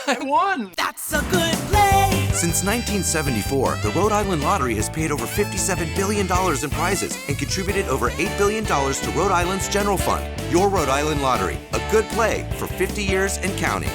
I won! That's a good play! Since 1974, the Rhode Island Lottery has paid over $57 billion in prizes and contributed over $8 billion to Rhode Island's general fund. Your Rhode Island Lottery, a good play for 50 years and counting.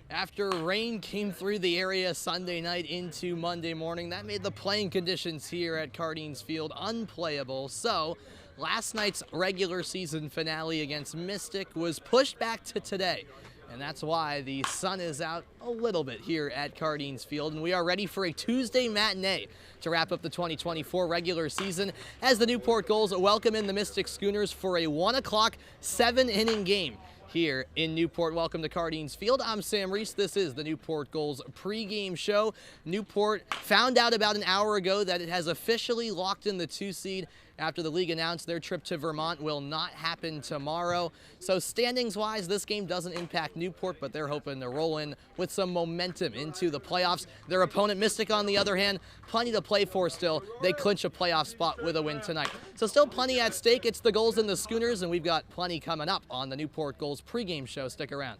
After rain came through the area Sunday night into Monday morning, that made the playing conditions here at Cardines Field unplayable. So last night's regular season finale against Mystic was pushed back to today. And that's why the sun is out a little bit here at Cardines Field. And we are ready for a Tuesday matinee to wrap up the 2024 regular season as the Newport Gulls welcome in the Mystic Schooners for a 1 o'clock, 7-inning game here in Newport. Welcome to Cardines Field. I'm Sam Reese. This is the Newport Gulls pregame show. Newport found out about an hour ago that it has officially locked in the 2 seed after the league announced their trip to Vermont will not happen tomorrow. So standings-wise, this game doesn't impact Newport, but they're hoping to roll in with some momentum into the playoffs. Their opponent, Mystic, on the other hand, plenty to play for still. They clinch a playoff spot with a win tonight. So still plenty at stake. It's the Gulls and the Schooners, and we've got plenty coming up on the Newport Gulls pregame show. Stick around.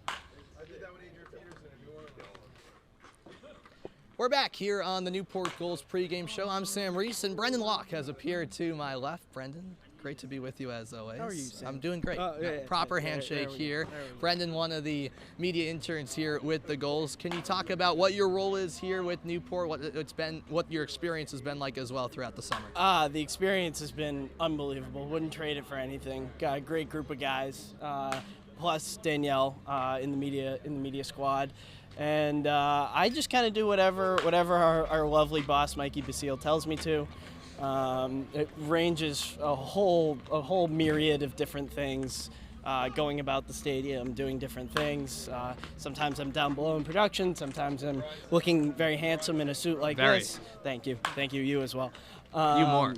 We're back here on the Newport Gulls pregame show. I'm Sam Reese, and Brendan Locke has appeared to my left. Brendan, great to be with you as always. How are you, Sam? I'm doing great. Proper handshake here. Brendan, one of the media interns here with the Gulls. Can you talk about what your role is here with Newport, what your experience has been like as well throughout the summer? The experience has been unbelievable. Wouldn't trade it for anything. Got a great group of guys, plus Danielle in the media squad. And I just kind of do whatever our lovely boss, Mikey Basile, tells me to. It ranges a whole myriad of different things, going about the stadium, doing different things. Sometimes I'm down below in production. Sometimes I'm looking very handsome in a suit like this. Thank you. You as well. You more.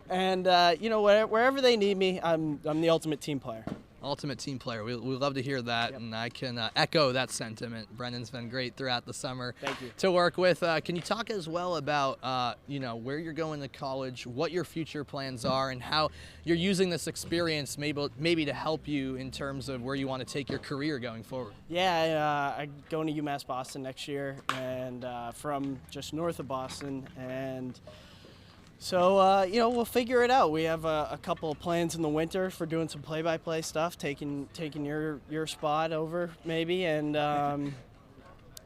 And wherever they need me, I'm the ultimate team player. Ultimate team player. We love to hear that, and I can echo that sentiment. Brendan's been great throughout the summer to work with. Can you talk as well about where you're going to college, what your future plans are, and how you're using this experience maybe to help you in terms of where you want to take your career going forward? Yeah, I'm going to UMass Boston next year, and from just north of Boston, and so, we'll figure it out. We have a couple of plans in the winter for doing some play-by-play stuff, taking your spot over maybe, and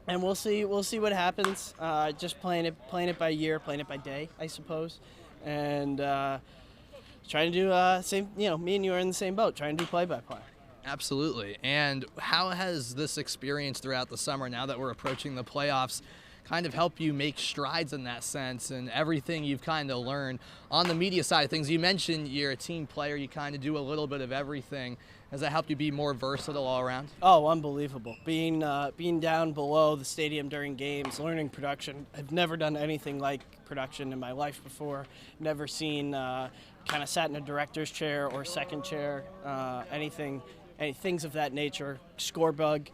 we'll see what happens. Just playing it by year, playing it by day, I suppose, and trying to do same. Me and you are in the same boat, trying to do play-by-play. Absolutely. And how has this experience throughout the summer, now that we're approaching the playoffs, kind of help you make strides in that sense, and everything you've kind of learned on the media side of things? You mentioned you're a team player, you kind of do a little bit of everything. Has that helped you be more versatile all around? Oh, unbelievable. Being down below the stadium during games, learning production. I've never done anything like production in my life before. Never seen, kind of sat in a director's chair or second chair, anything things of that nature. Scorebug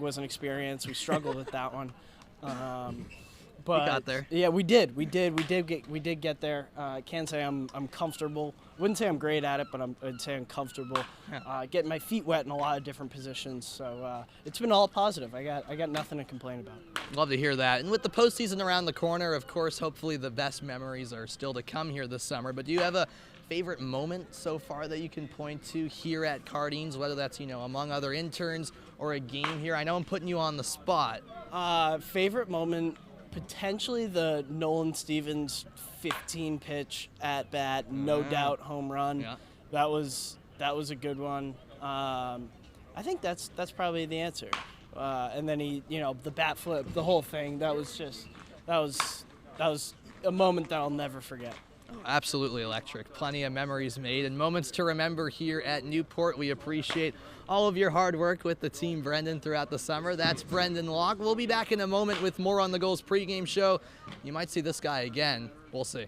was an experience. We struggled with that one. But we got there. Yeah, we did get there. I can't say I'm comfortable. Wouldn't say I'm great at it, but I'd say I'm comfortable. Getting my feet wet in a lot of different positions. So it's been all positive. I got nothing to complain about. Love to hear that. And with the postseason around the corner, of course, hopefully the best memories are still to come here this summer. But do you have a favorite moment so far that you can point to here at Cardines, whether that's among other interns or a game here? I know I'm putting you on the spot. Favorite moment, potentially the Nolan Stevens 15-pitch at bat, no doubt home run. Yeah. That was a good one. I think that's probably the answer. And then the bat flip, the whole thing. That was a moment that I'll never forget. Absolutely electric. Plenty of memories made and moments to remember here at Newport. We appreciate all of your hard work with the team, Brendan, throughout the summer. That's Brendan Locke. We'll be back in a moment with more on the Gulls pregame show. You might see this guy again. We'll see.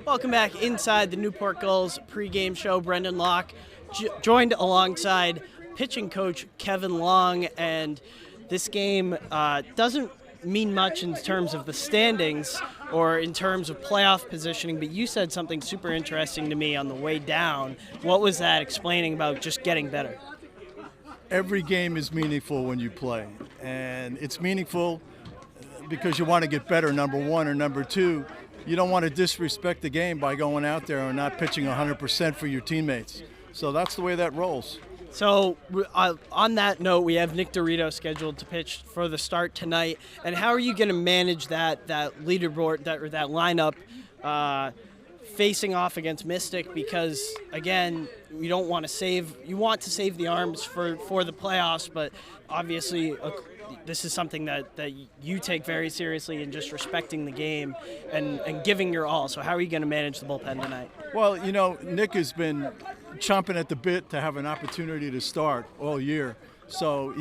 Welcome back inside the Newport Gulls pregame show. Brendan Locke joined alongside pitching coach Kevin Long, and this game doesn't mean much in terms of the standings or in terms of playoff positioning, but you said something super interesting to me on the way down. What was that explaining about just getting better? every game is meaningful when you play. And it's meaningful because you want to get better, number one, or number two, you don't want to disrespect the game by going out there and not pitching 100% for your teammates. So that's the way that rolls. So on that note, we have Nick Dorito scheduled to pitch for the start tonight. And how are you going to manage that leaderboard, that lineup facing off against Mystic? Because again, you want to save the arms for the playoffs, but obviously this is something that you take very seriously in just respecting the game and giving your all. So how are you going to manage the bullpen tonight? Well, Nick has been chomping at the bit to have an opportunity to start all year. So,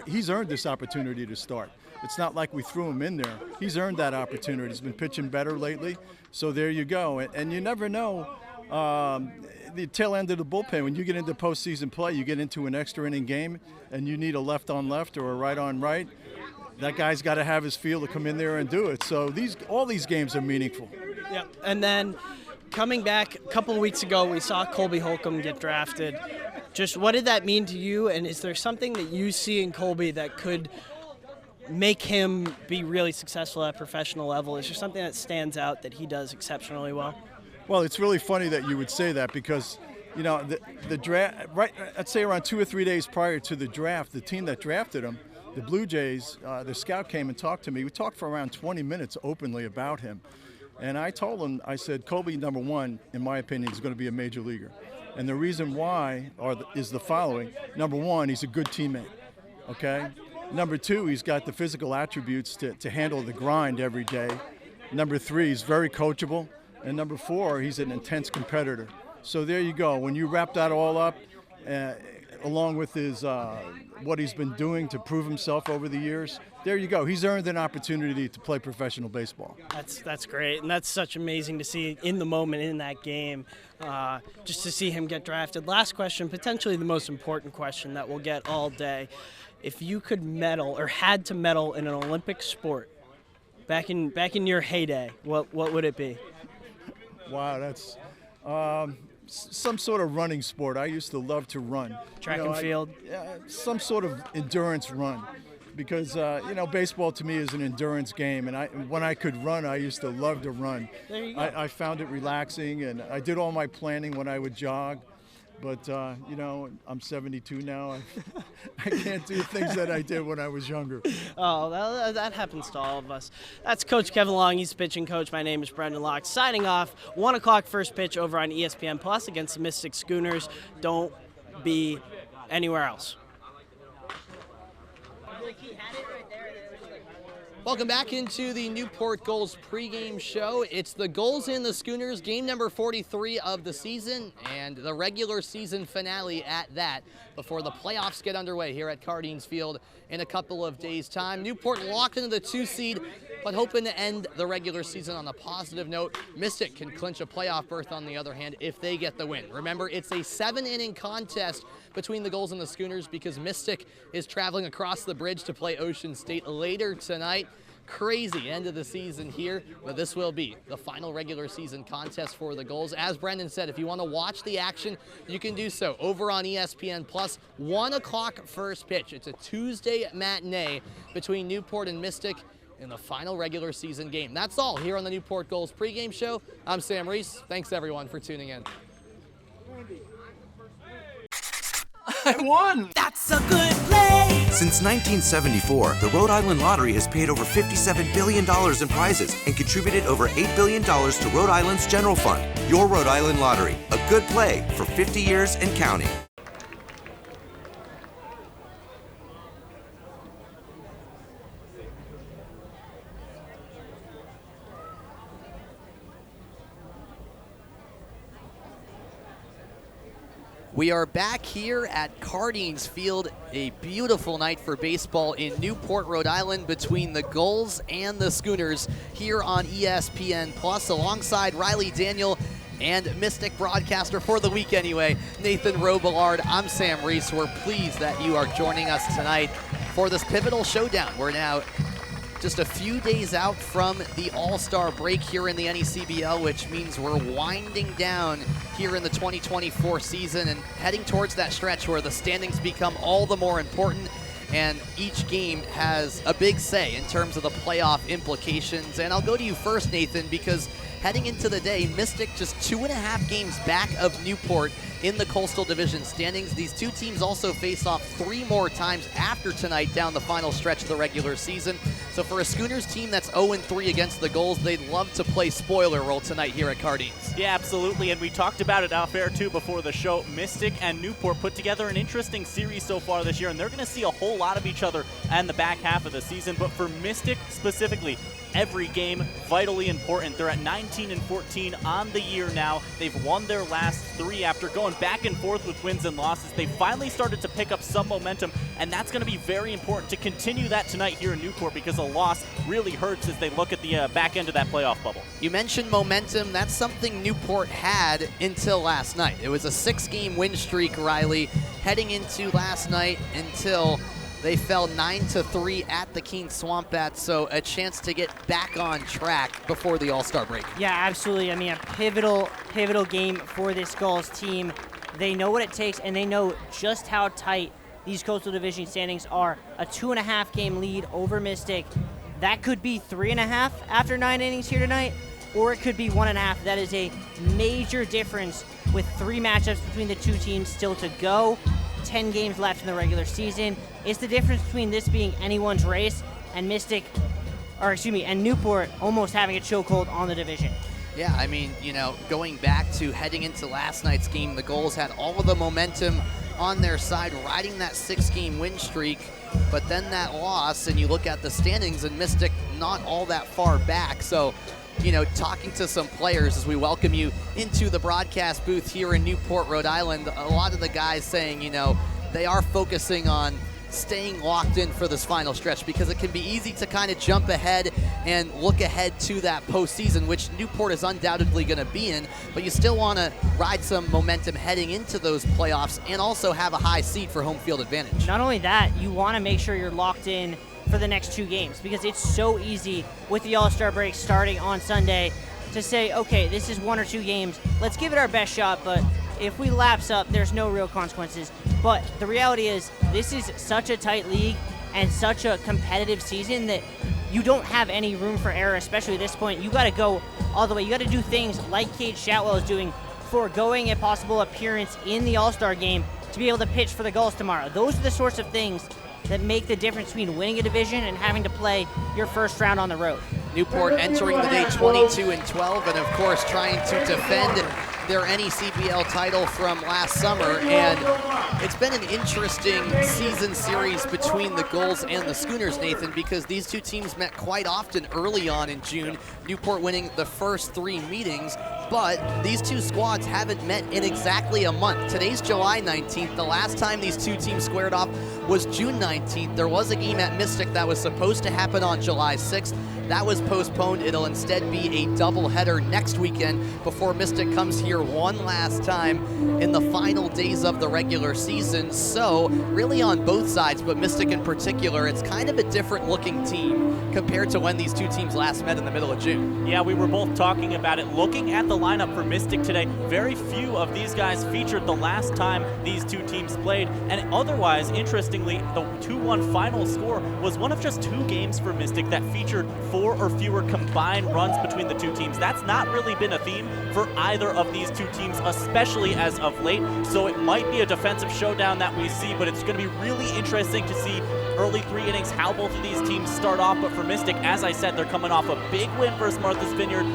he's earned this opportunity to start. It's not like we threw him in there. He's earned that opportunity. He's been pitching better lately. So there you go. And you never know the tail end of the bullpen. When you get into postseason play, you get into an extra inning game and you need a left on left or a right on right. That guy's got to have his feel to come in there and do it. So all these games are meaningful. Yeah. And then coming back a couple of weeks ago, we saw Colby Holcomb get drafted. Just what did that mean to you? And is there something that you see in Colby that could make him be really successful at professional level? Is there something that stands out that he does exceptionally well? Well, it's really funny that you would say that because, the draft, right, I'd say around 2 or 3 days prior to the draft, the team that drafted him, the Blue Jays, the scout came and talked to me. We talked for around 20 minutes openly about him. And I told him, I said, Colby, number one, in my opinion, is going to be a major leaguer. And the reason why is the following. Number one, he's a good teammate, okay? Number two, he's got the physical attributes to handle the grind every day. Number three, he's very coachable. And number four, he's an intense competitor. So there you go. When you wrap that all up, along with his what he's been doing to prove himself over the years, there you go. He's earned an opportunity to play professional baseball. That's great, and that's such amazing to see in the moment in that game, just to see him get drafted. Last question, potentially the most important question that we'll get all day. If you could medal or had to medal in an Olympic sport back in your heyday, what would it be? Wow, that's some sort of running sport. I used to love to run. Track and field? Some sort of endurance run. Because, baseball to me is an endurance game. And when I could run, I used to love to run. There you go. I found it relaxing, and I did all my planning when I would jog. But, I'm 72 now. I can't do things that I did when I was younger. Oh, that happens to all of us. That's Coach Kevin Long. He's pitching coach. My name is Brendan Locke. Signing off, 1 o'clock first pitch over on ESPN Plus against the Mystic Schooners. Don't be anywhere else. Welcome back into the Newport Gulls pregame show. It's the Gulls and the Schooners, game number 43 of the season, and the regular season finale at that before the playoffs get underway here at Cardines Field in a couple of days' time. Newport locked into the 2 seed, but hoping to end the regular season on a positive note. Mystic can clinch a playoff berth on the other hand if they get the win. Remember, it's a 7-inning contest between the Gulls and the Schooners because Mystic is traveling across the bridge to play Ocean State later tonight. Crazy end of the season here, but this will be the final regular season contest for the Gulls. As Brendan said, if you want to watch the action, you can do so over on ESPN Plus. 1 o'clock first pitch. It's a Tuesday matinee between Newport and Mystic in the final regular season game. That's all here on the Newport Gulls pregame show. I'm Sam Reese. Thanks everyone for tuning in. I won! That's a good play! Since 1974, the Rhode Island Lottery has paid over $57 billion in prizes and contributed over $8 billion to Rhode Island's general fund. Your Rhode Island Lottery, a good play for 50 years and counting. We are back here at Cardines Field, a beautiful night for baseball in Newport, Rhode Island, between the Gulls and the Schooners here on ESPN Plus, alongside Riley Daniel and Mystic broadcaster for the week anyway, Nathan Robillard. I'm Sam Reese. We're pleased that you are joining us tonight for this pivotal showdown. We're now just a few days out from the All-Star break here in the NECBL, which means we're winding down here in the 2024 season and heading towards that stretch where the standings become all the more important, and each game has a big say in terms of the playoff implications. And I'll go to you first, Nathan, because heading into the day, Mystic just 2.5 games back of Newport in the Coastal Division standings. These two teams also face off 3 more times after tonight down the final stretch of the regular season. So for a Schooners team that's 0-3 against the Gulls, they'd love to play spoiler role tonight here at Cardines. Yeah, absolutely, and we talked about it off air too before the show. Mystic and Newport put together an interesting series so far this year, and they're going to see a whole lot of each other in the back half of the season. But for Mystic specifically, every game vitally important. They're at 19-14 on the year now. They've won their last 3 after going back and forth with wins and losses. They finally started to pick up some momentum, and that's going to be very important to continue that tonight here in Newport, because a loss really hurts as they look at the back end of that playoff bubble. You mentioned momentum. That's something Newport had until last night. It was a 6-game win streak, Riley, heading into last night until they fell 9-3 at the Keene Swamp Bats, so a chance to get back on track before the All-Star break. Yeah, absolutely. I mean, a pivotal game for this Gulls team. They know what it takes, and they know just how tight these Coastal Division standings are. A 2.5 game lead over Mystic. That could be 3.5 after 9 innings here tonight, or it could be 1.5. That is a major difference with 3 matchups between the two teams still to go. 10 games left in the regular season. It's the difference between this being anyone's race and Newport almost having a chokehold on the division. Yeah, I mean, going back to heading into last night's game, the Gulls had all of the momentum on their side, riding that 6-game win streak, but then that loss, and you look at the standings, and Mystic not all that far back. So, talking to some players as we welcome you into the broadcast booth here in Newport, Rhode Island, a lot of the guys saying, they are focusing on staying locked in for this final stretch, because it can be easy to kind of jump ahead and look ahead to that postseason, which Newport is undoubtedly going to be in, but you still want to ride some momentum heading into those playoffs and also have a high seed for home field advantage. Not only that, you want to make sure you're locked in for the next 2 games, because it's so easy with the All-Star break starting on Sunday to say, okay, this is 1 or 2 games, let's give it our best shot, but if we lapse up, there's no real consequences. But the reality is, this is such a tight league and such a competitive season that you don't have any room for error, especially at this point. You got to go all the way. You got to do things like Cade Shatwell is doing, foregoing a possible appearance in the All-Star game to be able to pitch for the Gulls tomorrow. Those are the sorts of things that make the difference between winning a division and having to play your first round on the road. Newport entering the day 22-12, and of course trying to defend their NECBL title from last summer, and it's been an interesting season series between the Gulls and the Schooners, Nathan, because these two teams met quite often early on in June, Newport winning the first 3 meetings, but these two squads haven't met in exactly a month. Today's July 19th. The last time these two teams squared off was June 19th. There was a game at Mystic that was supposed to happen on July 6th. That was postponed. It'll instead be a doubleheader next weekend before Mystic comes here one last time in the final days of the regular season. So really on both sides, but Mystic in particular, it's kind of a different looking team compared to when these two teams last met in the middle of June. Yeah, we were both talking about it. Looking at the lineup for Mystic today, very few of these guys featured the last time these two teams played, and otherwise, interestingly, the 2-1 final score was one of just 2 games for Mystic that featured 4 or fewer combined runs between the two teams. That's not really been a theme for either of these two teams, especially as of late, so it might be a defensive showdown that we see, but it's going to be really interesting to see early 3 innings how both of these teams start off. But for Mystic, as I said, they're coming off a big win versus Martha's Vineyard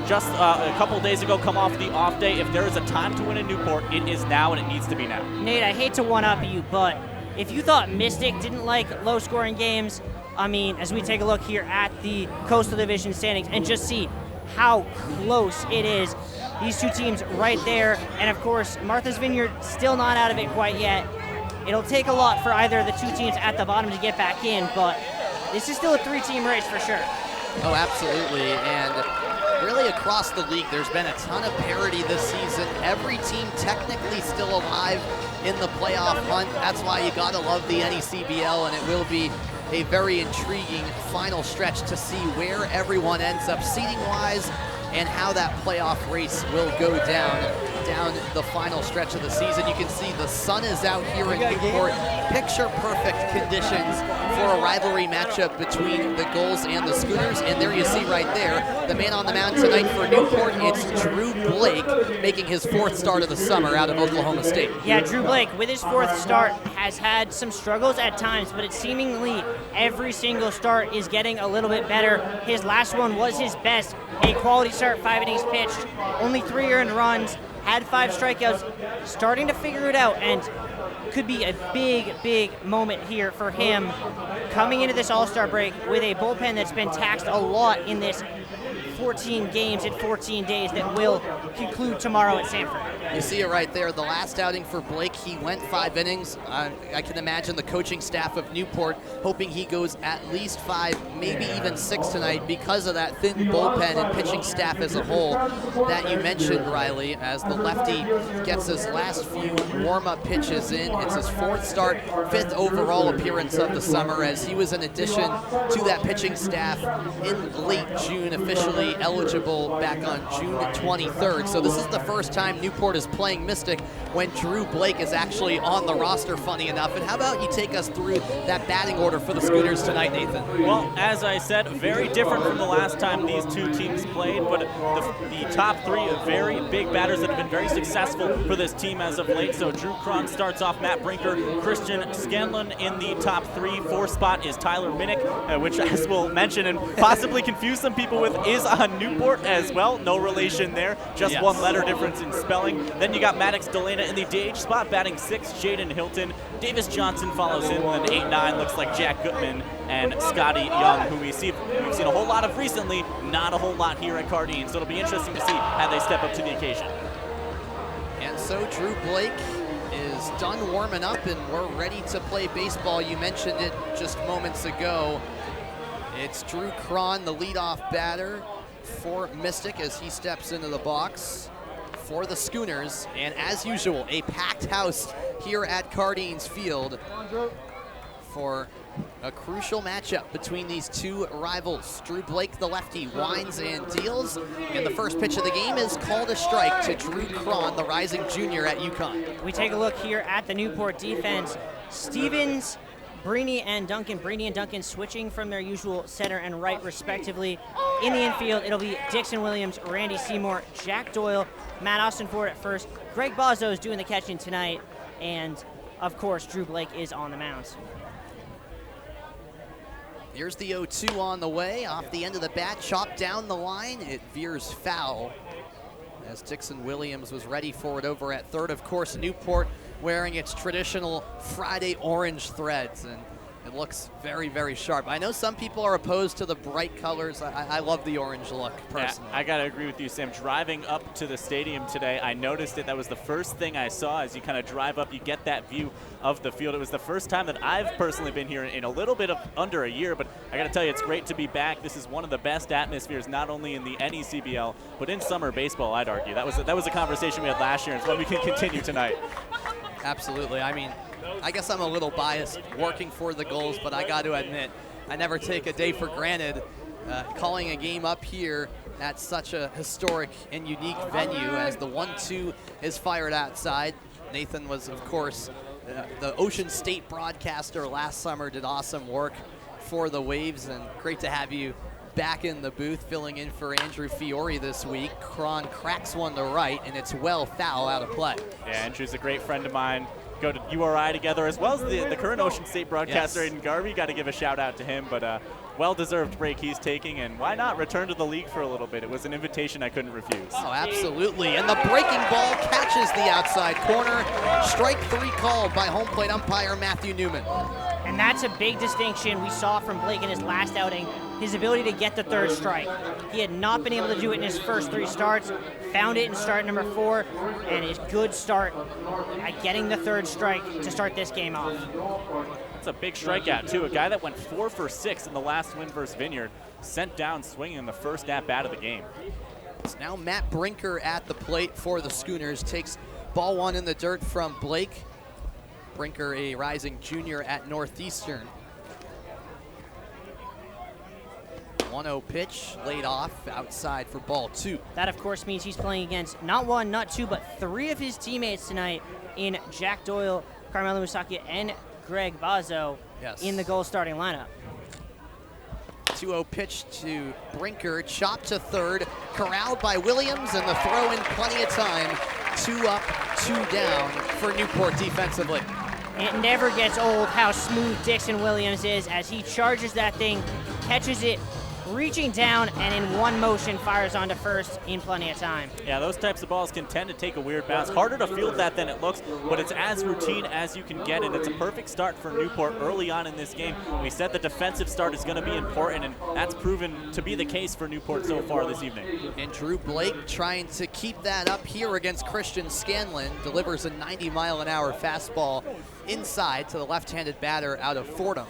just a couple days ago, come off the off day. If there is a time to win in Newport, it is now, and it needs to be now. Nate, I hate to one-up you, but if you thought Mystic didn't like low-scoring games, I mean, as we take a look here at the Coastal Division standings and just see how close it is, these two teams right there, and of course, Martha's Vineyard still not out of it quite yet. It'll take a lot for either of the two teams at the bottom to get back in, but this is still a 3-team race for sure. Oh, absolutely, and really across the league, there's been a ton of parity this season. Every team technically still alive in the playoff hunt. That's why you gotta love the NECBL, and it will be a very intriguing final stretch to see where everyone ends up seeding-wise and how that playoff race will go down the final stretch of the season. You can see the sun is out here in Newport. Picture-perfect conditions for a rivalry matchup between the Gulls and the Schooners. And there you see right there, the man on the mound tonight for Newport, it's Drew Blake, making his 4th start of the summer out of Oklahoma State. Yeah, Drew Blake, with his 4th start, has had some struggles at times, but it's seemingly every single start is getting a little bit better. His last one was his best, a quality start, 5 innings pitched, only 3 earned runs, had 5 strikeouts, starting to figure it out, and could be a big moment here for him coming into this All-Star break with a bullpen that's been taxed a lot in this 14 games in 14 days that will conclude tomorrow at Sanford. You see it right there. The last outing for Blake, he went 5 innings. I can imagine the coaching staff of Newport hoping he goes at least 5, maybe even 6 tonight because of that thin bullpen and pitching staff as a whole that you mentioned, Riley, as the lefty gets his last few warm-up pitches in. It's his 4th start, 5th overall appearance of the summer, as he was an addition to that pitching staff in late June, officially eligible back on June 23rd. So this is the first time Newport is playing Mystic when Drew Blake is actually on the roster, funny enough. And how about you take us through that batting order for the Schooners tonight, Nathan? Well, as I said, very different from the last time these two teams played, but the top 3 very big batters that have been very successful for this team as of late. So Drew Cron starts off, Matt Brinker, Christian Scanlon in the top 3. 4th spot is Tyler Minnick, which, as we'll mention and possibly confuse some people with, is on Newport as well. No relation there, just one letter difference in spelling. Then you got Maddox Delana in the DH spot, batting 6th, Jaden Hilton. Davis Johnson follows in, and then 8-9 looks like Jack Gutman and Scotty Young, who we've seen a whole lot of recently, not a whole lot here at Cardine. So it'll be interesting to see how they step up to the occasion. And so Drew Blake is done warming up, and we're ready to play baseball. You mentioned it just moments ago. It's Drew Cron, the leadoff batter for Mystic, as he steps into the box for the Schooners. And as usual, a packed house here at Cardines Field for a crucial matchup between these two rivals. Drew Blake, the lefty, winds and deals, and the first pitch of the game is called a strike to Drew Cron, the rising junior at UConn. We take a look here at the Newport defense. Stevens, Brini and Duncan. Brini and Duncan switching from their usual center and right respectively. In the infield, it'll be Dixon Williams, Randy Seymour, Jack Doyle, Matt Austin Ford at first. Greg Bozzo is doing the catching tonight, and of course, Drew Blake is on the mound. Here's the 0-2 on the way. Off the end of the bat, chopped down the line. It veers foul as Dixon Williams was ready for it over at third. Of course, Newport wearing its traditional Friday orange threads, and it looks very, very sharp. I know some people are opposed to the bright colors. I love the orange look, personally. Yeah, I got to agree with you, Sam. Driving up to the stadium today, I noticed it. That was the first thing I saw. As you kind of drive up, you get that view of the field. It was the first time that I've personally been here in a little bit of under a year, but I got to tell you, it's great to be back. This is one of the best atmospheres, not only in the NECBL, but in summer baseball, I'd argue. That was a conversation we had last year, and it's one we can continue tonight. Absolutely. I mean, I guess I'm a little biased working for the Gulls, but I got to admit, I never take a day for granted calling a game up here at such a historic and unique venue as the 1-2 is fired outside. Nathan was, of course, the Ocean State broadcaster last summer, did awesome work for the Waves, and great to have you back in the booth filling in for Andrew Fiore this week. Cron cracks one to right, and it's well foul out of play. Yeah, Andrew's a great friend of mine. Go to URI together, as well as the current Ocean State broadcaster, Yes. Aiden Garvey. Got to give a shout out to him, but well-deserved break he's taking, and why not return to the league for a little bit? It was an invitation I couldn't refuse. Oh, absolutely. And the breaking ball catches the outside corner. Strike 3 called by home plate umpire Matthew Newman. And that's a big distinction we saw from Blake in his last outing, his ability to get the third strike. He had not been able to do it in his first 3 starts, found it in start number 4, and his good start at getting the third strike to start this game off. That's a big strikeout, too. A guy that went 4 for 6 in the last win versus Vineyard, sent down swinging in the first at-bat of the game. It's now Matt Brinker at the plate for the Schooners. Takes ball 1 in the dirt from Blake. Brinker, a rising junior at Northeastern. 1-0 pitch laid off outside for ball 2. That, of course, means he's playing against not 1, not 2, but 3 of his teammates tonight in Jack Doyle, Carmelo Musacchio, and Greg Bazzo in the Gulls starting lineup. 2-0 pitch to Brinker, chopped to third, corralled by Williams, and the throw in plenty of time. 2 up, 2 down for Newport defensively. It never gets old how smooth Dixon Williams is as he charges that thing, catches it, reaching down, and in one motion fires onto first in plenty of time. Yeah, those types of balls can tend to take a weird bounce. Harder to field that than it looks, but it's as routine as you can get, and it's a perfect start for Newport early on in this game. We said the defensive start is going to be important, and that's proven to be the case for Newport so far this evening. And Drew Blake trying to keep that up here against Christian Scanlon, delivers a 90-mile-an-hour fastball inside to the left-handed batter out of Fordham.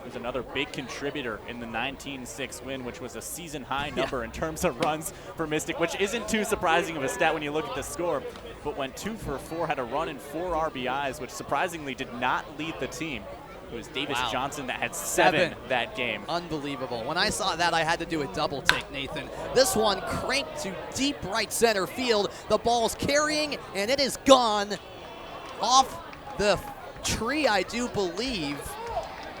There's another big contributor in the 19-6 win, which was a season-high number in terms of runs for Mystic, which isn't too surprising of a stat when you look at the score, but went 2 for 4, had a run and 4 RBIs, which surprisingly did not lead the team. It was Davis Johnson that had 7 that game. Unbelievable. When I saw that, I had to do a double take, Nathan. This one cranked to deep right center field. The ball's carrying, and it is gone off the tree, I do believe.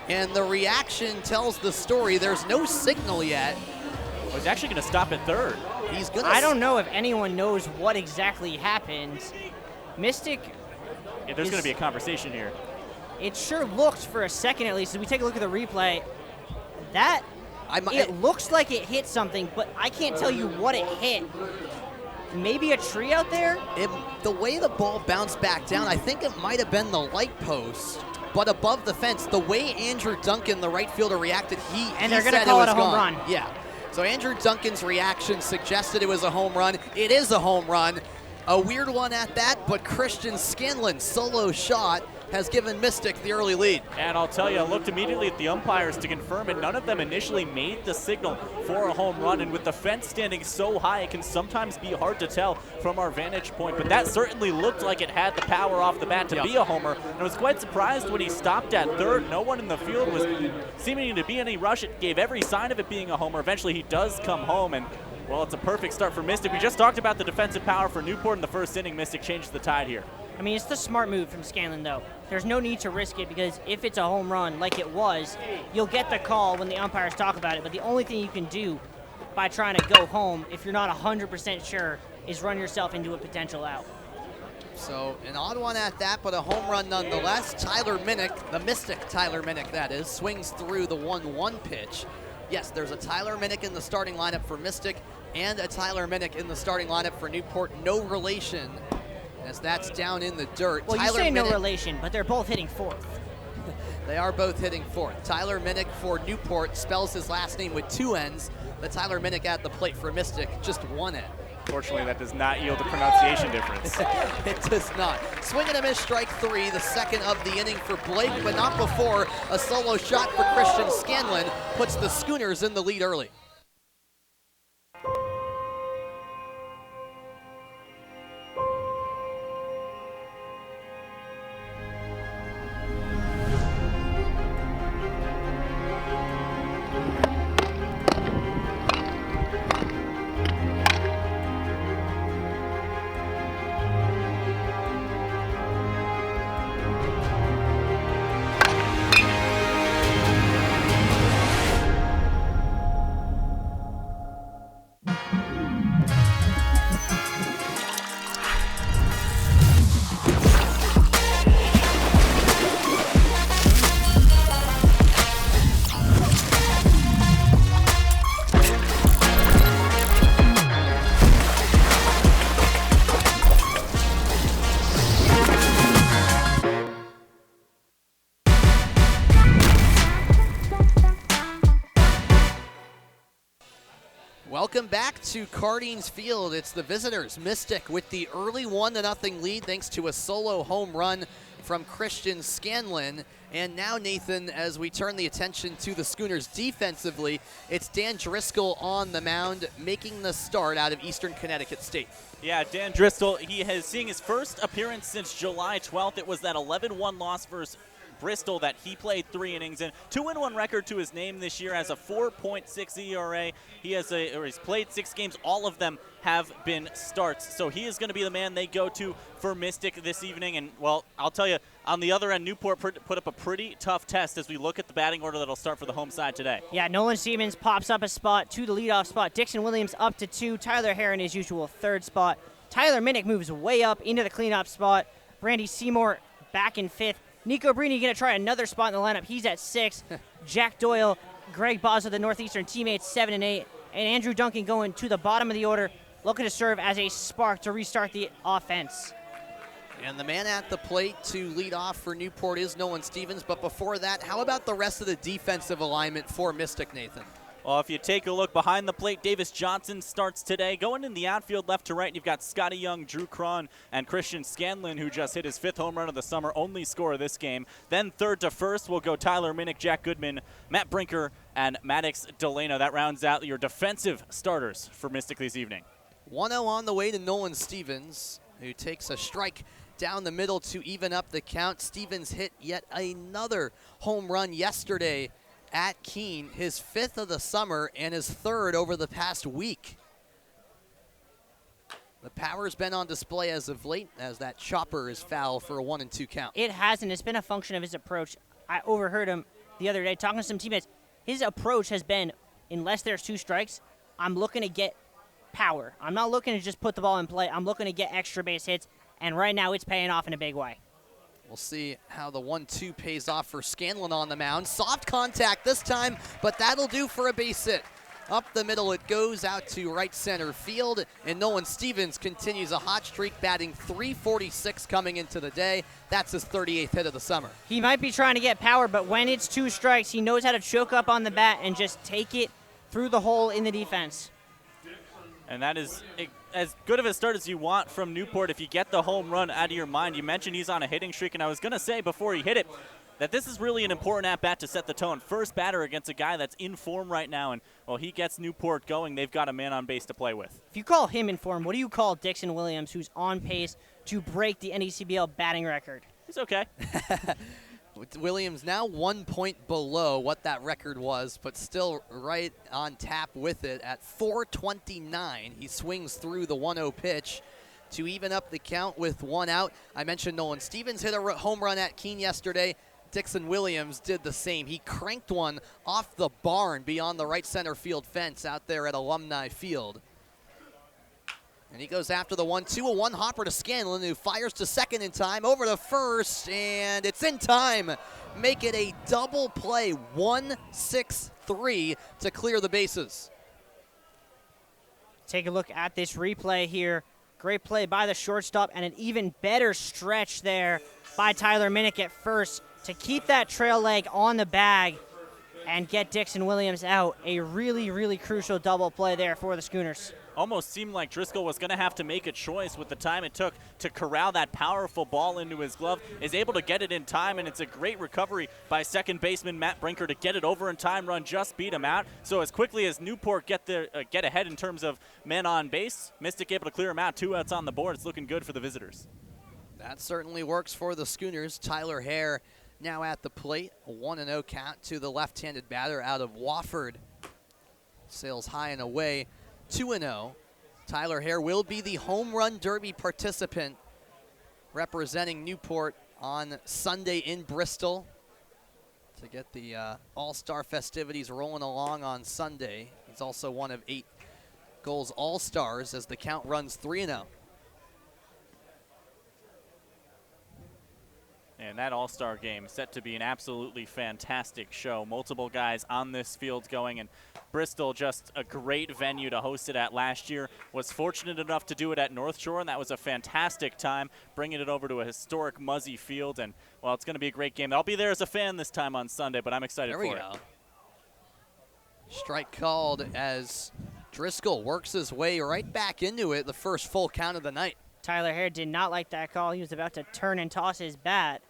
And the reaction tells the story. There's no signal yet. Well, he's actually going to stop at third. He's going to. I don't know if anyone knows what exactly happened. Mystic. Yeah, there's going to be a conversation here. It sure looked for a second at least. As we take a look at the replay, it looks like it hit something, but I can't tell you what it hit. Maybe a tree out there? The way the ball bounced back down, I think it might have been the light post. But above the fence, the way Andrew Duncan, the right fielder, reacted, and they're going to call it a home run. Yeah. So Andrew Duncan's reaction suggested it was a home run. It is a home run. A weird one at that, but Christian Scanlon's solo shot has given Mystic the early lead. And I'll tell you, I looked immediately at the umpires to confirm it. None of them initially made the signal for a home run, and with the fence standing so high, it can sometimes be hard to tell from our vantage point, but that certainly looked like it had the power off the bat to be a homer, and I was quite surprised when he stopped at third. No one in the field was seeming to be any rush. It gave every sign of it being a homer. Eventually, he does come home, and well, it's a perfect start for Mystic. We just talked about the defensive power for Newport in the first inning. Mystic changed the tide here. I mean, it's the smart move from Scanlon, though. There's no need to risk it because if it's a home run like it was, you'll get the call when the umpires talk about it. But the only thing you can do by trying to go home, if you're not 100% sure, is run yourself into a potential out. So an odd one at that, but a home run nonetheless. Tyler Minnick, the Mystic Tyler Minnick that is, swings through the 1-1 pitch. Yes, there's a Tyler Minnick in the starting lineup for Mystic and a Tyler Minnick in the starting lineup for Newport. No relation, as that's down in the dirt. Well, Tyler you say Minnick, no relation, but they're both hitting fourth. They are both hitting fourth. Tyler Minnick for Newport spells his last name with 2 N's. The Tyler Minnick at the plate for Mystic, just 1 N. Fortunately, that does not yield a pronunciation difference. It does not. Swing and a miss, strike 3, the second of the inning for Blake, but not before a solo shot for Christian Scanlon puts the Schooners in the lead early. Welcome back to Cardines Field. It's the visitors, Mystic, with the early 1-0 lead thanks to a solo home run from Christian Scanlon. And now, Nathan, as we turn the attention to the Schooners defensively, it's Dan Driscoll on the mound making the start out of Eastern Connecticut State. Yeah, Dan Driscoll, he is seeing his first appearance since July 12th. It was that 11-1 loss versus Bristol that he played 3 innings in. 2-1 record to his name this year, has a 4.6 ERA. He's played 6 games. All of them have been starts. So he is going to be the man they go to for Mystic this evening. And, well, I'll tell you, on the other end, Newport put up a pretty tough test as we look at the batting order that'll start for the home side today. Yeah, Nolan Stevens pops up a spot to the leadoff spot. Dixon Williams up to 2. Tyler Hare in his usual 3rd spot. Tyler Minnick moves way up into the cleanup spot. Brandy Seymour back in 5th. Nico Brini going to try another spot in the lineup. He's at 6. Jack Doyle, Greg Boswell, the Northeastern teammates, 7 and 8. And Andrew Duncan going to the bottom of the order, looking to serve as a spark to restart the offense. And the man at the plate to lead off for Newport is Nolan Stevens. But before that, how about the rest of the defensive alignment for Mystic, Nathan? Well, if you take a look behind the plate, Davis Johnson starts today. Going in the outfield left to right, you've got Scotty Young, Drew Cron, and Christian Scanlon, who just hit his 5th home run of the summer, only scorer of this game. Then third to first will go Tyler Minnick, Jack Goodman, Matt Brinker, and Maddox Delano. That rounds out your defensive starters for Mystic this evening. 1-0 on the way to Nolan Stevens, who takes a strike down the middle to even up the count. Stevens hit yet another home run yesterday at Keene, his 5th of the summer and his 3rd over the past week. The power's been on display as of late, as that chopper is foul for a 1-2 count. It hasn't. It's been a function of his approach. I overheard him the other day talking to some teammates. His approach has been, unless there's 2 strikes, I'm looking to get power. I'm not looking to just put the ball in play. I'm looking to get extra base hits, and right now it's paying off in a big way. We'll see how the 1-2 pays off for Scanlon on the mound. Soft contact this time, but that'll do for a base hit. Up the middle it goes out to right center field, and Nolan Stevens continues a hot streak, batting .346 coming into the day. That's his 38th hit of the summer. He might be trying to get power, but when it's 2 strikes, he knows how to choke up on the bat and just take it through the hole in the defense. And that is as good of a start as you want from Newport if you get the home run out of your mind. You mentioned he's on a hitting streak, and I was going to say before he hit it that this is really an important at-bat to set the tone. First batter against a guy that's in form right now, and while he gets Newport going, they've got a man on base to play with. If you call him in form, what do you call Dixon Williams, who's on pace to break the NECBL batting record? He's okay. Williams now 1 point below what that record was, but still right on tap with it at .429. He swings through the 1-0 pitch to even up the count with 1 out. I mentioned Nolan Stevens hit a home run at Keene yesterday. Dixon Williams did the same. He cranked one off the barn beyond the right center field fence out there at Alumni Field. And he goes after the 1-2, a 1 hopper to Scanlon, who fires to second in time, over to first, and it's in time. Make it a double play, 1-6-3 to clear the bases. Take a look at this replay here. Great play by the shortstop, and an even better stretch there by Tyler Minnick at first to keep that trail leg on the bag and get Dixon Williams out. A really, really crucial double play there for the Schooners. Almost seemed like Driscoll was going to have to make a choice with the time it took to corral that powerful ball into his glove. Is able to get it in time, and it's a great recovery by second baseman Matt Brinker to get it over in time. Run just beat him out. So as quickly as Newport get ahead in terms of men on base, Mystic able to clear him out. 2 outs on the board. It's looking good for the visitors. That certainly works for the Schooners. Tyler Hare now at the plate. A 1-0 count to the left-handed batter out of Wofford. Sails high and away. 2-0. Tyler Hare will be the Home Run Derby participant representing Newport on Sunday in Bristol to get the All-Star festivities rolling along on Sunday. He's also one of 8 Gulls All-Stars as the count runs 3-0. And that All-Star game is set to be an absolutely fantastic show. Multiple guys on this field going, and Bristol, just a great venue to host it at last year. Was fortunate enough to do it at North Shore, and that was a fantastic time, bringing it over to a historic Muzzy field. And, well, it's going to be a great game. I'll be there as a fan this time on Sunday, but I'm excited for it. There we go. Strike called as Driscoll works his way right back into it, the first full count of the night. Tyler Hare did not like that call. He was about to turn and toss his bat,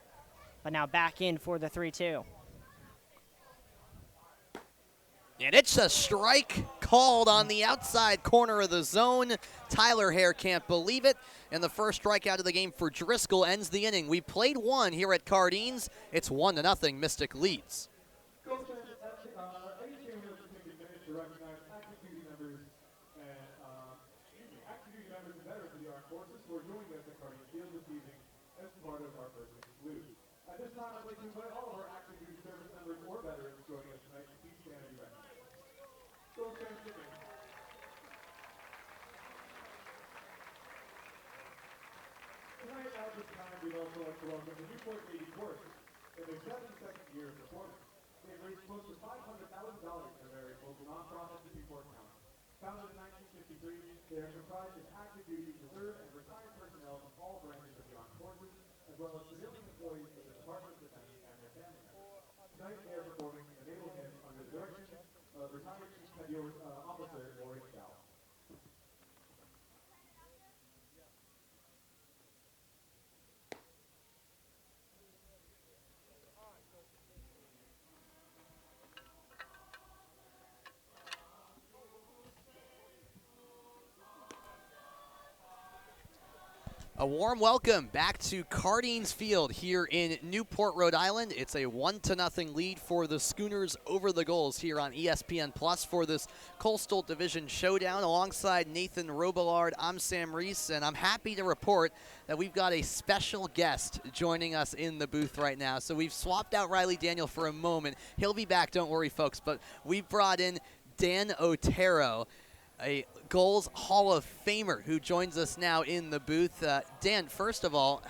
but now back in for the 3-2. And it's a strike called on the outside corner of the zone. Tyler Hare can't believe it. And the first strikeout of the game for Driscoll ends the inning. We played one here at Cardines. It's 1-0. Mystic leads. Tonight, at this time, we'd also like to welcome the Newport Gulls in their 72nd year of performance. They've raised close to $500,000 for various local nonprofits in Newport County. Founded in 1953, they are comprised of active duty, reserve, and retired personnel from all branches of the armed forces, as well as civilian employees of the Department of Defense and their family members. Tonight, they are performing a naval hymn under the direction of retired Chief Petty Officer Maureen Dow. A warm welcome back to Cardines Field here in Newport, Rhode Island. It's a 1-0 lead for the Schooners over the Gulls here on ESPN Plus for this Coastal Division showdown. Alongside Nathan Robillard, I'm Sam Reese, and I'm happy to report that we've got a special guest joining us in the booth right now. So we've swapped out Riley Daniel for a moment. He'll be back, don't worry, folks, but we've brought in Dan Otero, a Gulls Hall of Famer who joins us now in the booth. Dan, first of all,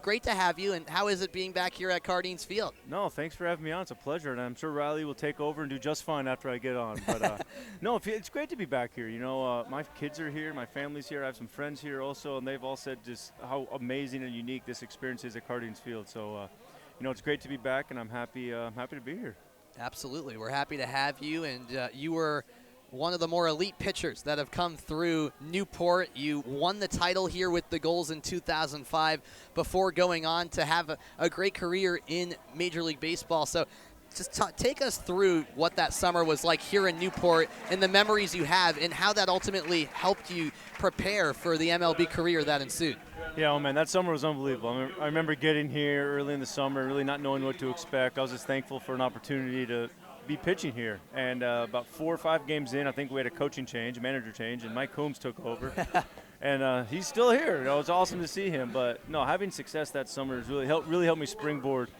great to have you, and how is it being back here at Cardines Field? No, thanks for having me on. It's a pleasure, and I'm sure Riley will take over and do just fine after I get on. But no, it's great to be back here. You know, my kids are here, my family's here, I have some friends here also, and they've all said just how amazing and unique this experience is at Cardines Field. So, you know, it's great to be back, and I'm happy to be here. Absolutely. We're happy to have you, and you were one of the more elite pitchers that have come through Newport. You won the title here with the Gulls in 2005 before going on to have a great career in Major League Baseball. So just take us through what that summer was like here in Newport and the memories you have and how that ultimately helped you prepare for the MLB career that ensued. Yeah, oh man, that summer was unbelievable. I remember getting here early in the summer, really not knowing what to expect. I was just thankful for an opportunity to be pitching here, and about 4 or 5 games in, I think we had a coaching change, manager change, and Mike Coombs took over, and he's still here. It was awesome to see him, but no, having success that summer has really helped me springboard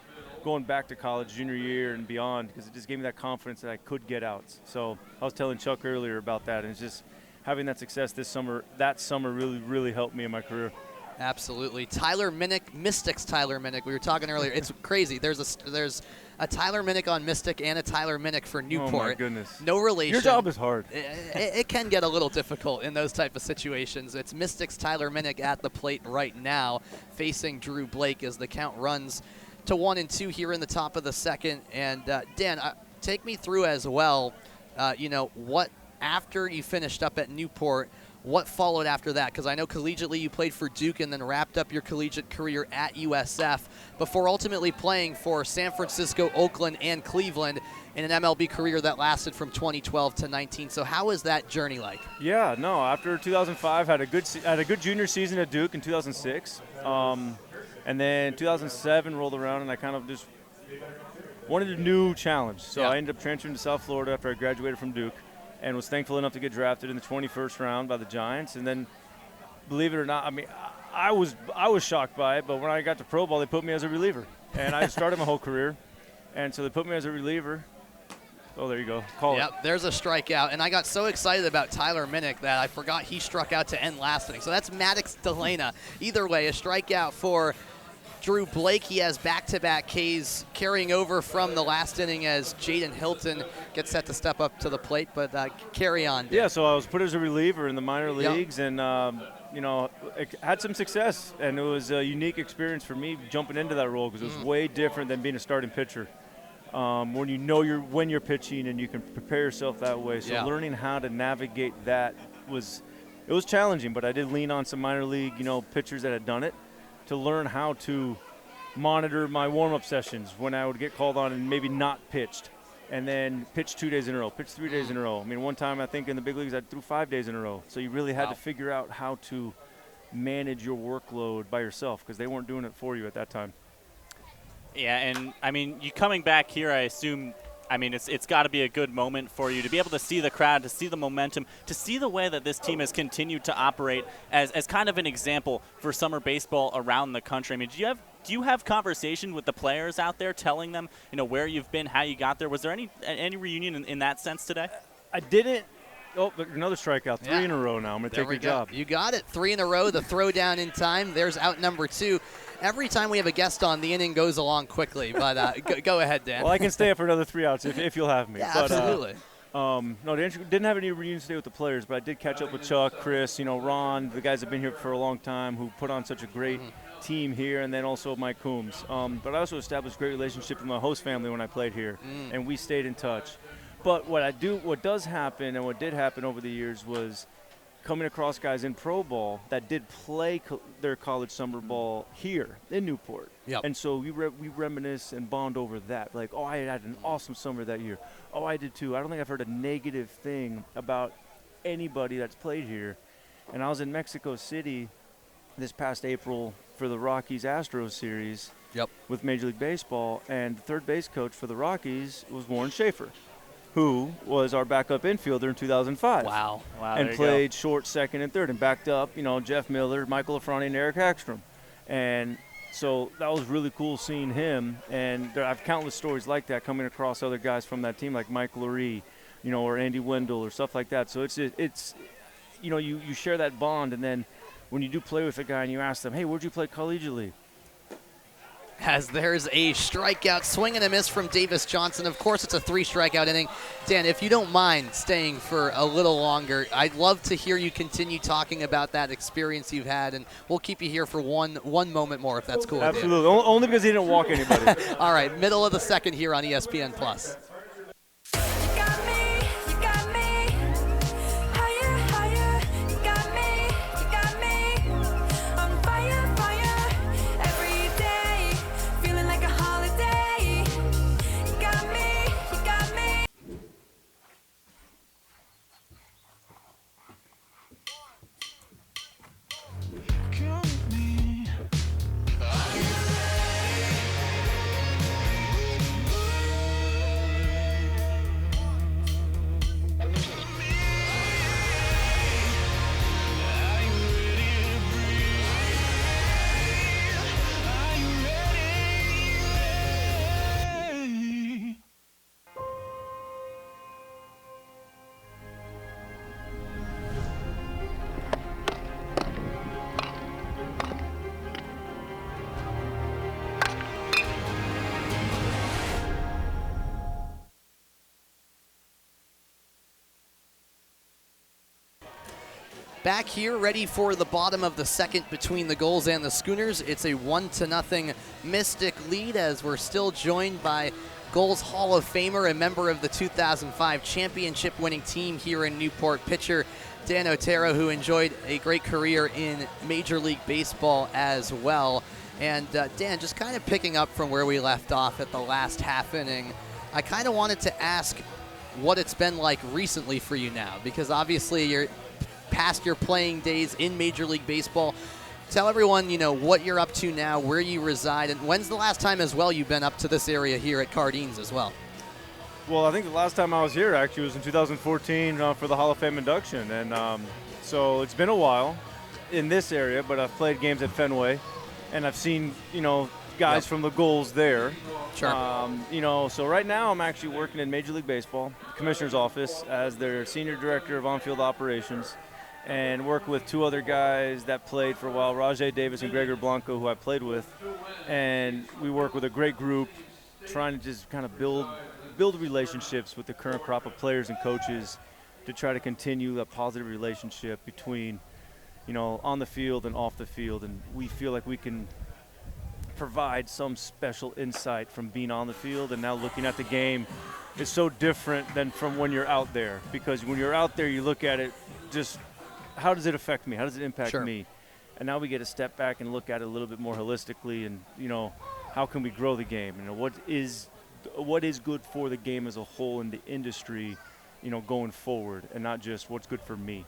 going back to college, junior year and beyond, because it just gave me that confidence that I could get out. So I was telling Chuck earlier about that, and it's just having that success that summer really helped me in my career. Absolutely. Tyler Minnick, Mystics Tyler Minnick. We were talking earlier. It's crazy. There's a Tyler Minnick on Mystic and a Tyler Minnick for Newport. Oh, my goodness. No relation. Your job is hard. It can get a little difficult in those type of situations. It's Mystics Tyler Minnick at the plate right now, facing Drew Blake as the count runs to 1-2 here in the top of the second. And, Dan, take me through as well, what after you finished up at Newport, what followed after that? Because I know collegiately you played for Duke and then wrapped up your collegiate career at USF before ultimately playing for San Francisco, Oakland, and Cleveland in an MLB career that lasted from 2012 to 19. So how was that journey like? Yeah, no, after 2005, had a good junior season at Duke in 2006. And then 2007 rolled around, and I kind of just wanted a new challenge. So I ended up transferring to South Florida after I graduated from Duke, and was thankful enough to get drafted in the 21st round by the Giants. And then, believe it or not, I mean, I was shocked by it, but when I got to pro ball, they put me as a reliever. And I started my whole career, and so they put me as a reliever. Oh, there you go. Call it. There's a strikeout, and I got so excited about Tyler Minnick that I forgot he struck out to end last inning. So that's Maddox Delana. Either way, a strikeout for Drew Blake. He has back-to-back Ks carrying over from the last inning as Jaden Hilton gets set to step up to the plate, but carry on. Yeah, so I was put as a reliever in the minor leagues, and had some success, and it was a unique experience for me jumping into that role because it was way different than being a starting pitcher. When you know when you're pitching and you can prepare yourself that way. So learning how to navigate that was challenging, but I did lean on some minor league, pitchers that had done it to learn how to monitor my warm-up sessions when I would get called on and maybe not pitched. and then pitch 2 days in a row, pitch 3 days in a row. I mean, one time I think in the big leagues I threw 5 days in a row. So you really had to figure out how to manage your workload by yourself because they weren't doing it for you at that time. Yeah, and I mean, you coming back here, I assume, I mean, it's got to be a good moment for you to be able to see the crowd, to see the momentum, to see the way that this team has continued to operate as kind of an example for summer baseball around the country. I mean, do you have conversation with the players out there telling them, where you've been, how you got there? Was there any reunion in that sense today? I didn't. Oh, another strikeout. 3 in a row now. I'm going to take your job. You got it. 3 in a row. The throw down in time. There's out number 2. Every time we have a guest on, the inning goes along quickly. But go ahead, Dan. Well, I can stay up for another 3 outs if you'll have me. Yeah, but, absolutely. No, didn't have any reunions today with the players, but I did catch up with Chuck, Chris, Ron, the guys that have been here for a long time who put on such a great team here, and then also Mike Coombs. But I also established a great relationship with my host family when I played here, and we stayed in touch. But what does happen and what did happen over the years was coming across guys in pro ball that did play their college summer ball here in Newport. Yep. And so we reminisce and bond over that. Like, oh, I had an awesome summer that year. Oh, I did too. I don't think I've heard a negative thing about anybody that's played here. And I was in Mexico City this past April for the Rockies-Astros series with Major League Baseball, and the third base coach for the Rockies was Warren Schaefer, who was our backup infielder in 2005. Wow. And played short, second, and third, and backed up, Jeff Miller, Michael Lafrani, and Eric Hackstrom. And so that was really cool seeing him. And I have countless stories like that coming across other guys from that team, like Mike Lurie, or Andy Wendell or stuff like that. So it's you share that bond, and then when you do play with a guy and you ask them, hey, where'd you play collegiately? As there's a strikeout, swing and a miss from Davis Johnson. Of course, it's a 3-strikeout inning. Dan, if you don't mind staying for a little longer, I'd love to hear you continue talking about that experience you've had, and we'll keep you here for one moment more, if that's cool. Absolutely. Only because he didn't walk anybody. All right, middle of the second here on ESPN+. Back here, ready for the bottom of the second between the Gulls and the Schooners. It's a 1-0 Mystic lead as we're still joined by Gulls Hall of Famer and member of the 2005 championship-winning team here in Newport, pitcher Dan Otero, who enjoyed a great career in Major League Baseball as well. And Dan, just kind of picking up from where we left off at the last half inning, I kind of wanted to ask what it's been like recently for you now, because obviously you're past your playing days in Major League Baseball. Tell everyone, what you're up to now, where you reside, and when's the last time as well you've been up to this area here at Cardines as well? Well, I think the last time I was here actually was in 2014 for the Hall of Fame induction. And so it's been a while in this area, but I've played games at Fenway, and I've seen, guys from the Gulls there. Sure. So right now I'm actually working in Major League Baseball, Commissioner's office, as their Senior Director of On-Field Operations, and work with 2 other guys that played for a while, Rajay Davis and Gregor Blanco, who I played with. And we work with a great group, trying to just kind of build relationships with the current crop of players and coaches to try to continue a positive relationship between, on the field and off the field. And we feel like we can provide some special insight from being on the field, and now looking at the game is so different than from when you're out there, because when you're out there you look at it just how does it affect me, how does it impact me, and now we get to step back and look at it a little bit more holistically, and how can we grow the game, what is what is good for the game as a whole in the industry, going forward, and not just what's good for me.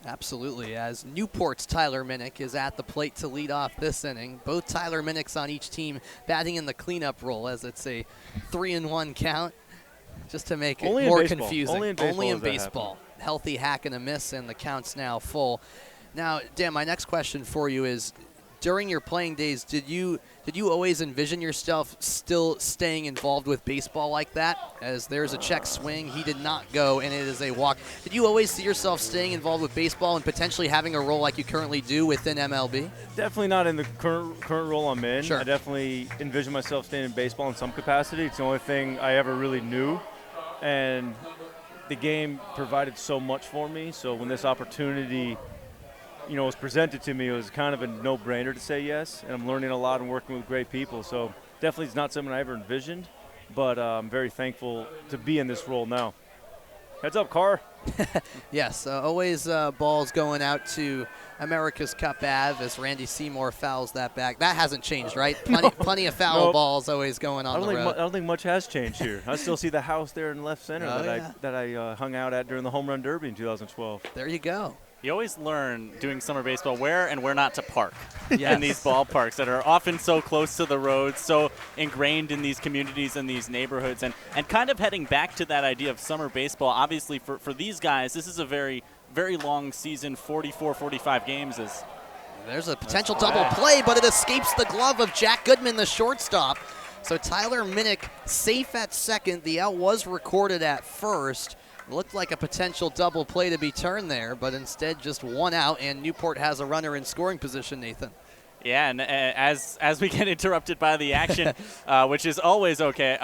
Absolutely, as Newport's Tyler Minnick is at the plate to lead off this inning. Both Tyler Minnicks on each team batting in the cleanup role, as it's a 3-1 count, just to make it Only in more baseball. confusing. Only in baseball. Healthy hack and a miss, and the count's now full. Now, Dan, my next question for you is, during your playing days, did you always envision yourself still staying involved with baseball like that? As there's a check swing, he did not go, and it is a walk. Did you always see yourself staying involved with baseball and potentially having a role like you currently do within MLB? Definitely not in the current role I'm in. Sure. I definitely envision myself staying in baseball in some capacity. It's the only thing I ever really knew, and the game provided so much for me. So when this opportunity was presented to me, it was kind of a no-brainer to say yes, and I'm learning a lot and working with great people. So definitely it's not something I ever envisioned, but I'm very thankful to be in this role now. Heads up, Carr. Yes, always balls going out to America's Cup Ave as Randy Seymour fouls that back. That hasn't changed, right? Plenty of foul balls always going on the road. I don't think much has changed here. I still see the house there in left center that I hung out at during the Home Run Derby in 2012. There you go. You always learn doing summer baseball where and where not to park in these ballparks that are often so close to the roads, so ingrained in these communities and these neighborhoods. And kind of heading back to that idea of summer baseball, obviously for these guys, this is a very, very long season, 44, 45 games. There's a potential double play, but it escapes the glove of Jack Goodman, the shortstop. So Tyler Minnick safe at second. The out was recorded at first. Looked like a potential double play to be turned there, but instead just one out, and Newport has a runner in scoring position, Nathan. Yeah, and as we get interrupted by the action, which is always okay,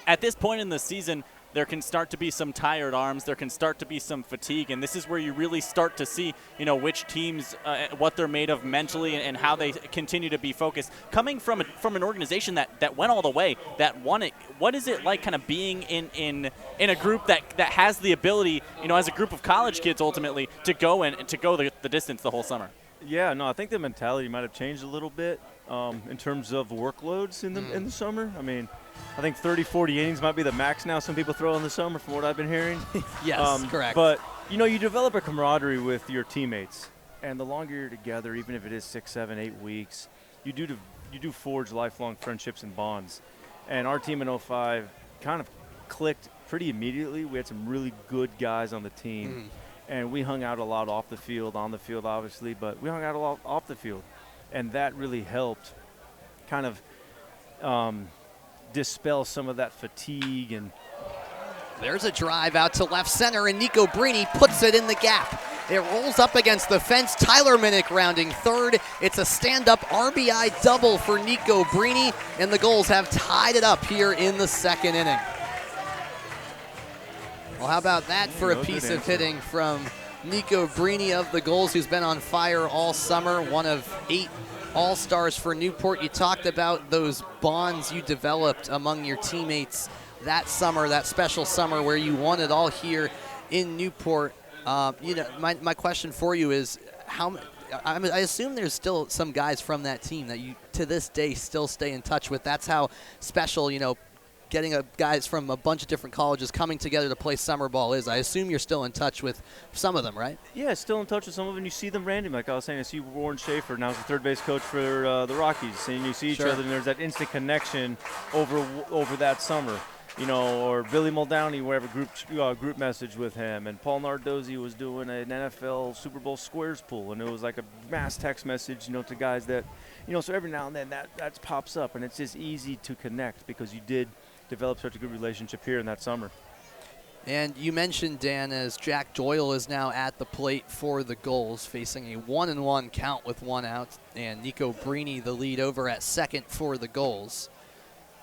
at this point in the season, there can start to be some tired arms. There can start to be some fatigue, and this is where you really start to see, which teams, what they're made of mentally, and how they continue to be focused. Coming from an organization that went all the way, that won it, what is it like kind of being in a group that has the ability, as a group of college kids ultimately, to go the distance the whole summer? Yeah, no, I think the mentality might have changed a little bit in terms of workloads in the summer. I mean, I think 30, 40 innings might be the max now some people throw in the summer from what I've been hearing. Yes, correct. But, you develop a camaraderie with your teammates. And the longer you're together, even if it is 6, 7, 8 weeks, you do forge lifelong friendships and bonds. And our team in 05 kind of clicked pretty immediately. We had some really good guys on the team. And we hung out a lot off the field, on the field obviously, but we hung out a lot off the field. And that really helped kind of dispel some of that fatigue. And there's a drive out to left center, and Nico Brini puts it in the gap. It rolls up against the fence. Tyler Minnick rounding third. It's a stand-up RBI double for Nico Brini, and the Gulls have tied it up here in the second inning. Well, how about that for a piece of hitting from Nico Brini of the Gulls, who's been on fire all summer, one of 8 All-Stars for Newport. You talked about those bonds you developed among your teammates that summer, that special summer where you won it all here in Newport. My question for you is, I assume there's still some guys from that team that you, to this day, still stay in touch with. That's how special, getting guys from a bunch of different colleges coming together to play summer ball is. I assume you're still in touch with some of them, right? Yeah, still in touch with some of them. You see them randomly. Like I was saying, I see Warren Schaefer, now he's the third base coach for the Rockies. And you see each other, and there's that instant connection over that summer. Or Billy Muldowney, we have a group message with him. And Paul Nardozzi was doing an NFL Super Bowl squares pool, and it was like a mass text message, to guys that, so every now and then that pops up, and it's just easy to connect because you did develop such a good relationship here in that summer. And you mentioned, Dan, as Jack Doyle is now at the plate for the Gulls, facing a 1-1 count with one out, and Nico Brini the lead over at second for the Gulls.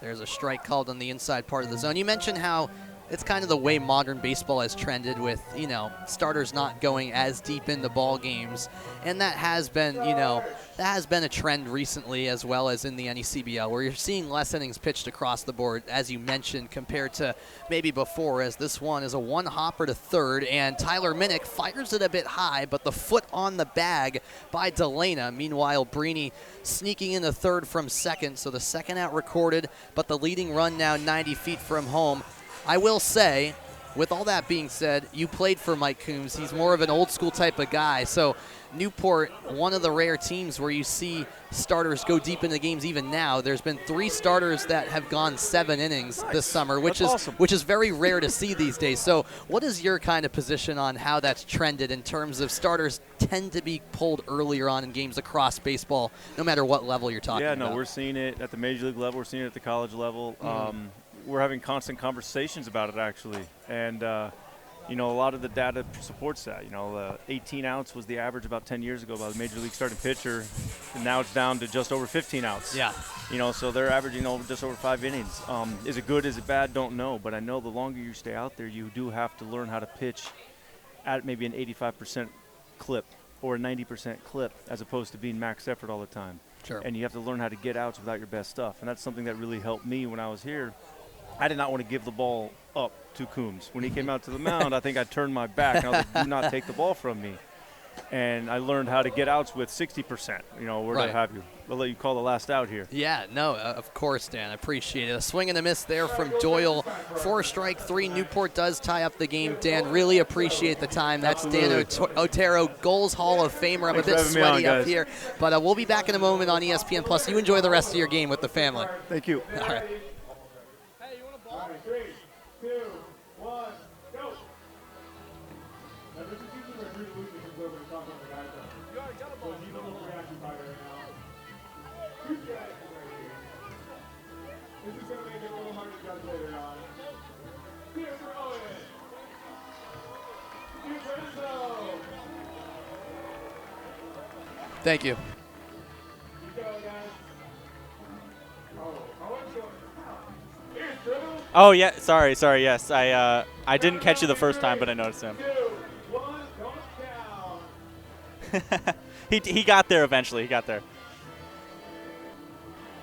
There's a strike called on the inside part of the zone. You mentioned how it's kind of the way modern baseball has trended with, you know, starters not going as deep into ball games. And that has been, you know, that has been a trend recently as well as in the NECBL, where you're seeing less innings pitched across the board, as you mentioned, compared to maybe before, as this one is a one-hopper to third, and Tyler Minnick fires it a bit high, but the foot on the bag by Delana. Meanwhile, Brini sneaking into third from second, so the second out recorded, but the leading run now 90 feet from home. I will say, with all that being said, you played for Mike Coombs. He's more of an old school type of guy. So Newport, one of the rare teams where you see starters go deep into games even now. There's been 3 starters that have gone 7 innings this summer, which is awesome. which is very rare to see these days. So what is your kind of position on how that's trended in terms of starters tend to be pulled earlier on in games across baseball, no matter what level you're talking about? Yeah, no, we're seeing it at the major league level. We're seeing it at the college level. We're having constant conversations about it, actually. And, you know, a lot of the data supports that. You know, 18 outs was the average about 10 years ago by the major league starting pitcher. And now it's down to just over 15 outs. Yeah. You know, so they're averaging just over 5 innings. Is it good? Is it bad? Don't know. But I know the longer you stay out there, you do have to learn how to pitch at maybe an 85% clip or a 90% clip, as opposed to being max effort all the time. Sure. And you have to learn how to get outs without your best stuff. And that's something that really helped me when I was here. I did not want to give the ball up to Coombs. When he came out to the mound, I think I turned my back, and I was like, do not take the ball from me. And I learned how to get outs with 60%, you know, where Right. to have you. I'll let you call the last out here. Yeah, no, of course, Dan. I appreciate it. A swing and a miss there from Doyle. 4 strike 3. Newport does tie up the game. Dan, really appreciate the time. That's Absolutely. Dan Otero, Gulls Hall of Famer. I'm Thanks a bit for having me on, sweaty up guys. here, but we'll be back in a moment on ESPN Plus. You enjoy the rest of your game with the family. Thank you. All right. All right, 3, 2, 1, go. Now, this is usually where Drew Lucy comes over to talk about the guys. You already got a ball. So he's a little reaction fighter right now. Two strikes right here. This is going to make it a little hard to judge later on. Here's for Owen. Here's for Enzo. Thank you. Keep going, guys. Oh, Owen's going. Here's Drew. Oh yeah, sorry, yes. I didn't catch you the first time, but I noticed him. 2, 1, don't count. He got there eventually. He got there.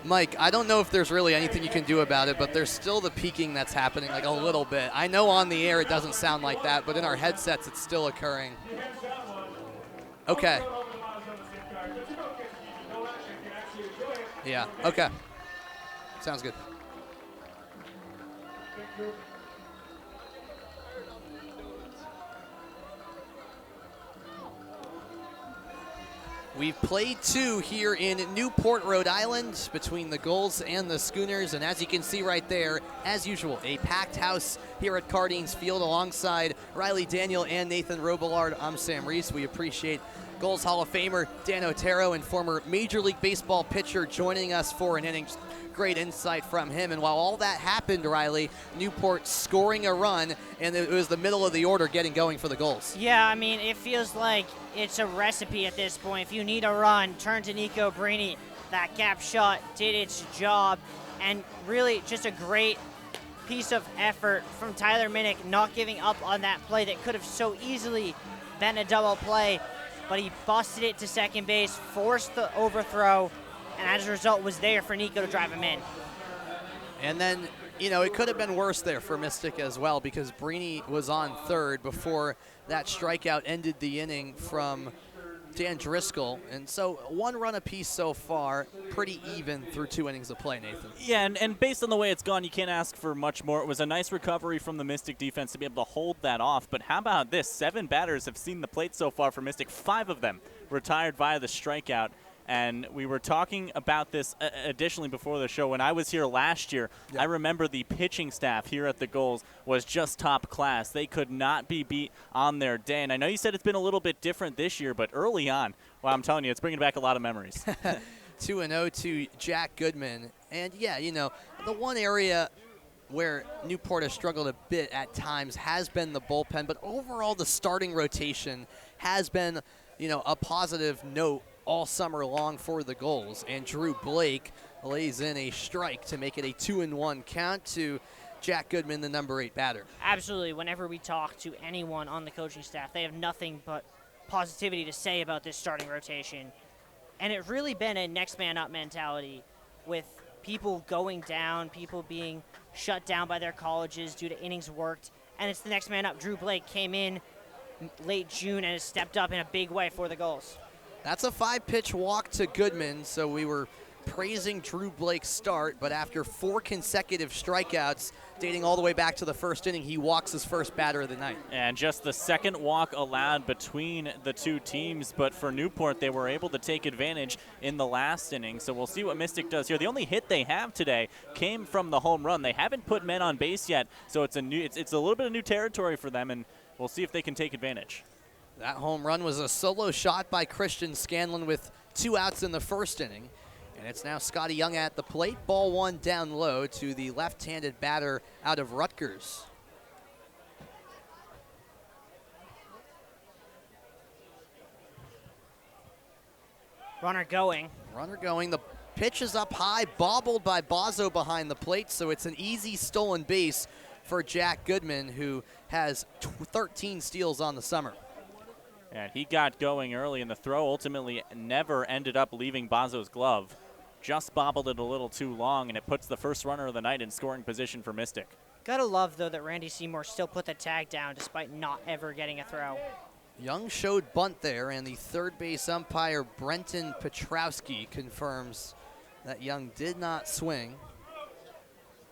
Mike, I don't know if there's really anything you can do about it, but there's still the peaking that's happening, like a little bit. I know on the air it doesn't sound like that, but in our headsets it's still occurring. Okay. Yeah, okay. Sounds good. We've played 2 here in Newport, Rhode Island, between the Gulls and the Schooners, and as you can see right there, as usual, a packed house here at Cardines Field alongside Riley Daniel and Nathan Robillard. I'm Sam Reese. We appreciate Gulls Hall of Famer Dan Otero and former Major League Baseball pitcher joining us for an inning. Great insight from him. And while all that happened, Riley, Newport scoring a run, and it was the middle of the order getting going for the Gulls. Yeah, I mean, it feels like it's a recipe at this point. If you need a run, turn to Nico Brini. That gap shot did its job, and really just a great piece of effort from Tyler Minnick, not giving up on that play that could have so easily been a double play, but he busted it to second base, forced the overthrow, and as a result was there for Nico to drive him in. And then, you know, it could have been worse there for Mystic as well, because Brini was on third before that strikeout ended the inning from Dan Driscoll. And so 1 run apiece so far, pretty even through 2 innings of play, Nathan. Yeah, and based on the way it's gone, you can't ask for much more. It was a nice recovery from the Mystic defense to be able to hold that off. But how about this? 7 batters have seen the plate so far for Mystic. 5 of them retired via the strikeout. And we were talking about this additionally before the show. When I was here last year, I remember the pitching staff here at the Gulls was just top class. They could not be beat on their day. And I know you said it's been a little bit different this year, but early on, well, I'm telling you, it's bringing back a lot of memories. 2-0 to Jack Goodman. And, yeah, you know, the one area where Newport has struggled a bit at times has been the bullpen. But overall, the starting rotation has been, you know, a positive note all summer long for the Gulls. And Drew Blake lays in a strike to make it a 2-1 count to Jack Goodman, the number 8 batter. Absolutely. Whenever we talk to anyone on the coaching staff, they have nothing but positivity to say about this starting rotation. And it's really been a next man up mentality with people going down, people being shut down by their colleges due to innings worked. And it's the next man up. Drew Blake came in late June and has stepped up in a big way for the Gulls. That's a 5-pitch walk to Goodman, so we were praising Drew Blake's start, but after 4 consecutive strikeouts dating all the way back to the first inning, he walks his first batter of the night. And just the second walk allowed between the two teams, but for Newport, they were able to take advantage in the last inning, so we'll see what Mystic does here. The only hit they have today came from the home run. They haven't put men on base yet, so it's a little bit of new territory for them, and we'll see if they can take advantage. That home run was a solo shot by Christian Scanlon with 2 outs in the first inning. And it's now Scotty Young at the plate. Ball 1 down low to the left-handed batter out of Rutgers. Runner going. Runner going. The pitch is up high, bobbled by Bozzo behind the plate, so it's an easy stolen base for Jack Goodman, who has 13 steals on the summer. And he got going early, and the throw ultimately never ended up leaving Bozzo's glove. Just bobbled it a little too long, and it puts the first runner of the night in scoring position for Mystic. Gotta love, though, that Randy Seymour still put the tag down despite not ever getting a throw. Young showed bunt there, and the third base umpire, Brenton Petrowski, confirms that Young did not swing.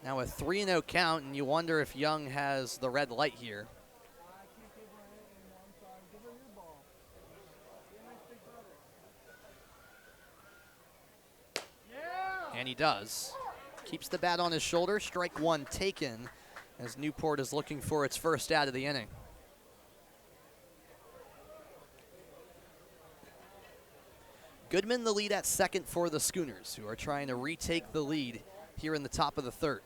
Now a 3-0 count, and you wonder if Young has the red light here. And he does. Keeps the bat on his shoulder. Strike 1 taken as Newport is looking for its first out of the inning. Goodman the lead at second for the Schooners, who are trying to retake the lead here in the top of the third.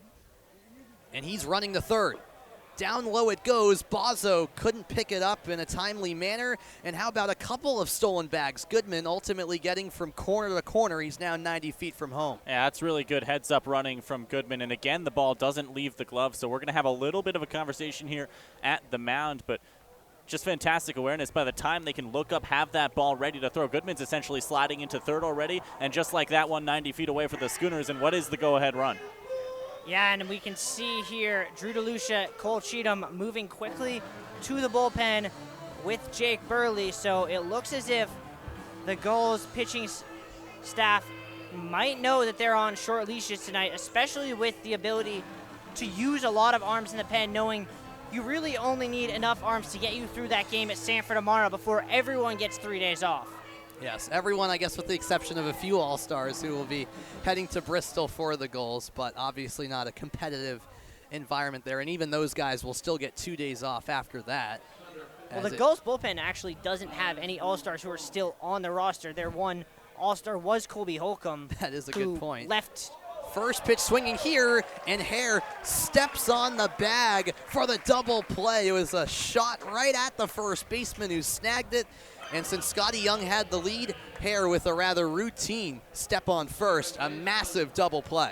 And he's running the third. Down low it goes. Bozzo couldn't pick it up in a timely manner. And how about a couple of stolen bags? Goodman ultimately getting from corner to corner. He's now 90 feet from home. Yeah, that's really good heads-up running from Goodman. And again, the ball doesn't leave the glove, so we're going to have a little bit of a conversation here at the mound, but just fantastic awareness. By the time they can look up, have that ball ready to throw. Goodman's essentially sliding into third already, and just like that one, 90 feet away for the Schooners. And what is the go-ahead run? Yeah, and we can see here Drew DeLucia, Cole Cheatham moving quickly to the bullpen with Jake Burley. So it looks as if the Gulls pitching staff might know that they're on short leashes tonight, especially with the ability to use a lot of arms in the pen, knowing you really only need enough arms to get you through that game at Sanford tomorrow before everyone gets 3 days off. Yes, everyone, I guess, with the exception of a few All-Stars who will be heading to Bristol for the Gulls, but obviously not a competitive environment there. And even those guys will still get 2 days off after that. Well, the Gulls bullpen actually doesn't have any All-Stars who are still on the roster. Their one All-Star was Colby Holcomb. That is a good point. Left. First pitch swinging here, and Hare steps on the bag for the double play. It was a shot right at the first baseman who snagged it. And since Scotty Young had the lead, Hare with a rather routine step on first, a massive double play.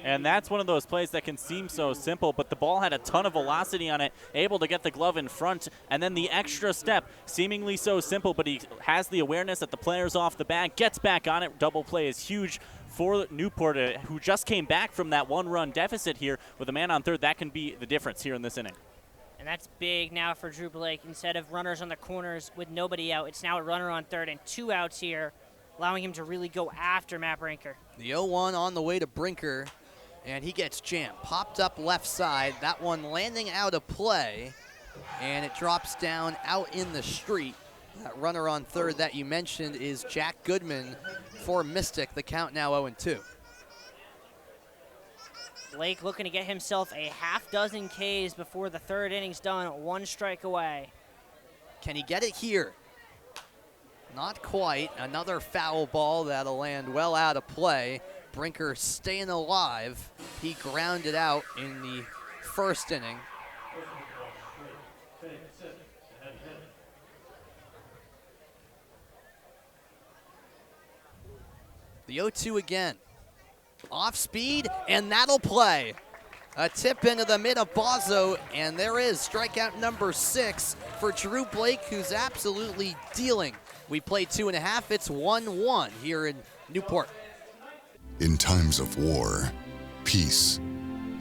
And that's one of those plays that can seem so simple, but the ball had a ton of velocity on it, able to get the glove in front, and then the extra step, seemingly so simple, but he has the awareness that the player's off the bag, gets back on it. Double play is huge for Newport, who just came back from that one-run deficit here with a man on third. That can be the difference here in this inning. And that's big now for Drew Blake. Instead of runners on the corners with nobody out, it's now a runner on third and 2 outs here, allowing him to really go after Matt Brinker. The 0-1 on the way to Brinker, and he gets jammed. Popped up left side. That one landing out of play, and it drops down out in the street. That runner on third that you mentioned is Jack Goodman for Mystic. The count now 0-2. Blake looking to get himself a half-dozen Ks before the third inning's done, 1 strike away. Can he get it here? Not quite. Another foul ball that'll land well out of play. Brinker staying alive. He grounded out in the first inning. The 0-2 again. Off speed, and that'll play. A tip into the mid of Bozzo, and there is strikeout number 6 for Drew Blake, who's absolutely dealing. We played 2.5. It's 1-1 here in Newport. In times of war, peace,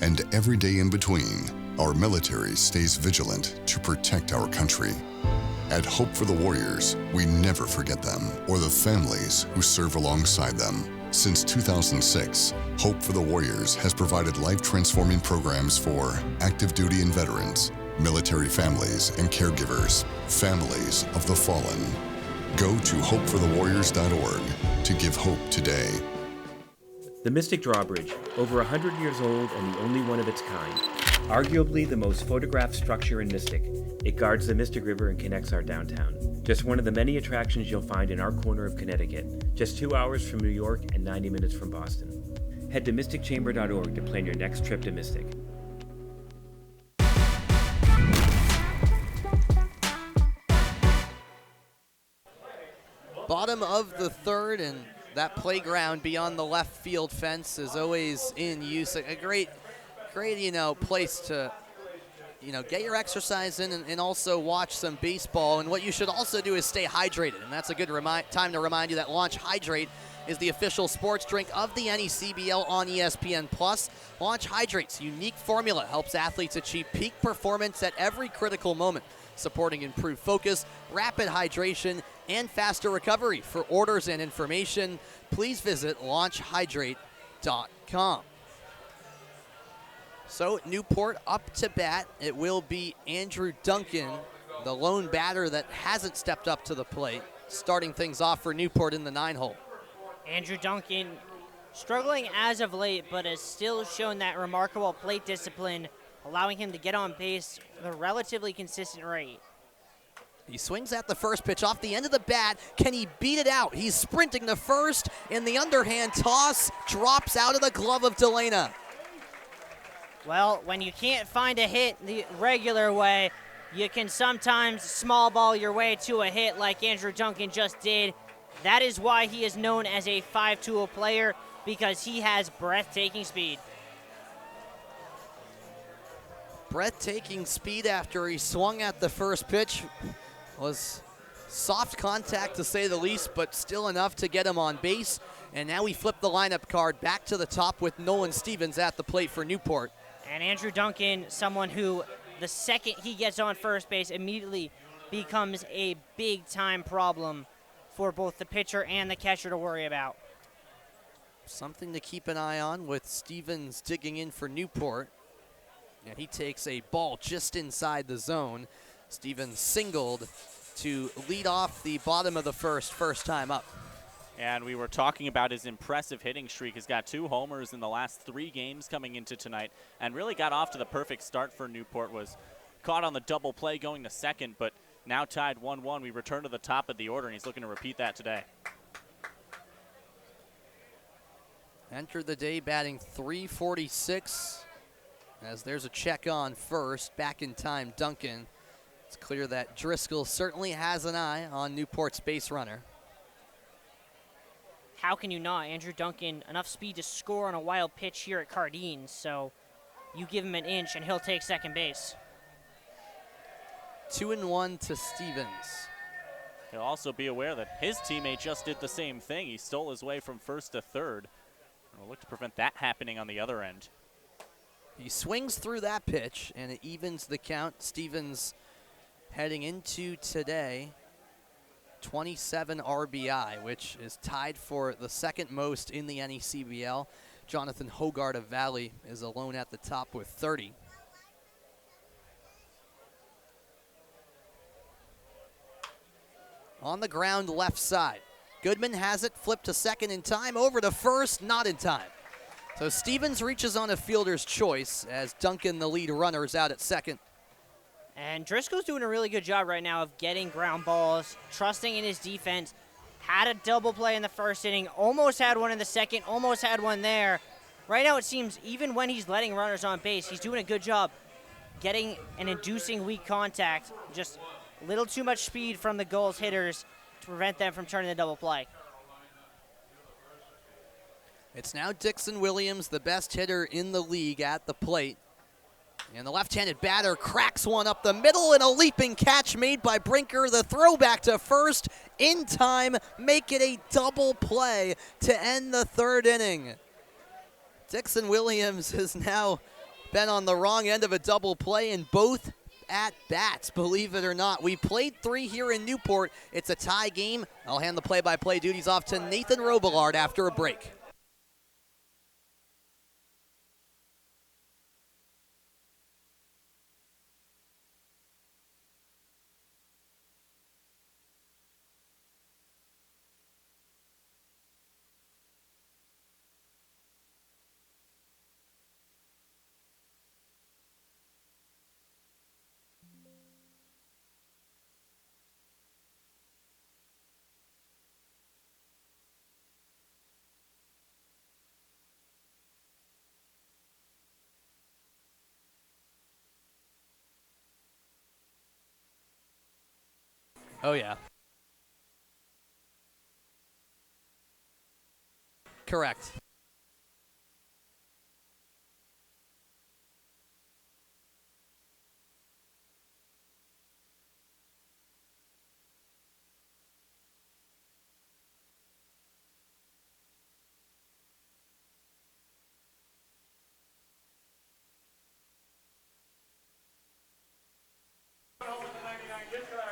and every day in between, our military stays vigilant to protect our country. At Hope for the Warriors, we never forget them or the families who serve alongside them. Since 2006, Hope for the Warriors has provided life-transforming programs for active duty and veterans, military families and caregivers, families of the fallen. Go to hopeforthewarriors.org to give hope today. The Mystic Drawbridge, over 100 years old and the only one of its kind. Arguably the most photographed structure in Mystic, it guards the Mystic River and connects our downtown. Just one of the many attractions you'll find in our corner of Connecticut, just 2 hours from New York and 90 minutes from Boston. Head to mysticchamber.org to plan your next trip to Mystic. Bottom of the third, and that playground beyond the left field fence is always in use. A great, place to, get your exercise in and also watch some baseball. And what you should also do is stay hydrated. And that's a good time to remind you that Launch Hydrate is the official sports drink of the NECBL on ESPN+. Launch Hydrate's unique formula helps athletes achieve peak performance at every critical moment, supporting improved focus, rapid hydration, and faster recovery. For orders and information, please visit launchhydrate.com. So Newport up to bat. It will be Andrew Duncan, the lone batter that hasn't stepped up to the plate, starting things off for Newport in the 9-hole. Andrew Duncan struggling as of late, but has still shown that remarkable plate discipline, allowing him to get on base at a relatively consistent rate. He swings at the first pitch off the end of the bat. Can he beat it out? He's sprinting to first, and the underhand toss drops out of the glove of Delana. Well, when you can't find a hit the regular way, you can sometimes small ball your way to a hit like Andrew Duncan just did. That is why he is known as a 5-tool player, because he has breathtaking speed. Breathtaking speed after he swung at the first pitch. Was soft contact to say the least, but still enough to get him on base. And now we flip the lineup card back to the top with Nolan Stevens at the plate for Newport. And Andrew Duncan, someone who the second he gets on first base immediately becomes a big-time problem for both the pitcher and the catcher to worry about. Something to keep an eye on with Stevens digging in for Newport. And he takes a ball just inside the zone. Stevens singled to lead off the bottom of the first time up. And we were talking about his impressive hitting streak. He's got 2 homers in the last 3 games coming into tonight, and really got off to the perfect start for Newport. Was caught on the double play going to second, but now tied 1-1. We return to the top of the order, and he's looking to repeat that today. Entered the day batting .346, as there's a check on first. Back in time, Duncan. It's clear that Driscoll certainly has an eye on Newport's base runner. How can you not? Andrew Duncan, enough speed to score on a wild pitch here at Cardines, so you give him an inch and he'll take second base. 2-1 to Stevens. He'll also be aware that his teammate just did the same thing. He stole his way from first to third. We'll look to prevent that happening on the other end. He swings through that pitch, and it evens the count. Stevens heading into today, 27 RBI, which is tied for the second most in the NECBL. Jonathan Hogard of Valley is alone at the top with 30. On the ground left side. Goodman has it, flipped to second in time, over to first, not in time. So Stevens reaches on a fielder's choice as Duncan, the lead runner, is out at second. And Driscoll's doing a really good job right now of getting ground balls, trusting in his defense. Had a double play in the first inning, almost had one in the second, almost had one there. Right now it seems even when he's letting runners on base, he's doing a good job getting and inducing weak contact. Just a little too much speed from the Gulls hitters to prevent them from turning the double play. It's now Dixon Williams, the best hitter in the league, at the plate. And the left-handed batter cracks one up the middle, and a leaping catch made by Brinker. The throw back to first in time, make it a double play to end the third inning. Dixon Williams has now been on the wrong end of a double play in both at-bats, believe it or not. We played 3 here in Newport. It's a tie game. I'll hand the play-by-play duties off to Nathan Robillard after a break. Oh, yeah. Correct.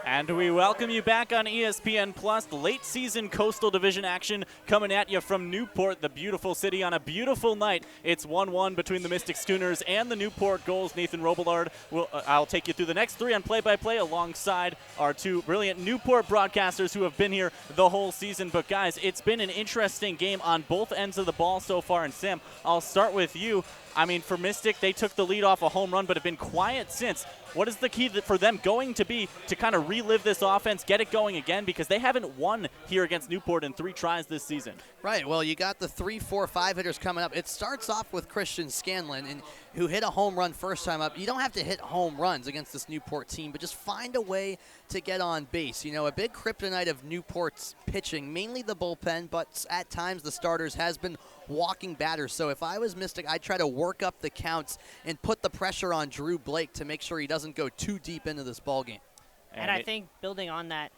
And we welcome you back on ESPN Plus. Late season Coastal Division action coming at you from Newport, the beautiful city, on a beautiful night. It's 1-1 between the Mystic Schooners and the Newport Gulls. Nathan Robillard I'll take you through the next 3 on play-by-play alongside our 2 brilliant Newport broadcasters who have been here the whole season. But guys, it's been an interesting game on both ends of the ball so far. And Sam, I'll start with you. I mean, for Mystic, they took the lead off a home run, but have been quiet since. What is the key for them going to be to kind of relive this offense, get it going again? Because they haven't won here against Newport in 3 tries this season. Right. Well, you got the 3, 4, 5 hitters coming up. It starts off with Christian Scanlon, who hit a home run first time up. You don't have to hit home runs against this Newport team, but just find a way to get on base. You know, a big kryptonite of Newport's pitching, mainly the bullpen, but at times the starters, has been walking batters. So if I was Mystic, I'd try to work up the counts and put the pressure on Drew Blake to make sure he doesn't go too deep into this ball game. And I think building on that,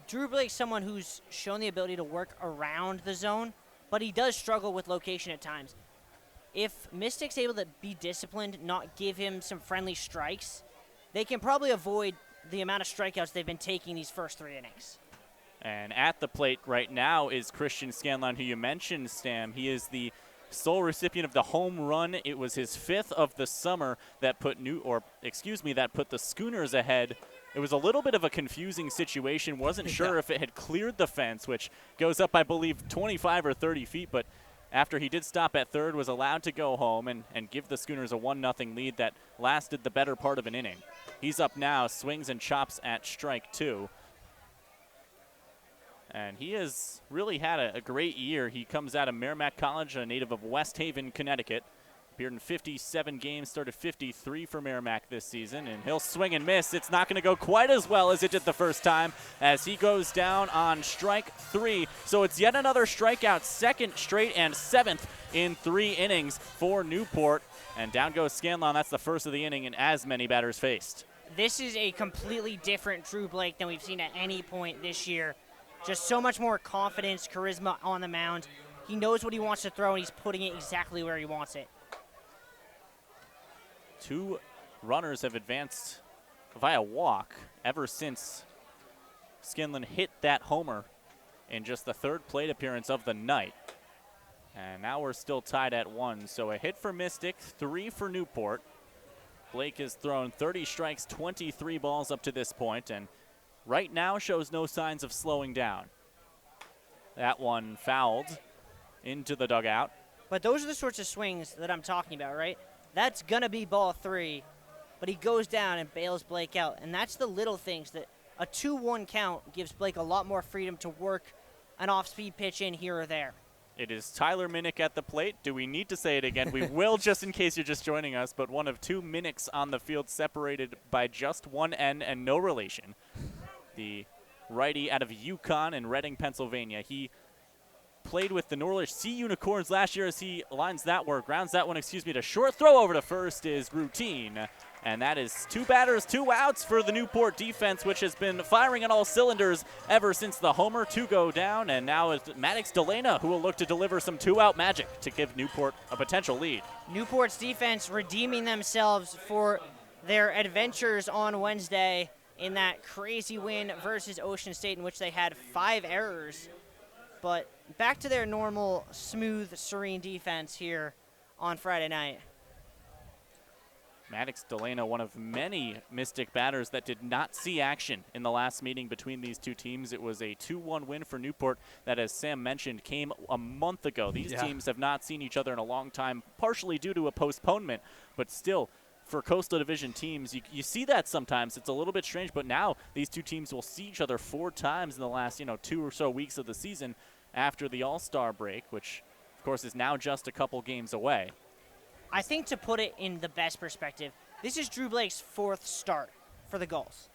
Drew Blake's someone who's shown the ability to work around the zone, but he does struggle with location at times. If Mystic's able to be disciplined, not give him some friendly strikes, they can probably avoid the amount of strikeouts they've been taking these first 3 innings. And at the plate right now is Christian Scanlon, who you mentioned, Stam. He is the sole recipient of the home run. It was his 5th of the summer that put the Schooners ahead. It was a little bit of a confusing situation. Wasn't sure if it had cleared the fence, which goes up, I believe, 25 or 30 feet. But after he did stop at third, was allowed to go home and give the Schooners a 1-0 lead that lasted the better part of an inning. He's up now, swings and chops at strike 2. And he has really had a great year. He comes out of Merrimack College, a native of West Haven, Connecticut. Appeared in 57 games, started 53 for Merrimack this season, and he'll swing and miss. It's not going to go quite as well as it did the first time as he goes down on strike 3. So it's yet another strikeout, 2nd straight and 7th in 3 innings for Newport. And down goes Scanlon. That's the first of the inning, and as many batters faced. This is a completely different Drew Blake than we've seen at any point this year. Just so much more confidence, charisma on the mound. He knows what he wants to throw, and he's putting it exactly where he wants it. 2 runners have advanced via walk ever since Scanlon hit that homer in just the 3rd plate appearance of the night. And now we're still tied at 1. So a hit for Mystic, 3 for Newport. Blake has thrown 30 strikes, 23 balls up to this point, and right now shows no signs of slowing down. That one fouled into the dugout. But those are the sorts of swings that I'm talking about, right? That's going to be ball 3, but he goes down and bails Blake out. And that's the little things that a 2-1 count gives Blake a lot more freedom to work an off-speed pitch in here or there. It is Tyler Minnick at the plate. Do we need to say it again? We will, just in case you're just joining us, but one of 2 Minnicks on the field, separated by just 1 N and no relation. The righty out of Yukon and Reading, Pennsylvania. He played with the Norwich Sea Unicorns last year as he grounds that one, to short. Throw over to first is routine. And that is 2 batters, 2 outs for the Newport defense, which has been firing on all cylinders ever since the homer to go down. And now it's Maddox Delana who will look to deliver some 2-out magic to give Newport a potential lead. Newport's defense redeeming themselves for their adventures on Wednesday in that crazy win versus Ocean State, in which they had 5 errors. But back to their normal, smooth, serene defense here on Friday night. Maddox Delana, one of many Mystic batters that did not see action in the last meeting between these two teams. It was a 2-1 win for Newport that, as Sam mentioned, came a month ago. These teams have not seen each other in a long time, partially due to a postponement, but still, for Coastal Division teams, you see that sometimes. It's a little bit strange, but now these two teams will see each other 4 times in the last 2 or so weeks of the season after the All-Star break, which, of course, is now just a couple games away. I think, to put it in the best perspective, this is Drew Blake's 4th start for the Gulls.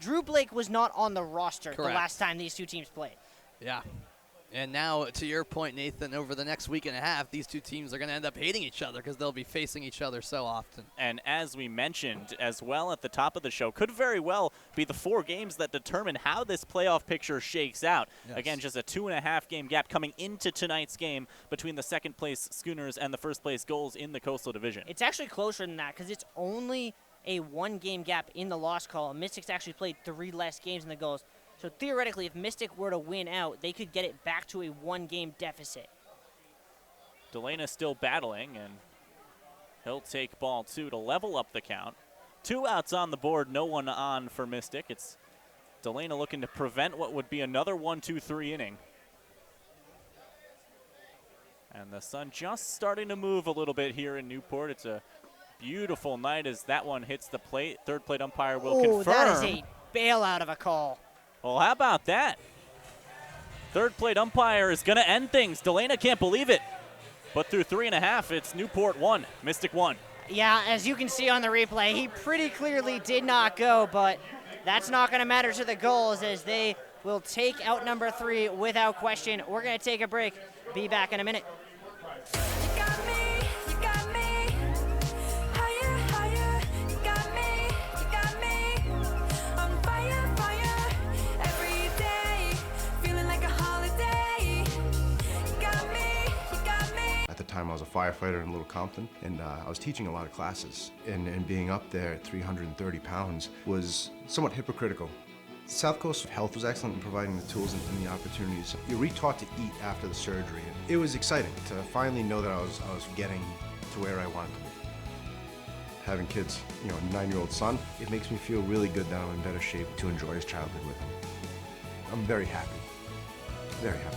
Drew Blake was not on the roster the last time these two teams played. Yeah. And now, to your point, Nathan, over the next week and a half, these two teams are going to end up hating each other because they'll be facing each other so often. And as we mentioned as well at the top of the show, could very well be the 4 games that determine how this playoff picture shakes out. Yes. Again, just a 2.5 game gap coming into tonight's game between the 2nd place Schooners and the 1st place Gulls in the Coastal Division. It's actually closer than that because it's only a 1-game gap in the loss column. Mystics actually played 3 less games than the Gulls. So theoretically, if Mystic were to win out, they could get it back to a 1-game deficit. Delana still battling, and he'll take ball 2 to level up the count. 2 outs on the board, no one on for Mystic. It's Delana looking to prevent what would be another 1-2-3 inning. And the sun just starting to move a little bit here in Newport. It's a beautiful night as that one hits the plate. Third plate umpire will confirm. That is a bailout of a call. Well, how about that? Third plate umpire is going to end things. Delana can't believe it. But through 3.5, it's Newport 1, Mystic 1. Yeah, as you can see on the replay, he pretty clearly did not go, but that's not going to matter to the Gulls as they will take out number 3 without question. We're going to take a break. Be back in a minute. At the time, I was a firefighter in Little Compton, and I was teaching a lot of classes. And being up there at 330 pounds was somewhat hypocritical. South Coast Health was excellent in providing the tools and the opportunities. You're retaught to eat after the surgery. It was exciting to finally know that I was getting to where I wanted to be. Having kids, a 9-year-old son, it makes me feel really good that I'm in better shape to enjoy his childhood with him. I'm very happy, very happy.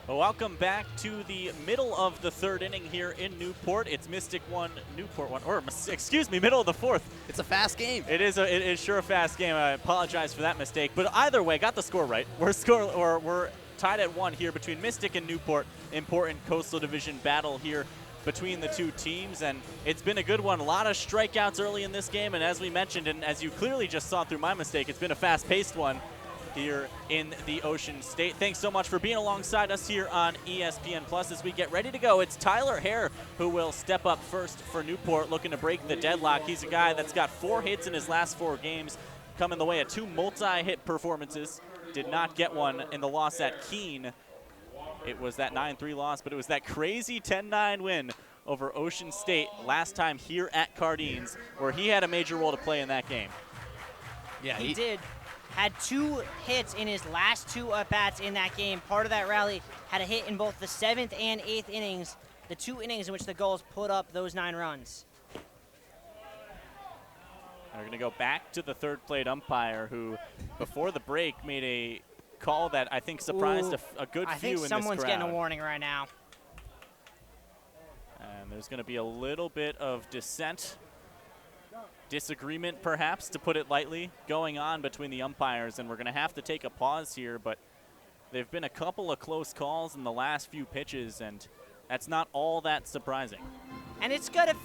Welcome back to the middle of the 3rd inning here in Newport. It's Mystic 1, Newport 1, or excuse me, middle of the 4th. It's a fast game. It is sure a fast game. I apologize for that mistake, but either way, got the score right. We're tied at 1 here between Mystic and Newport. Important Coastal Division battle here between the two teams, and it's been a good one. A lot of strikeouts early in this game, and as we mentioned, and as you clearly just saw through my mistake, it's been a fast-paced one here in the Ocean State. Thanks so much for being alongside us here on ESPN Plus as we get ready to go. It's Tyler Hare who will step up first for Newport, looking to break the deadlock. He's a guy that's got 4 hits in his last 4 games, coming the way of 2 multi-hit performances. Did not get one in the loss at Keene. It was that 9-3 loss, but it was that crazy 10-9 win over Ocean State last time here at Cardines, where he had a major role to play in that game. Yeah, he did. Had 2 hits in his last 2 at-bats in that game. Part of that rally had a hit in both the 7th and 8th innings, the 2 innings in which the Gulls put up those 9 runs. We're going to go back to the third plate umpire who, before the break, made a call that I think surprised a good few in this crowd. I think someone's getting a warning right now. And there's going to be a little bit of dissent disagreement, perhaps, to put it lightly, going on between the umpires, and we're going to have to take a pause here, but there've been a couple of close calls in the last few pitches, and that's not all that surprising. And it's got to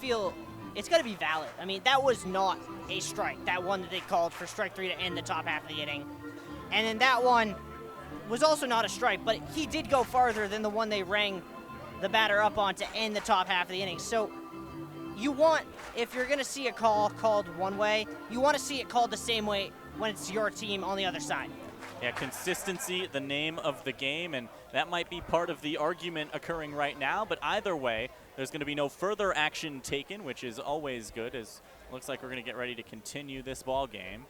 be valid. I mean, that was not a strike, that one that they called for strike 3 to end the top half of the inning. And then that one was also not a strike, but he did go farther than the one they rang the batter up on to end the top half of the inning. So you want, if you're going to see a call called one way, you want to see it called the same way when it's your team on the other side. Yeah, consistency, the name of the game, and that might be part of the argument occurring right now, but either way, there's going to be no further action taken, which is always good, as it looks like we're going to get ready to continue this ball game.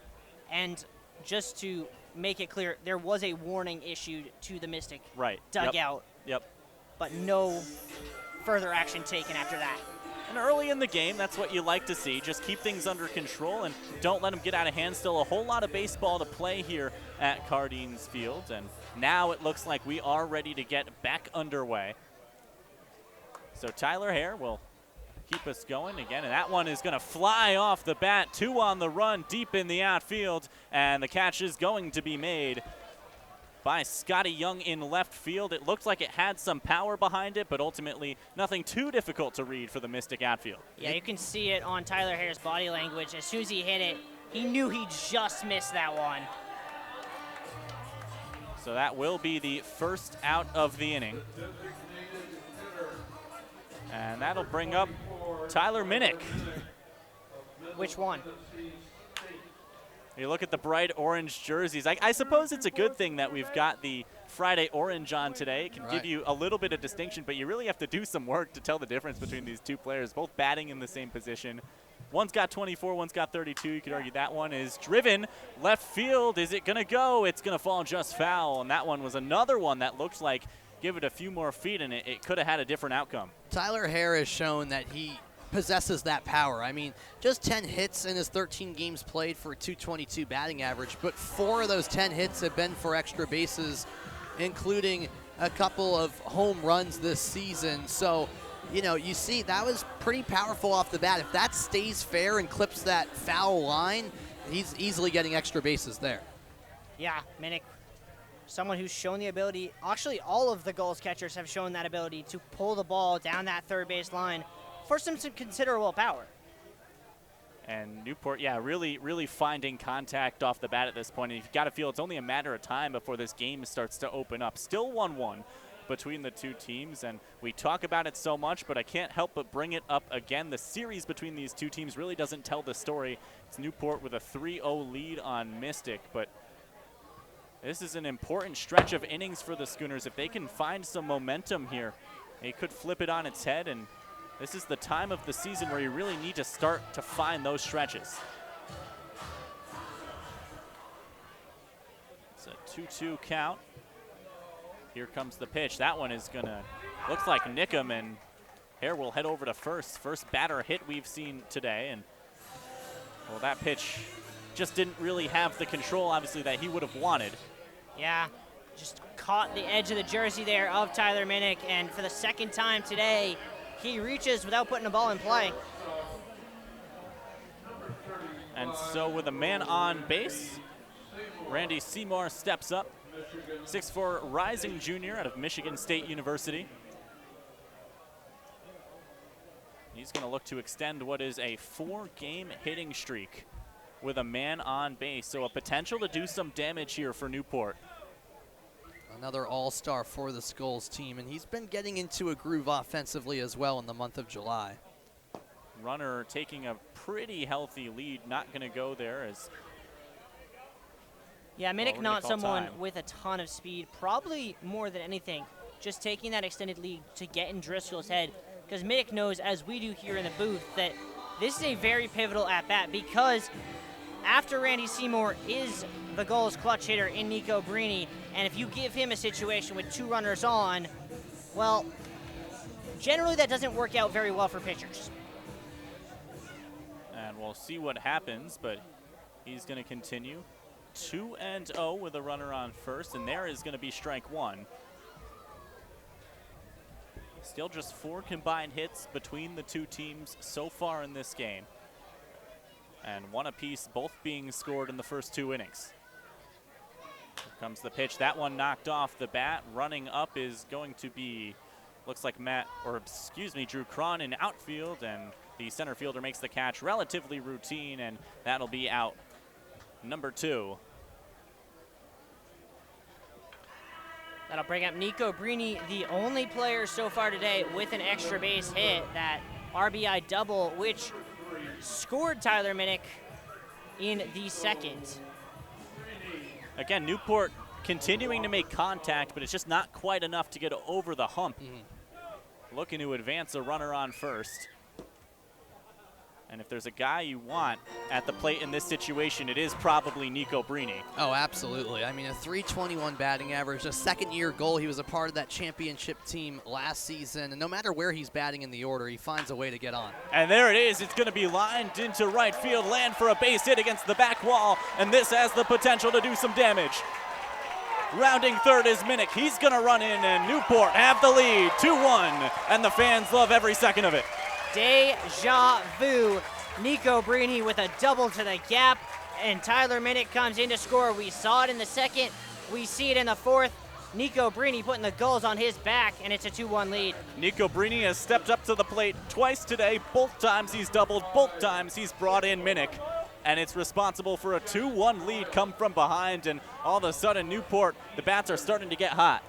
And just to make it clear, there was a warning issued to the Mystic dugout. Yep. But no further action taken after that. And early in the game, that's what you like to see. Just keep things under control and don't let them get out of hand. Still a whole lot of baseball to play here at Cardines Field. And now it looks like we are ready to get back underway. So Tyler Hare will keep us going again. And that one is going to fly off the bat. 2 on the run deep in the outfield. And the catch is going to be made by Scotty Young in left field. It looked like it had some power behind it, but ultimately nothing too difficult to read for the Mystic outfield. Yeah, you can see it on Tyler Hare's body language. As soon as he hit it, he knew he just missed that one. So that will be the first out of the inning. And that'll bring up Tyler Minnick. Which one? You look at the bright orange jerseys. I suppose it's a good thing that we've got the Friday orange on today. It can give you a little bit of distinction, but you really have to do some work to tell the difference between these two players, both batting in the same position. One's got 24, one's got 32. You could argue that one is driven. Left field, is it going to go? It's going to fall just foul, and that one was another one that looked like give it a few more feet, and it could have had a different outcome. Tyler Hare has shown that he possesses that power. I mean, just 10 hits in his 13 games played for a .222 batting average, but 4 of those 10 hits have been for extra bases, including a couple of home runs this season. So, you know, you see that was pretty powerful off the bat. If that stays fair and clips that foul line, he's easily getting extra bases there. Yeah, Minnick, someone who's shown the ability, actually all of the Gulls catchers have shown that ability to pull the ball down that third base line for some considerable power. And Newport, yeah, really finding contact off the bat at this point. And you've got to feel it's only a matter of time before this game starts to open up. Still 1-1 between the two teams, and we talk about it so much, but I can't help but bring it up again. The series between these two teams really doesn't tell the story. It's Newport with a 3-0 lead on Mystic, but this is an important stretch of innings for the Schooners. If they can find some momentum here, they could flip it on its head, and this is the time of the season where you really need to start to find those stretches. It's a 2-2 count. Here comes the pitch. That one is gonna, looks like nick him, and Hare will head over to first. First batter hit we've seen today, and well, that pitch just didn't really have the control, obviously, that he would have wanted. Yeah, just caught the edge of the jersey there of Tyler Minnick, and for the second time today, he reaches without putting the ball in play. And so with a man on base, Randy Seymour steps up. 6'4" rising junior out of Michigan State University. He's going to look to extend what is a 4-game hitting streak with a man on base. So a potential to do some damage here for Newport. Another all-star for the Skulls team, and he's been getting into a groove offensively as well in the month of July. Runner taking a pretty healthy lead, not going to go there as yeah, Minnick well, not someone time. with a ton of speed, probably more than anything, just taking that extended lead to get in Driscoll's head, because Minnick knows, as we do here in the booth, that this is a very pivotal at-bat, because after Randy Seymour is the Gulls clutch hitter in Nico Brini, and if you give him a situation with 2 runners on, well, generally that doesn't work out very well for pitchers. And we'll see what happens, but he's going to continue. 2-0 with a runner on first, and there is going to be strike 1. Still just 4 combined hits between the two teams so far in this game. And one apiece, both being scored in the first 2 innings. Here comes the pitch. That one knocked off the bat. Running up is going to be, looks like Drew Cron in outfield, and the center fielder makes the catch. Relatively routine, and that'll be out number 2. That'll bring up Nico Brini, the only player so far today with an extra base hit, that RBI double, which scored Tyler Minnick in the second. Again, Newport continuing to make contact, but it's just not quite enough to get over the hump. Looking to advance a runner on first. And if there's a guy you want at the plate in this situation, it is probably Nico Brini. Oh, absolutely. I mean, a .321 batting average, a second-year goal. He was a part of that championship team last season. And no matter where he's batting in the order, he finds a way to get on. And there it is. It's going to be lined into right field, land for a base hit against the back wall. And this has the potential to do some damage. Rounding third is Minnick. He's going to run in, and Newport have the lead, 2-1. And the fans love every second of it. Deja vu. Nico Brini with a double to the gap, and Tyler Minnick comes in to score. We saw it in the second. We see it in the fourth. Nico Brini putting the Gulls on his back, and it's a 2-1 lead. Nico Brini has stepped up to the plate twice today. Both times he's doubled. Both times he's brought in Minnick. And it's responsible for a 2-1 lead come from behind, and all of a sudden Newport, the bats are starting to get hot.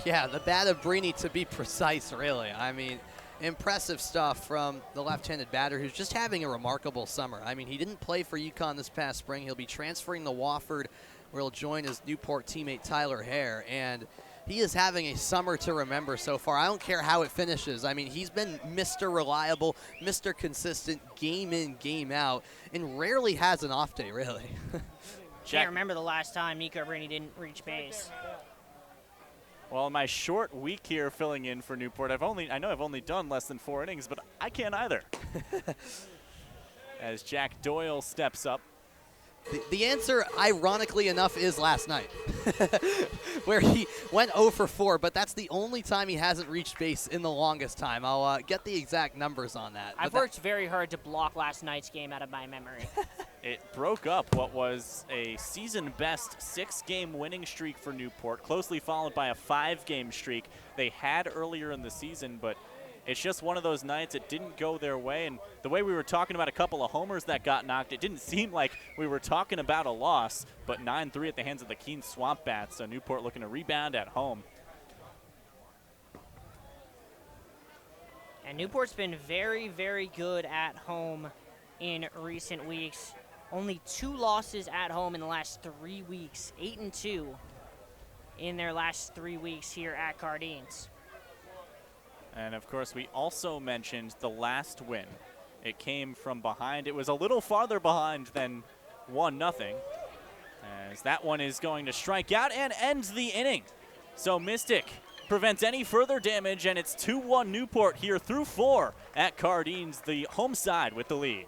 Yeah, the bat of Brini, to be precise, really. I mean, impressive stuff from the left-handed batter who's just having a remarkable summer. I mean, he didn't play for UConn this past spring. He'll be transferring to Wofford, where he'll join his Newport teammate Tyler Hare, and he is having a summer to remember so far. I don't care how it finishes. I mean, he's been Mr. Reliable, Mr. Consistent, game in, game out, and rarely has an off day, really. Can't remember the last time Nico Brini didn't reach base. Well, my short week here filling in for Newport, I know I've only done less than 4 innings, but I can't either. As Jack Doyle steps up. The answer, ironically enough, is last night, where he went 0 for 4, but that's the only time he hasn't reached base in the longest time. I'll get the exact numbers on that. I've worked very hard to block last night's game out of my memory. It broke up what was a season-best 6-game winning streak for Newport, closely followed by a 5-game streak they had earlier in the season, but it's just one of those nights it didn't go their way, and the way we were talking about a couple of homers that got knocked, it didn't seem like we were talking about a loss, but 9-3 at the hands of the Keene Swamp Bats, so Newport looking to rebound at home. And Newport's been very, very good at home in recent weeks. Only 2 losses at home in the last 3 weeks, 8-2 in their last 3 weeks here at Cardines. And of course, we also mentioned the last win. It came from behind. It was a little farther behind than 1-0, as that one is going to strike out and ends the inning. So Mystic prevents any further damage, and it's 2-1 Newport here through 4 at Cardines, the home side with the lead.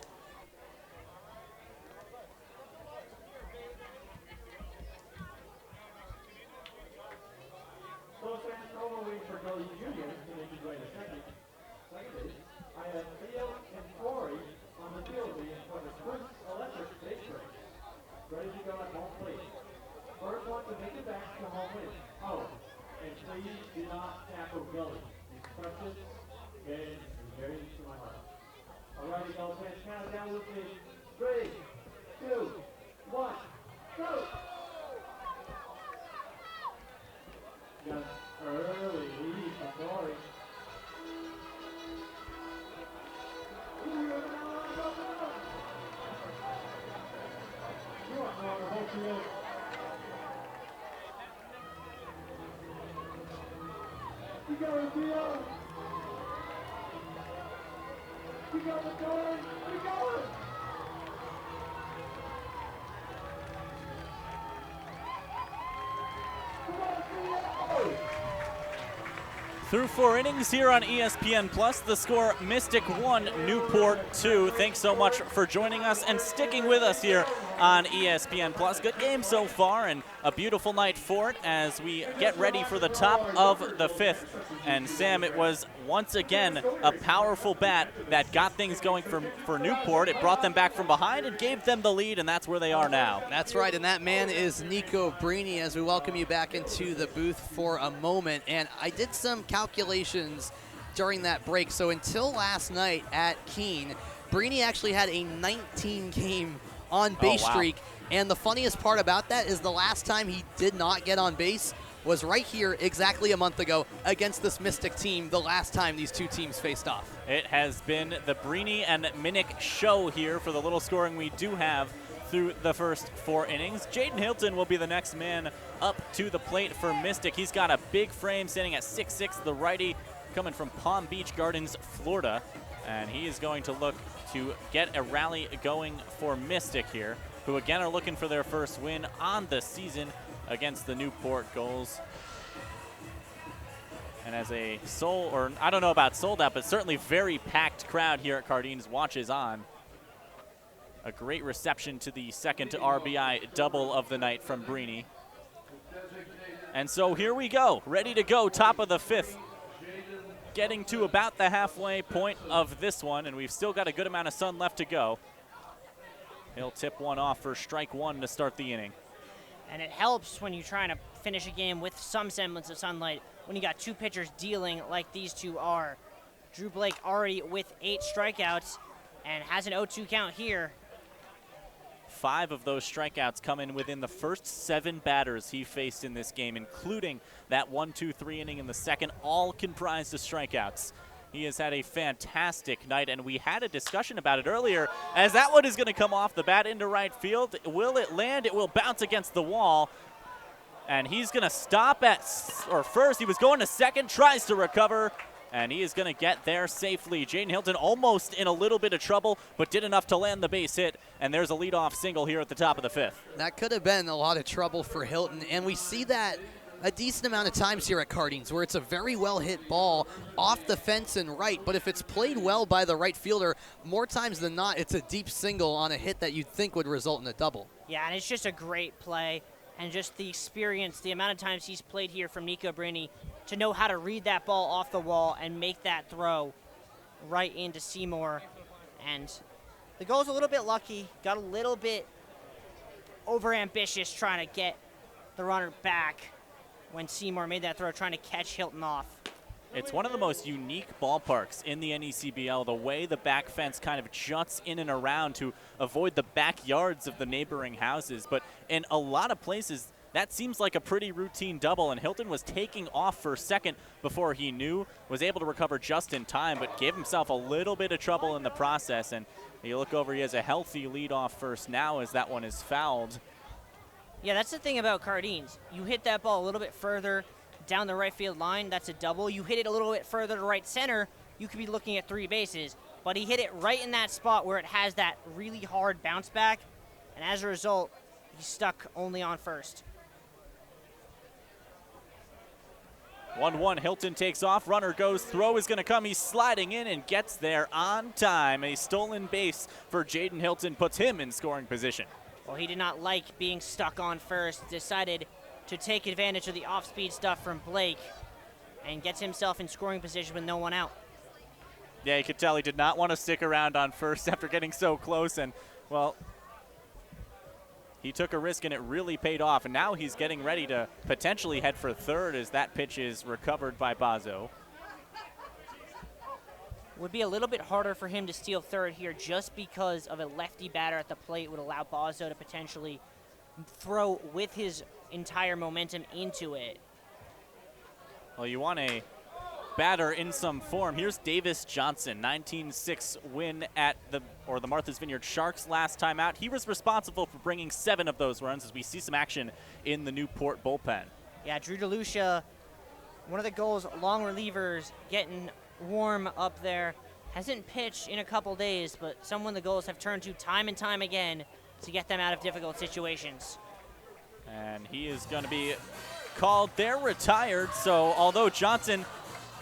Ready to go at home plate. First one to make it back to home plate. Oh, and please do not tackle Gully. It's precious and very to my heart. All righty, Gulls fans, count it down with me. 3, 2, 1, go! Got an early lead from Dory. You got it, Theo. You got it, Dory. You got it. Come on, Theo. Through 4 innings here on ESPN Plus, the score Mystic 1, Newport 2. Thanks so much for joining us and sticking with us here on ESPN Plus. Good game so far, and a beautiful night for it as we get ready for the top of the 5th. And Sam, it was once again a powerful bat that got things going for Newport. It brought them back from behind and gave them the lead, and that's where they are now. That's right, and that man is Nico Brini as we welcome you back into the booth for a moment. And I did some calculations during that break. So until last night at Keene, Brini actually had a 19-game on-base streak. And the funniest part about that is the last time he did not get on base was right here exactly a month ago against this Mystic team, the last time these two teams faced off. It has been the Brini and Minnick show here for the little scoring we do have through the first 4 innings. Jaden Hilton will be the next man up to the plate for Mystic. He's got a big frame standing at 6'6", the righty coming from Palm Beach Gardens, Florida. And he is going to look to get a rally going for Mystic here, who again are looking for their first win on the season against the Newport Gulls. And as a I don't know about sold out, but certainly very packed crowd here at Cardines watches on. A great reception to the second RBI double of the night from Brini. And so here we go, ready to go, top of the 5th. Getting to about the halfway point of this one, and we've still got a good amount of sun left to go. He'll tip one off for strike 1 to start the inning. And it helps when you're trying to finish a game with some semblance of sunlight when you got 2 pitchers dealing like these two are. Drew Blake already with 8 strikeouts and has an 0-2 count here. 5 of those strikeouts come in within the first 7 batters he faced in this game, including that 1-2-3 inning in the second, all comprised of strikeouts. He has had a fantastic night, and we had a discussion about it earlier, as that one is going to come off the bat into right field. Will it land? It will bounce against the wall, and he's going to stop at first. He was going to second, tries to recover, and he is going to get there safely. Jaden Hilton almost in a little bit of trouble, but did enough to land the base hit, and there's a leadoff single here at the top of the 5th. That could have been a lot of trouble for Hilton, and we see that a decent amount of times here at Cardines, where it's a very well hit ball off the fence and right, but if it's played well by the right fielder, more times than not, it's a deep single on a hit that you'd think would result in a double. Yeah, and it's just a great play, and just the experience, the amount of times he's played here from Nico Brini to know how to read that ball off the wall and make that throw right into Seymour. And the Gulls a little bit lucky, got a little bit overambitious trying to get the runner back when Seymour made that throw, trying to catch Hilton off. It's one of the most unique ballparks in the NECBL, the way the back fence kind of juts in and around to avoid the backyards of the neighboring houses. But in a lot of places, that seems like a pretty routine double, and Hilton was taking off for second before he knew, was able to recover just in time, but gave himself a little bit of trouble in the process. And you look over, he has a healthy leadoff first now as that one is fouled. Yeah, that's the thing about Cardines. You hit that ball a little bit further down the right field line, that's a double. You hit it a little bit further to right center, you could be looking at 3 bases. But he hit it right in that spot where it has that really hard bounce back, and as a result, he's stuck only on first. 1-1, Hilton takes off, runner goes, throw is going to come, he's sliding in and gets there on time. A stolen base for Jaden Hilton puts him in scoring position. Well, he did not like being stuck on first, decided to take advantage of the off-speed stuff from Blake and gets himself in scoring position with no one out. Yeah, you could tell he did not want to stick around on first after getting so close, and, well, he took a risk and it really paid off, and now he's getting ready to potentially head for third as that pitch is recovered by Bazo. Would be a little bit harder for him to steal third here just because of a lefty batter at the plate would allow Bazo to potentially throw with his entire momentum into it. Well, you want a batter in some form. Here's Davis Johnson, 19-6 win at the Martha's Vineyard Sharks last time out. He was responsible for bringing 7 of those runs as we see some action in the Newport bullpen. Yeah, Drew DeLucia, one of the Gulls' long relievers, getting warm up there. Hasn't pitched in a couple days, but someone the Gulls have turned to time and time again to get them out of difficult situations. And he is going to be called there retired. So although Johnson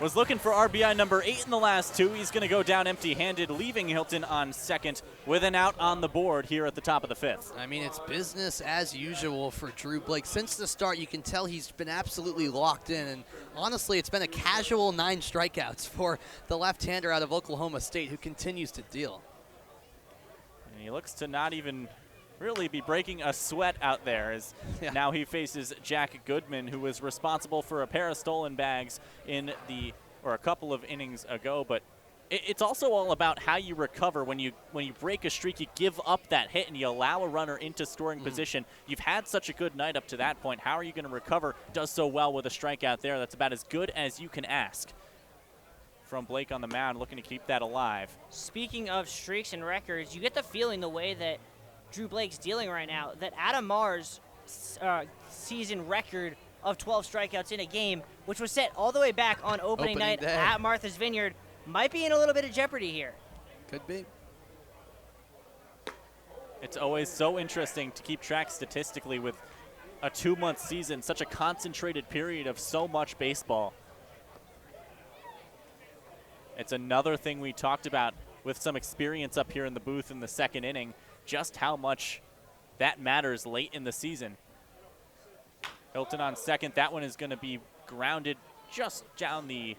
Was looking for RBI number 8 in the last 2. He's going to go down empty-handed, leaving Hilton on second with an out on the board here at the top of the 5th. I mean, it's business as usual for Drew Blake. Since the start, you can tell he's been absolutely locked in. And honestly, it's been a casual 9 strikeouts for the left-hander out of Oklahoma State who continues to deal. And he looks to not even really be breaking a sweat out there as now he faces Jack Goodman, who was responsible for a pair of stolen bags in a couple of innings ago. But it's also all about how you recover when you break a streak. You give up that hit and you allow a runner into scoring position. You've had such a good night up to that point. How are you going to recover? Does so well with a strikeout there. That's about as good as you can ask from Blake on the mound, looking to keep that alive. Speaking of streaks and records, you get the feeling the way that Drew Blake's dealing right now that Adam Marr's season record of 12 strikeouts in a game, which was set all the way back on opening night day at Martha's Vineyard, might be in a little bit of jeopardy here. Could be. It's always so interesting to keep track statistically with a 2-month season, such a concentrated period of so much baseball. It's another thing we talked about with some experience up here in the booth in the second inning, just how much that matters late in the season. Hilton on second. That one is going to be grounded just down the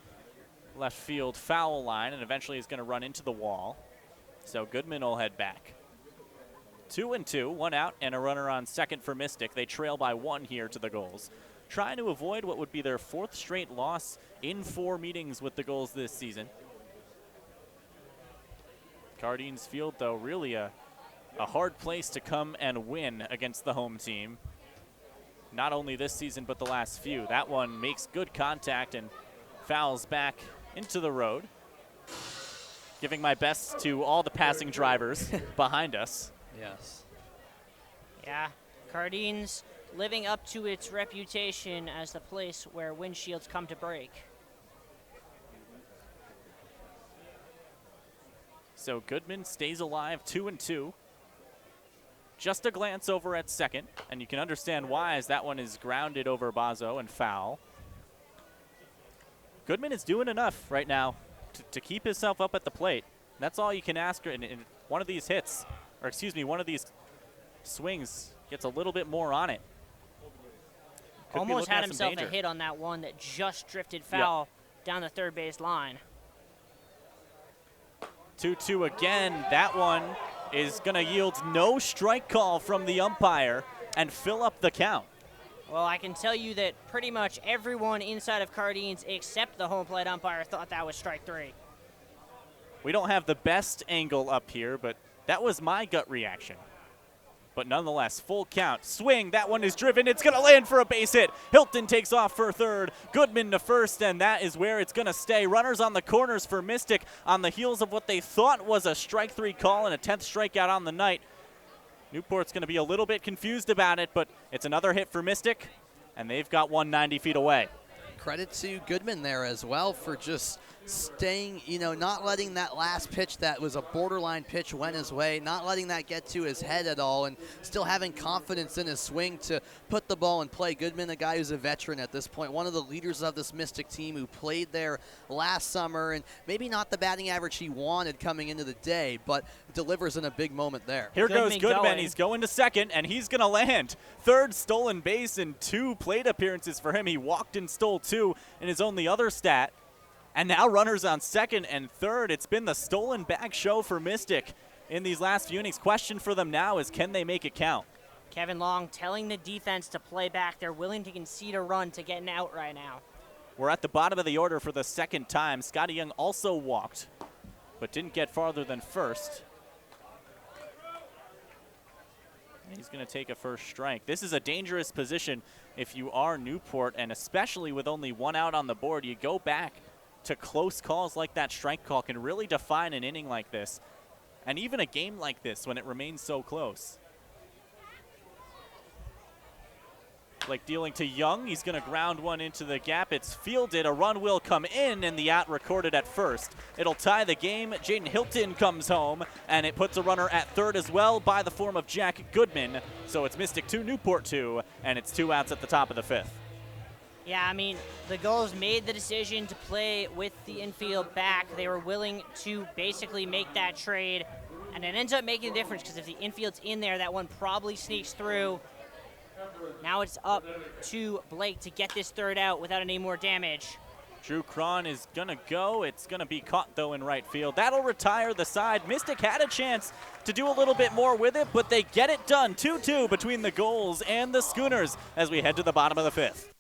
left field foul line and eventually is going to run into the wall. So Goodman will head back. 2-2, 1 out, and a runner on second for Mystic. They trail by 1 here to the Gulls, trying to avoid what would be their 4th straight loss in 4 meetings with the Gulls this season. Cardines Field, though, really a hard place to come and win against the home team. Not only this season, but the last few. That one makes good contact and fouls back into the road. Giving my best to all the passing drivers behind us. Yes. Yeah, Cardines living up to its reputation as the place where windshields come to break. So Goodman stays alive, 2-2. Just a glance over at second, and you can understand why, as that one is grounded over Bazo and foul. Goodman is doing enough right now to keep himself up at the plate. That's all you can ask in one of these hits, or excuse me, one of these swings gets a little bit more on it. Almost had himself a hit on that one that just drifted foul down the third base line. 2-2 again. That one is going to yield no strike call from the umpire and fill up the count. Well, I can tell you that pretty much everyone inside of Cardines except the home plate umpire thought that was strike 3. We don't have the best angle up here, but that was my gut reaction. But nonetheless, full count. Swing, that one is driven. It's going to land for a base hit. Hilton takes off for third. Goodman to first, and that is where it's going to stay. Runners on the corners for Mystic on the heels of what they thought was a strike 3 call and a 10th strikeout on the night. Newport's going to be a little bit confused about it, but it's another hit for Mystic, and they've got 190 feet away. Credit to Goodman there as well for just staying, not letting that last pitch that was a borderline pitch went his way, not letting that get to his head at all, and still having confidence in his swing to put the ball in play. Goodman, a guy who's a veteran at this point, one of the leaders of this Mystic team who played there last summer, and maybe not the batting average he wanted coming into the day, but delivers in a big moment there. Here goes Goodman. He's going to second, and he's going to land. Third stolen base in 2 plate appearances for him. He walked and stole 2 in his only other stat. And now runners on second and third. It's been the stolen bag show for Mystic in these last few innings. Question for them now is, can they make it count? Kevin Long telling the defense to play back. They're willing to concede a run to get an out right now. We're at the bottom of the order for the second time. Scotty Young also walked, but didn't get farther than first. And he's going to take a first strike. This is a dangerous position if you are Newport, and especially with only 1 out on the board. You go back to close calls like that strike call can really define an inning like this, and even a game like this when it remains so close. Blake dealing to Young. He's going to ground one into the gap. It's fielded. A run will come in, and the out recorded at first. It'll tie the game. Jaden Hilton comes home, and it puts a runner at third as well by the form of Jack Goodman. So it's Mystic 2, Newport 2, and it's 2 outs at the top of the 5th. Yeah, I mean, the Gulls made the decision to play with the infield back. They were willing to basically make that trade, and it ends up making a difference because if the infield's in there, that one probably sneaks through. Now it's up to Blake to get this third out without any more damage. Drew Cron is going to go. It's going to be caught, though, in right field. That'll retire the side. Mystic had a chance to do a little bit more with it, but they get it done. 2-2 between the Gulls and the Schooners as we head to the bottom of the fifth.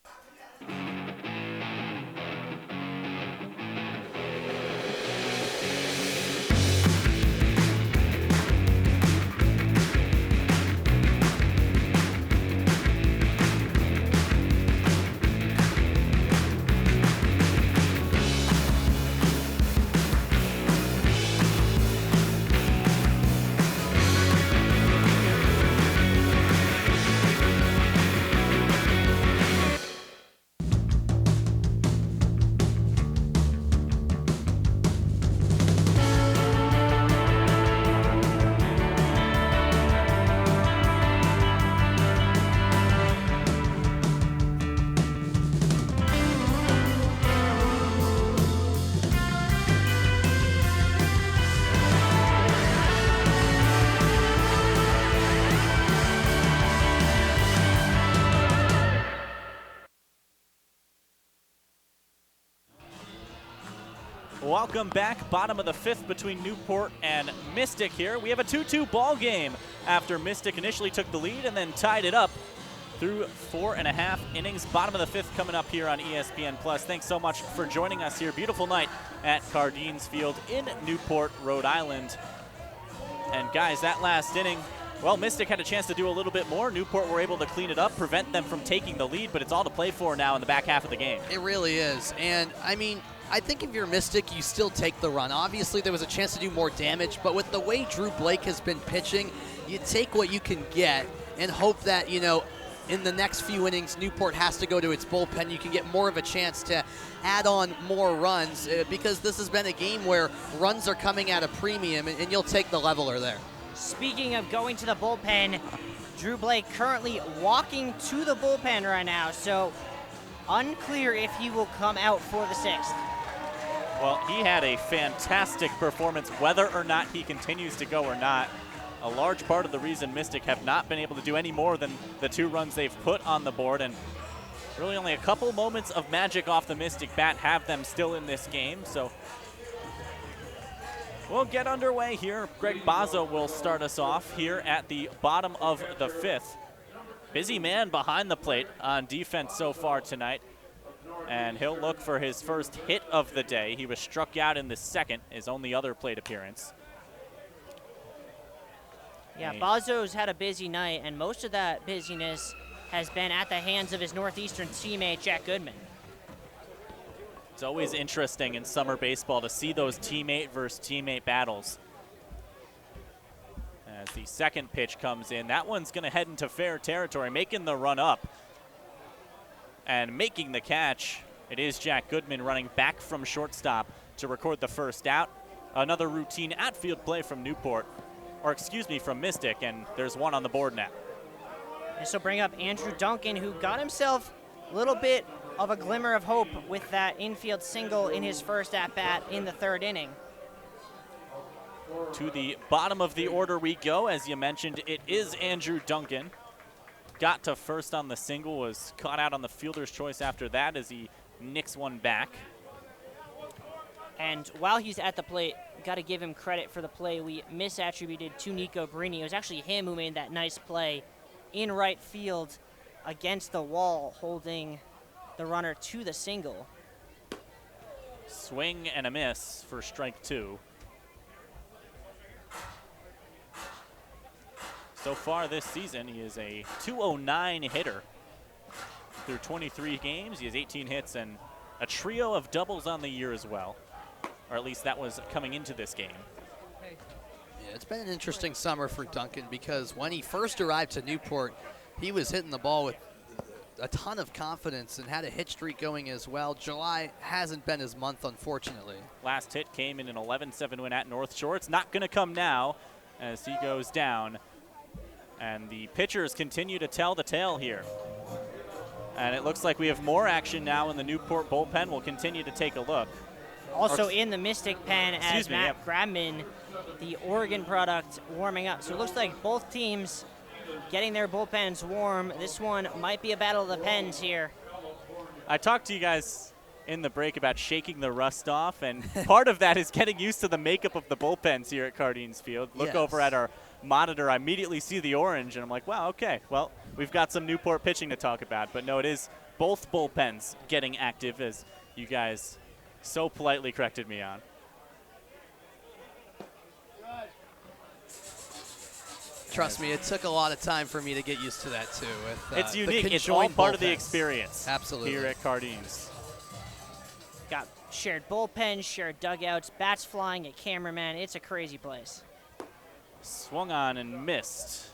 Welcome back. Bottom of the fifth between Newport and Mystic here. We have a 2-2 ball game after Mystic initially took the lead and then tied it up through 4.5 innings. Bottom of the fifth coming up here on ESPN+. Thanks so much for joining us here. Beautiful night at Cardines Field in Newport, Rhode Island. And guys, that last inning, well, Mystic had a chance to do a little bit more. Newport were able to clean it up, prevent them from taking the lead, but it's all to play for now in the back half of the game. It really is. And, I mean, I think if you're Mystic, you still take the run. Obviously, there was a chance to do more damage, but with the way Drew Blake has been pitching, you take what you can get and hope that, you know, in the next few innings, Newport has to go to its bullpen. You can get more of a chance to add on more runs because this has been a game where runs are coming at a premium, and you'll take the leveler there. Speaking of going to the bullpen, Drew Blake currently walking to the bullpen right now, so unclear if he will come out for the sixth. Well, he had a fantastic performance, whether or not he continues to go or not. A large part of the reason Mystic have not been able to do any more than the 2 runs they've put on the board, and really only a couple moments of magic off the Mystic bat have them still in this game. So we'll get underway here. Greg Bozzo will start us off here at the bottom of the fifth. Busy man behind the plate on defense so far tonight. And he'll look for his first hit of the day. He was struck out in the second, his only other plate appearance. Yeah, Bozzo's had a busy night, and most of that busyness has been at the hands of his Northeastern teammate, Jack Goodman. It's always interesting in summer baseball to see those teammate versus teammate battles. As the second pitch comes in, that one's going to head into fair territory, making the run up. And making the catch, it is Jack Goodman running back from shortstop to record the first out. Another routine outfield play from Newport, or excuse me, from Mystic, and there's one on the board now. This will bring up Andrew Duncan, who got himself a little bit of a glimmer of hope with that infield single in his first at-bat in the third inning. To the bottom of the order we go. As you mentioned, it is Andrew Duncan. Got to first on the single, was caught out on the fielder's choice after that as he nicks one back. And while he's at the plate, got to give him credit for the play we misattributed to Nico Brini. It was actually him who made that nice play in right field against the wall, holding the runner to the single. Swing and a miss for strike 2. So far this season, he is a .209 hitter. Through 23 games, he has 18 hits and a trio of doubles on the year as well. Or at least that was coming into this game. Yeah, it's been an interesting summer for Duncan because when he first arrived to Newport, he was hitting the ball with a ton of confidence and had a hit streak going as well. July hasn't been his month, unfortunately. Last hit came in an 11-7 win at North Shore. It's not going to come now as he goes down. And the pitchers continue to tell the tale here And it looks like we have more action now in the Newport bullpen. We'll continue to take a look. Also in the Mystic pen as Matt Grabman, the Oregon product, warming up. So it looks like both teams getting their bullpens warm. This one might be a battle of the pens here. I talked to you guys in the break about shaking the rust off, and part of that is getting used to the makeup of the bullpens here at Cardines Field. Look over at our monitor, I immediately see the orange, and I'm like, wow, okay, well, we've got some Newport pitching to talk about. But no, it is both bullpens getting active, as you guys so politely corrected me on. Trust me, it took a lot of time for me to get used to that too. With, it's unique. It's all part of the experience. Absolutely. Here at Cardines. Got shared bullpens, shared dugouts, bats flying at cameraman. It's a crazy place. Swung on and missed.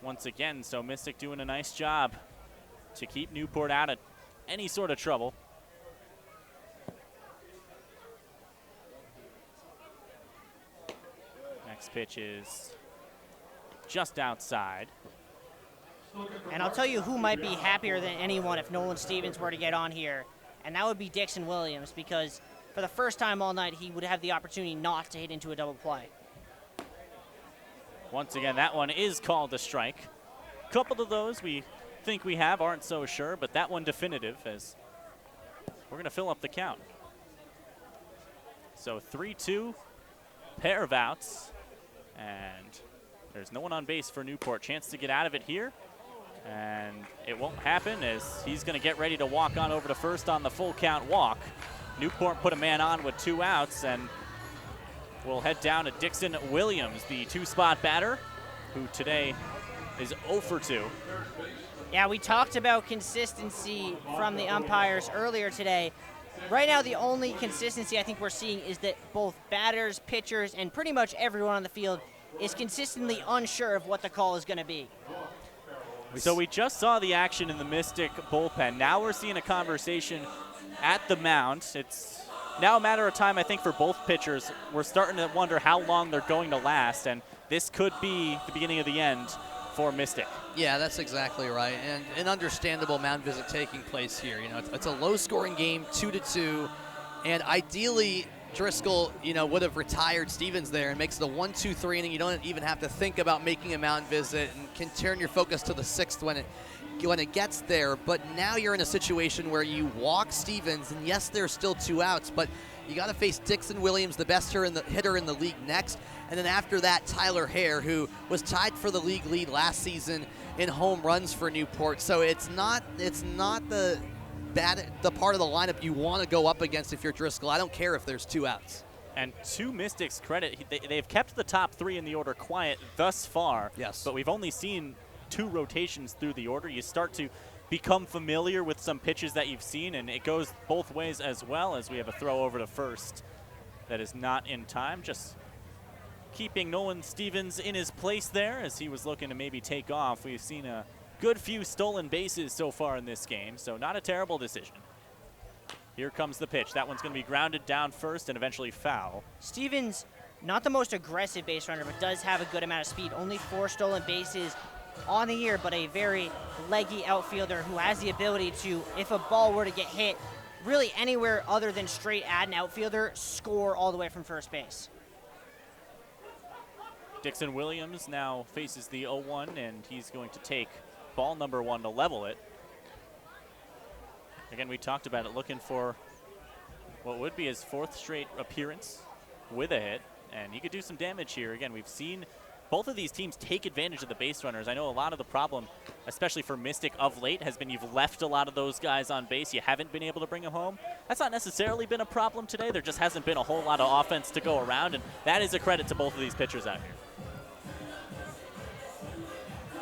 Once again, so Mystic doing a nice job to keep Newport out of any sort of trouble. Next pitch is just outside. And I'll tell you who might be happier than anyone if Nolan Stevens were to get on here, and that would be Dixon Williams, because for the first time all night, he would have the opportunity not to hit into a double play. Once again, that one is called a strike. A couple of those we think we have, aren't so sure, but that one definitive, as we're going to fill up the count. So 3-2, pair of outs, and there's no one on base for Newport. Chance to get out of it here, and it won't happen as he's going to get ready to walk on over to first on the full count walk. Newport put a man on with 2 outs, and we'll head down to Dixon Williams, the 2-spot batter, who today is 0 for 2. Yeah, we talked about consistency from the umpires earlier today. Right now, the only consistency I think we're seeing is that both batters, pitchers, and pretty much everyone on the field is consistently unsure of what the call is going to be. So we just saw the action in the Mystic bullpen. Now we're seeing a conversation at the mound. It's now a matter of time, I think, for both pitchers. We're starting to wonder how long they're going to last, and this could be the beginning of the end for Mystic. Yeah, that's exactly right, and an understandable mound visit taking place here. You know, it's a low-scoring game, 2-2, and ideally Driscoll, you know, would have retired Stevens there and makes it a 1-2-3 inning. You don't even have to think about making a mound visit and can turn your focus to the 6th when it gets there. But now you're in a situation where you walk Stevens, and yes, there's still 2 outs, but you got to face Dixon Williams, the best hitter in the league, next. And then after that, Tyler Hare, who was tied for the league lead last season in home runs for Newport. So it's not the part of the lineup you want to go up against if you're Driscoll. I don't care if there's 2 outs. And to Mystic's credit, they've kept the top 3 in the order quiet thus far. Yes. But we've only seen 2 rotations through the order. You start to become familiar with some pitches that you've seen, and it goes both ways as well, as we have a throw over to first that is not in time. Just keeping Nolan Stevens in his place there as he was looking to maybe take off. We've seen a good few stolen bases so far in this game, so not a terrible decision. Here comes the pitch. That one's going to be grounded down first and eventually foul. Stevens, not the most aggressive base runner, but does have a good amount of speed. Only 4 stolen bases on the year, but a very leggy outfielder who has the ability to, if a ball were to get hit really anywhere other than straight at an outfielder, score all the way from first base. Dixon Williams now faces the 0-1, and he's going to take ball number 1 to level it. Again, we talked about it, looking for what would be his 4th straight appearance with a hit, and he could do some damage here. Again, we've seen both of these teams take advantage of the base runners. I know a lot of the problem, especially for Mystic of late, has been you've left a lot of those guys on base. You haven't been able to bring them home. That's not necessarily been a problem today. There just hasn't been a whole lot of offense to go around, and that is a credit to both of these pitchers out here.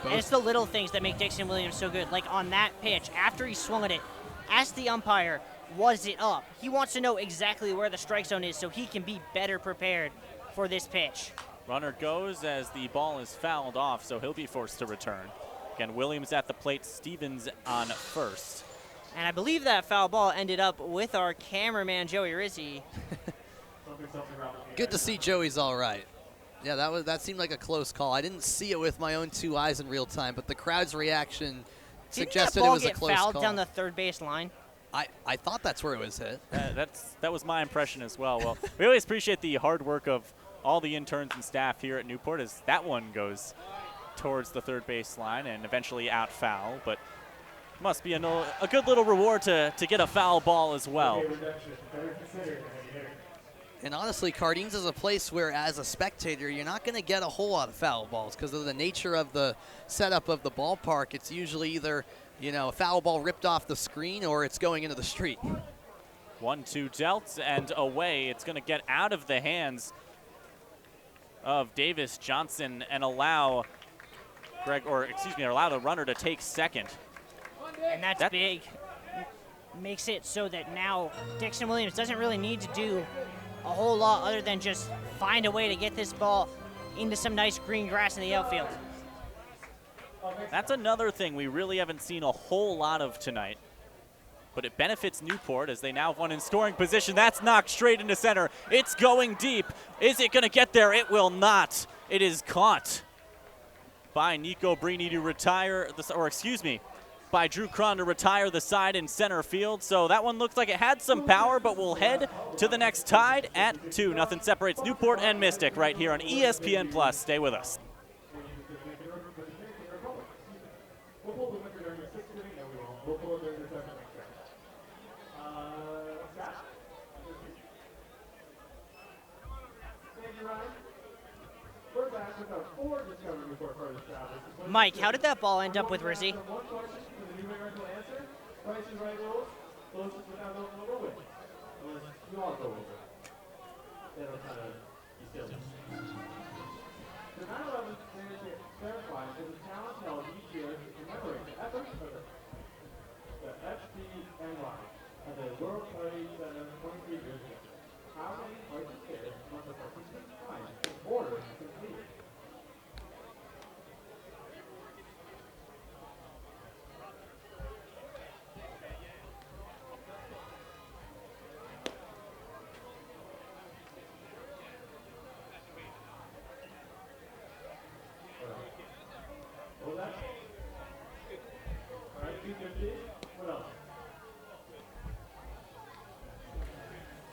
And it's the little things that make Dixon Williams so good. Like on that pitch, after he swung at it, ask the umpire, was it up? He wants to know exactly where the strike zone is so he can be better prepared for this pitch. Runner goes as the ball is fouled off, so he'll be forced to return. Again, Williams at the plate, Stevens on first. And I believe that foul ball ended up with our cameraman, Joey Rizzi. Good to see Joey's all right. Yeah, that seemed like a close call. I didn't see it with my own 2 eyes in real time, but the crowd's reaction suggested it was a close call. Didn't that ball get fouled down the third base line? I thought that's where it was hit. That was my impression as well. Well, we always appreciate the hard work of all the interns and staff here at Newport as that one goes towards the third base line and eventually out foul, but must be a good little reward to get a foul ball as well. And honestly, Cardines is a place where, as a spectator, you're not going to get a whole lot of foul balls because of the nature of the setup of the ballpark. It's usually either, a foul ball ripped off the screen or it's going into the street. 1-2 dealt and away. It's going to get out of the hands of Davis Johnson and allow the runner to take second. And that's big. Makes it so that now Dixon Williams doesn't really need to do a whole lot other than just find a way to get this ball into some nice green grass in the outfield. That's another thing we really haven't seen a whole lot of tonight. But it benefits Newport as they now have one in scoring position. That's knocked straight into center. It's going deep. Is it going to get there? It will not. It is caught by Nico Brini to retire, by Drew Cron to retire the side in center field. So that one looks like it had some power, but we'll head to the next tied at 2. Nothing separates Newport and Mystic right here on ESPN Plus. Stay with us. Mike, how did that ball end up with Rizzi?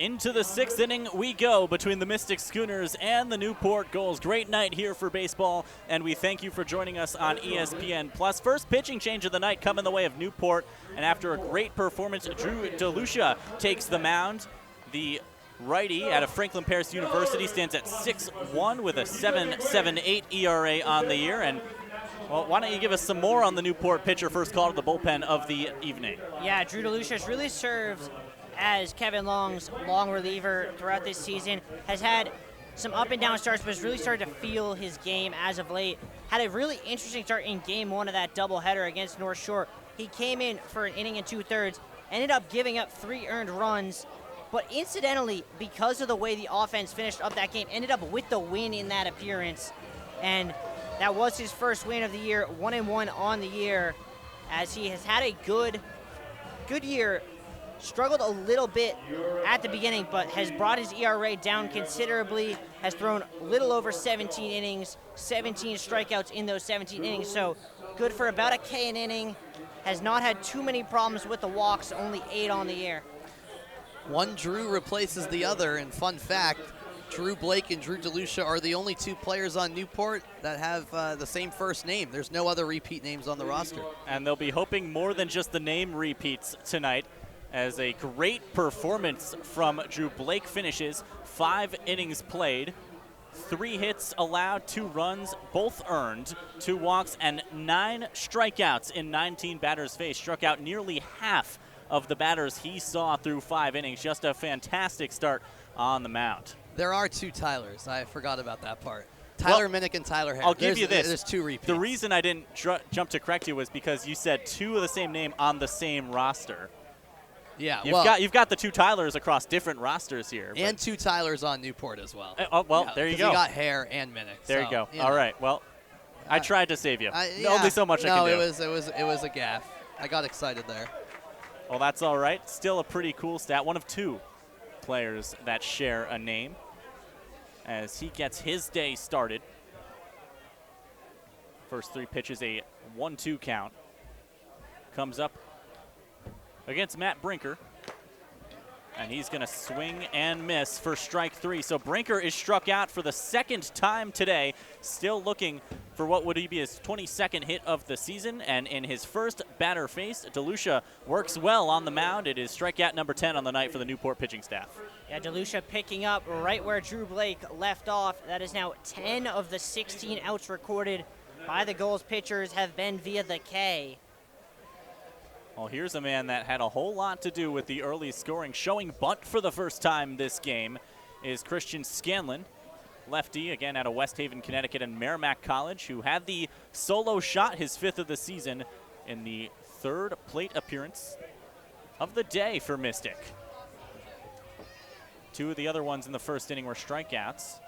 Into the 6th inning we go between the Mystic Schooners and the Newport Gulls. Great night here for baseball, and we thank you for joining us on ESPN Plus. First pitching change of the night coming the way of Newport, and after a great performance, Drew DeLucia takes the mound. The righty out of Franklin Pierce University stands at 6-1 with a 7.78 ERA on the year. And well, why don't you give us some more on the Newport pitcher first call to the bullpen of the evening? Yeah, Drew DeLucia has really served as Kevin Long's long reliever throughout this season. Has had some up and down starts, but has really started to feel his game as of late. Had a really interesting start in game 1 of that doubleheader against North Shore. He came in for an inning and 2/3, ended up giving up 3 earned runs, but incidentally, because of the way the offense finished up that game, ended up with the win in that appearance. And that was his first win of the year, 1-1 on the year, as he has had a good year. Struggled a little bit at the beginning, but has brought his ERA down considerably, has thrown a little over 17 innings, 17 strikeouts in those 17 innings, so good for about a K an inning. Has not had too many problems with the walks, only 8 on the year. One Drew replaces the other, and fun fact, Drew Blake and Drew DeLucia are the only 2 players on Newport that have the same first name. There's no other repeat names on the roster. And they'll be hoping more than just the name repeats tonight, as a great performance from Drew Blake finishes. 5 innings played, 3 hits allowed, 2 runs, both earned, 2 walks, and 9 strikeouts in 19 batters faced. Struck out nearly half of the batters he saw through 5 innings. Just a fantastic start on the mound. There are 2 Tylers. I forgot about that part. Tyler Minnick and Tyler Hare. I'll give you this. There's 2 repeats. The reason I didn't jump to correct you was because you said 2 of the same name on the same roster. Yeah, you've got the 2 Tylers across different rosters here. And 2 Tylers on Newport as well. There you go. You got Hare and Minnick. There you go. All right. Well, I tried to save you. Only so much I can do. It was a gaffe. I got excited there. Well, that's all right. Still a pretty cool stat. One of 2 players that share a name. as he gets his day started. First 3 pitches, a 1-2 count. Comes up against Matt Brinker. And he's going to swing and miss for strike 3. So Brinker is struck out for the second time today, still looking for what would be his 22nd hit of the season. And in his first batter faced, DeLucia works well on the mound. It is strikeout number 10 on the night for the Newport pitching staff. Yeah, DeLucia picking up right where Drew Blake left off. That is now 10 of the 16 outs recorded by the Gulls pitchers have been via the K. Well, here's a man that had a whole lot to do with the early scoring. Showing bunt for the first time this game is Christian Scanlon, lefty, again out of West Haven, Connecticut, and Merrimack College, who had the solo shot, his 5th of the season, in the 3rd plate appearance of the day for Mystic. 2 of the other ones in the first inning were strikeouts.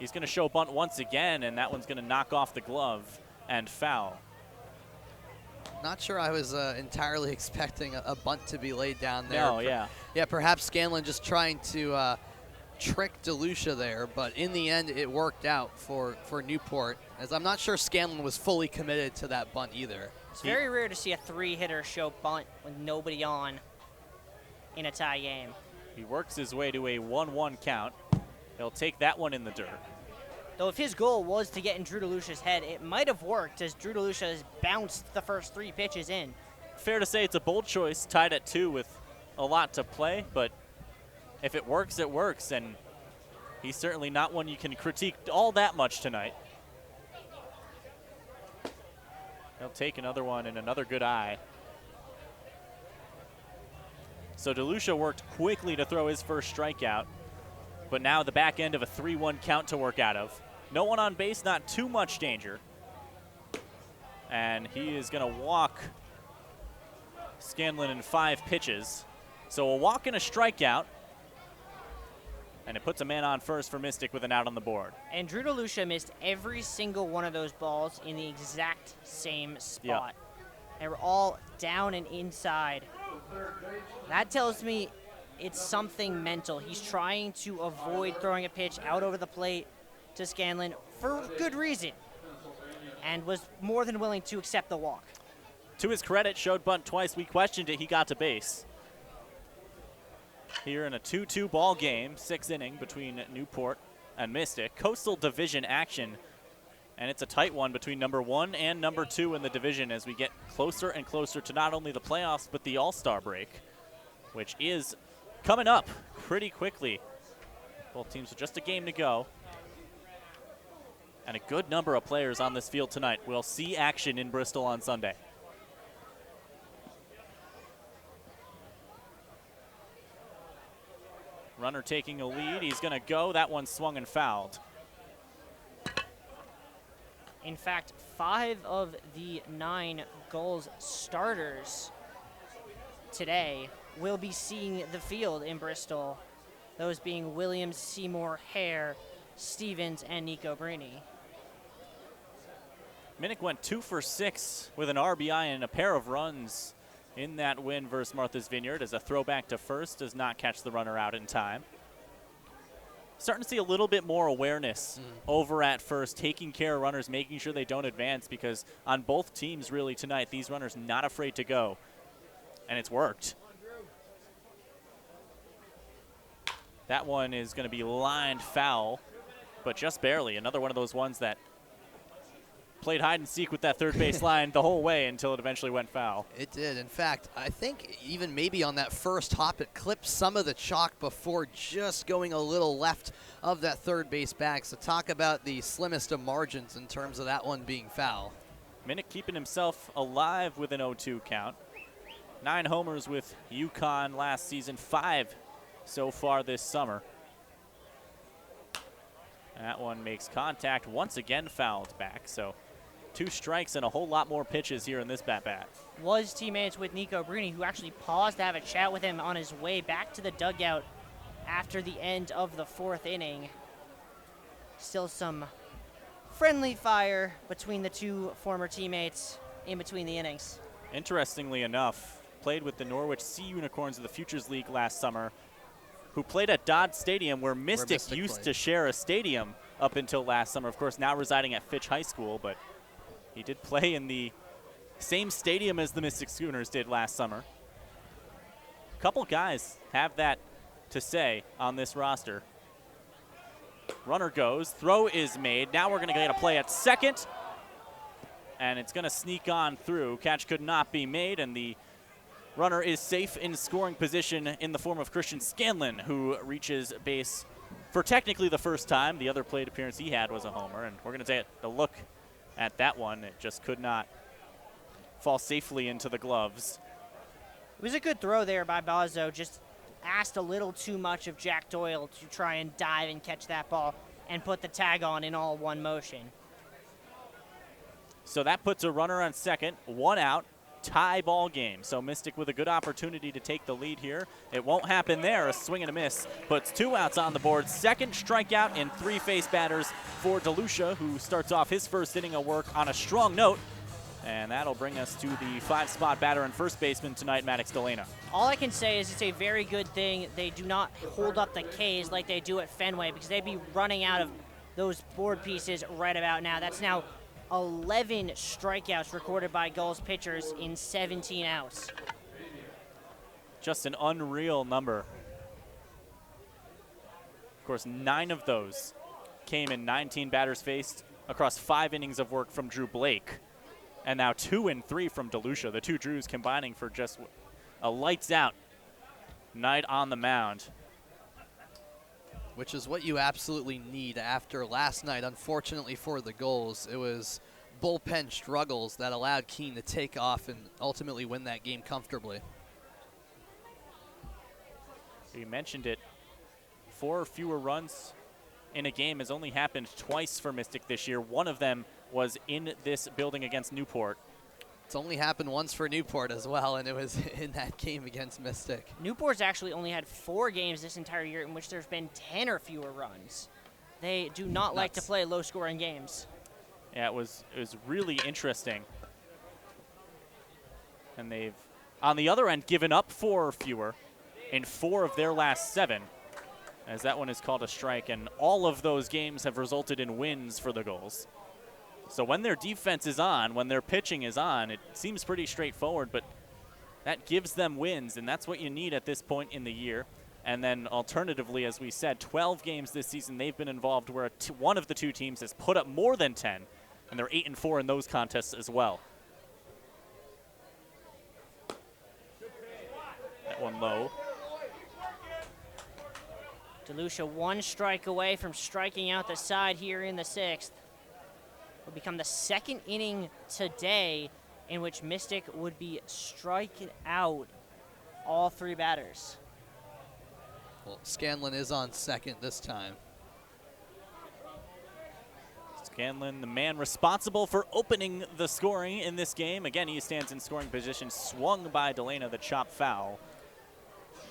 He's going to show bunt once again, and that one's going to knock off the glove and foul. Not sure I was entirely expecting a bunt to be laid down there. No, yeah. Yeah, perhaps Scanlon just trying to trick DeLucia there, but in the end it worked out for Newport, as I'm not sure Scanlon was fully committed to that bunt either. It's very rare to see a 3-hitter show bunt with nobody on in a tie game. He works his way to a 1-1 count. He'll take that one in the dirt. Though if his goal was to get in Drew DeLucia's head, it might have worked, as Drew DeLucia has bounced the first 3 pitches in. Fair to say it's a bold choice, tied at 2 with a lot to play, but if it works, it works, and he's certainly not one you can critique all that much tonight. He'll take another one and another good eye. So DeLucia worked quickly to throw his first strikeout, but now the back end of a 3-1 count to work out of. No one on base, not too much danger. And he is going to walk Scanlon in 5 pitches. So a walk and a strikeout. And it puts a man on first for Mystic with an out on the board. And Drew DeLucia missed every single one of those balls in the exact same spot. Yep. They were all down and inside. That tells me it's something mental. He's trying to avoid throwing a pitch out over the plate to Scanlon for good reason, and was more than willing to accept the walk. To his credit, showed bunt twice. We questioned it. He got to base. Here in a 2-2 ball game, 6th inning between Newport and Mystic. Coastal Division action, and it's a tight one between number 1 and number 2 in the division as we get closer and closer to not only the playoffs but the All-Star break, which is coming up pretty quickly. Both teams with just a game to go. And a good number of players on this field tonight. We'll see action in Bristol on Sunday. Runner taking a lead. He's going to go. That one swung and fouled. In fact, 5 of the 9 Gulls starters today will be seeing the field in Bristol, those being Williams, Seymour, Hare, Stevens, and Nico Brini. Minnick went 2 for 6 with an RBI and a pair of runs in that win versus Martha's Vineyard, as a throwback to first does not catch the runner out in time. Starting to see a little bit more awareness over at first, taking care of runners, making sure they don't advance, because on both teams really tonight, these runners not afraid to go, and it's worked. That one is going to be lined foul, but just barely. Another one of those ones that played hide and seek with that third base line the whole way until it eventually went foul. It did. In fact, I think even maybe on that first hop, it clipped some of the chalk before just going a little left of that third base bag. So talk about the slimmest of margins in terms of that one being foul. Minnick keeping himself alive with an 0-2 count. 9 homers with UConn last season, 5 so far this summer. That one makes contact, once again fouled back. So 2 strikes and a whole lot more pitches here in this bat-bat. Was teammates with Nico Brini, who actually paused to have a chat with him on his way back to the dugout after the end of the 4th inning. Still some friendly fire between the 2 former teammates in between the innings. Interestingly enough, played with the Norwich Sea Unicorns of the Futures League last summer. who played at Dodd Stadium, where Mystic used played. to share a stadium up until last summer. Of course, now residing at Fitch High School, but he did play in the same stadium as the Mystic Schooners did last summer. A couple guys have that to say on this roster. Runner goes, throw is made. Now we're going to get a play at second, and it's going to sneak on through. Catch could not be made, and the runner is safe in scoring position in the form of Christian Scanlon, who reaches base for technically the first time. The other plate appearance he had was a homer, and we're going to take a look at that one. It just could not fall safely into the gloves. It was a good throw there by Bozzo, just asked a little too much of Jack Doyle to try and dive and catch that ball and put the tag on in all one motion. So that puts a runner on second, 1 out, tie ball game. So Mystic with a good opportunity to take the lead here. It won't happen there. A swing and a miss puts 2 outs on the board. Second strikeout and 3 face batters for DeLucia, who starts off his first inning of work on a strong note. And that'll bring us to the 5-spot batter and first baseman tonight, Maddox Delana. All I can say is it's a very good thing they do not hold up the Ks like they do at Fenway, because they'd be running out of those board pieces right about now. That's now 11 strikeouts recorded by Gulls pitchers in 17 outs. Just an unreal number. Of course, 9 of those came in 19 batters faced across 5 innings of work from Drew Blake. And now 2 and 3 from DeLucia. The 2 Drews combining for just a lights-out night on the mound. Which is what you absolutely need after last night. Unfortunately for the Gulls, it was bullpen struggles that allowed Keene to take off and ultimately win that game comfortably. You mentioned it. 4 or fewer runs in a game has only happened twice for Mystic this year. One of them was in this building against Newport. It's only happened once for Newport as well, and it was in that game against Mystic. Newport's actually only had 4 games this entire year in which there's been 10 or fewer runs. They do not like to play low-scoring games. Yeah, it was really interesting. And they've, on the other end, given up 4 or fewer in 4 of their last 7, as that one is called a strike, and all of those games have resulted in wins for the Gulls. So when their defense is on, when their pitching is on, it seems pretty straightforward, but that gives them wins, and that's what you need at this point in the year. And then alternatively, as we said, 12 games this season they've been involved where one of the 2 teams has put up more than 10, and they're 8 and 4 in those contests as well. That one low. DeLucia 1 strike away from striking out the side here in the 6th. Will become the 2nd inning today in which Mystic would be striking out all 3 batters. Well, Scanlon is on second this time. Scanlon, the man responsible for opening the scoring in this game. Again, he stands in scoring position, swung by Delana, the chop foul.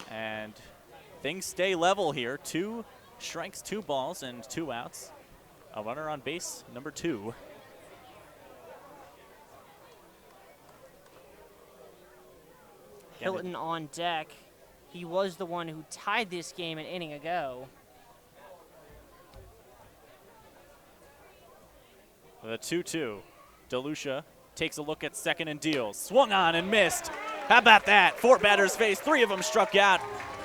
And things stay level here. 2 strikes, 2 balls, and 2 outs. A runner on base, number 2. Hilton on deck. He was the one who tied this game an inning ago. The 2-2. DeLucia takes a look at second and deals. Swung on and missed. How about that? 4 batters faced, 3 of them struck out.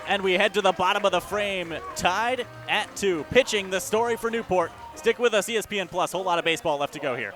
And we head to the bottom of the frame, tied at 2. Pitching the story for Newport. Stick with us, ESPN Plus. Whole lot of baseball left to go here.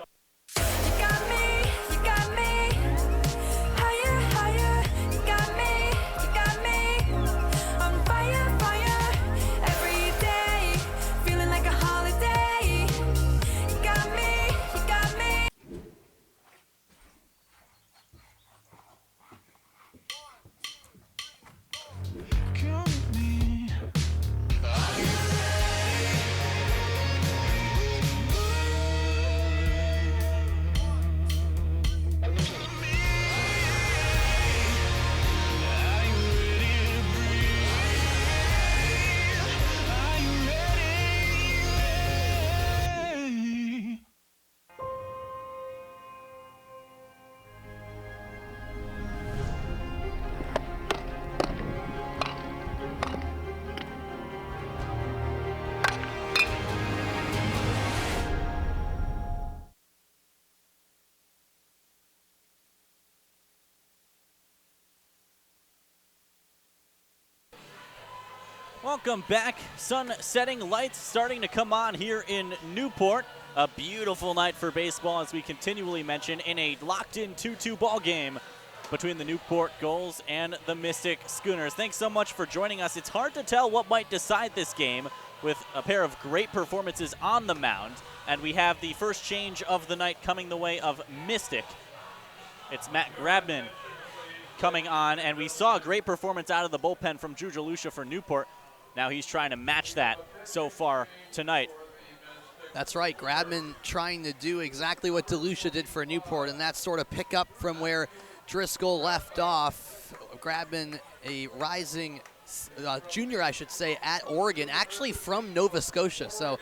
Welcome back. Sun setting, lights starting to come on here in Newport. A beautiful night for baseball, as we continually mention, in a locked-in 2-2 ball game between the Newport Gulls and the Mystic Schooners. Thanks so much for joining us. It's hard to tell what might decide this game with a pair of great performances on the mound, and we have the first change of the night coming the way of Mystic. It's Matt Grabman coming on, and we saw a great performance out of the bullpen from Drew Jalusha for Newport. Now he's trying to match that so far tonight. That's right, Grabman trying to do exactly what DeLucia did for Newport, and that's sort of pick up from where Driscoll left off. Grabman, a rising junior, I should say, at Oregon, actually from Nova Scotia. So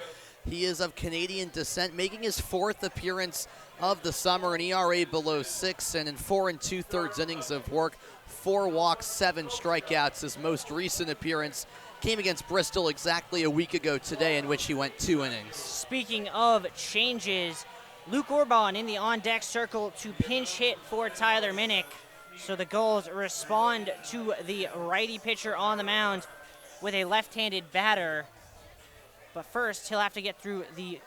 he is of Canadian descent, making his 4th appearance of the summer, an ERA below 6, and in 4 2/3 innings of work, 4 walks, 7 strikeouts. His most recent appearance came against Bristol exactly a week ago today, in which he went 2 innings. Speaking of changes, Luke Orban in the on-deck circle to pinch hit for Tyler Minnick. So the Gulls respond to the righty pitcher on the mound with a left-handed batter. But first, he'll have to get through the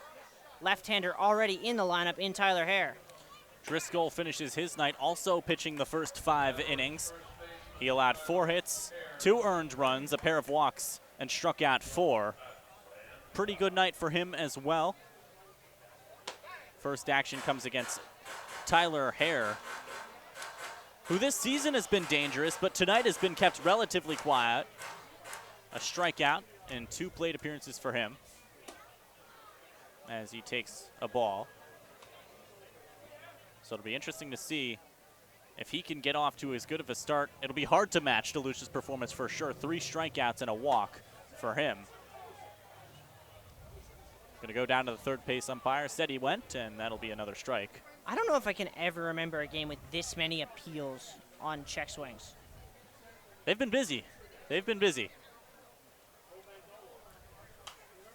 left-hander already in the lineup in Tyler Hare. Driscoll finishes his night also pitching the first 5 innings. He allowed 4 hits, 2 earned runs, a pair of walks, and struck out 4. Pretty good night for him as well. First action comes against Tyler Hare, who this season has been dangerous, but tonight has been kept relatively quiet. A strikeout and 2 plate appearances for him as he takes a ball. So it'll be interesting to see if he can get off to as good of a start. It'll be hard to match DeLucia's performance for sure. 3 strikeouts and a walk for him. Going to go down to the third base umpire. Said he went, and that'll be another strike. I don't know if I can ever remember a game with this many appeals on check swings. They've been busy. They've been busy.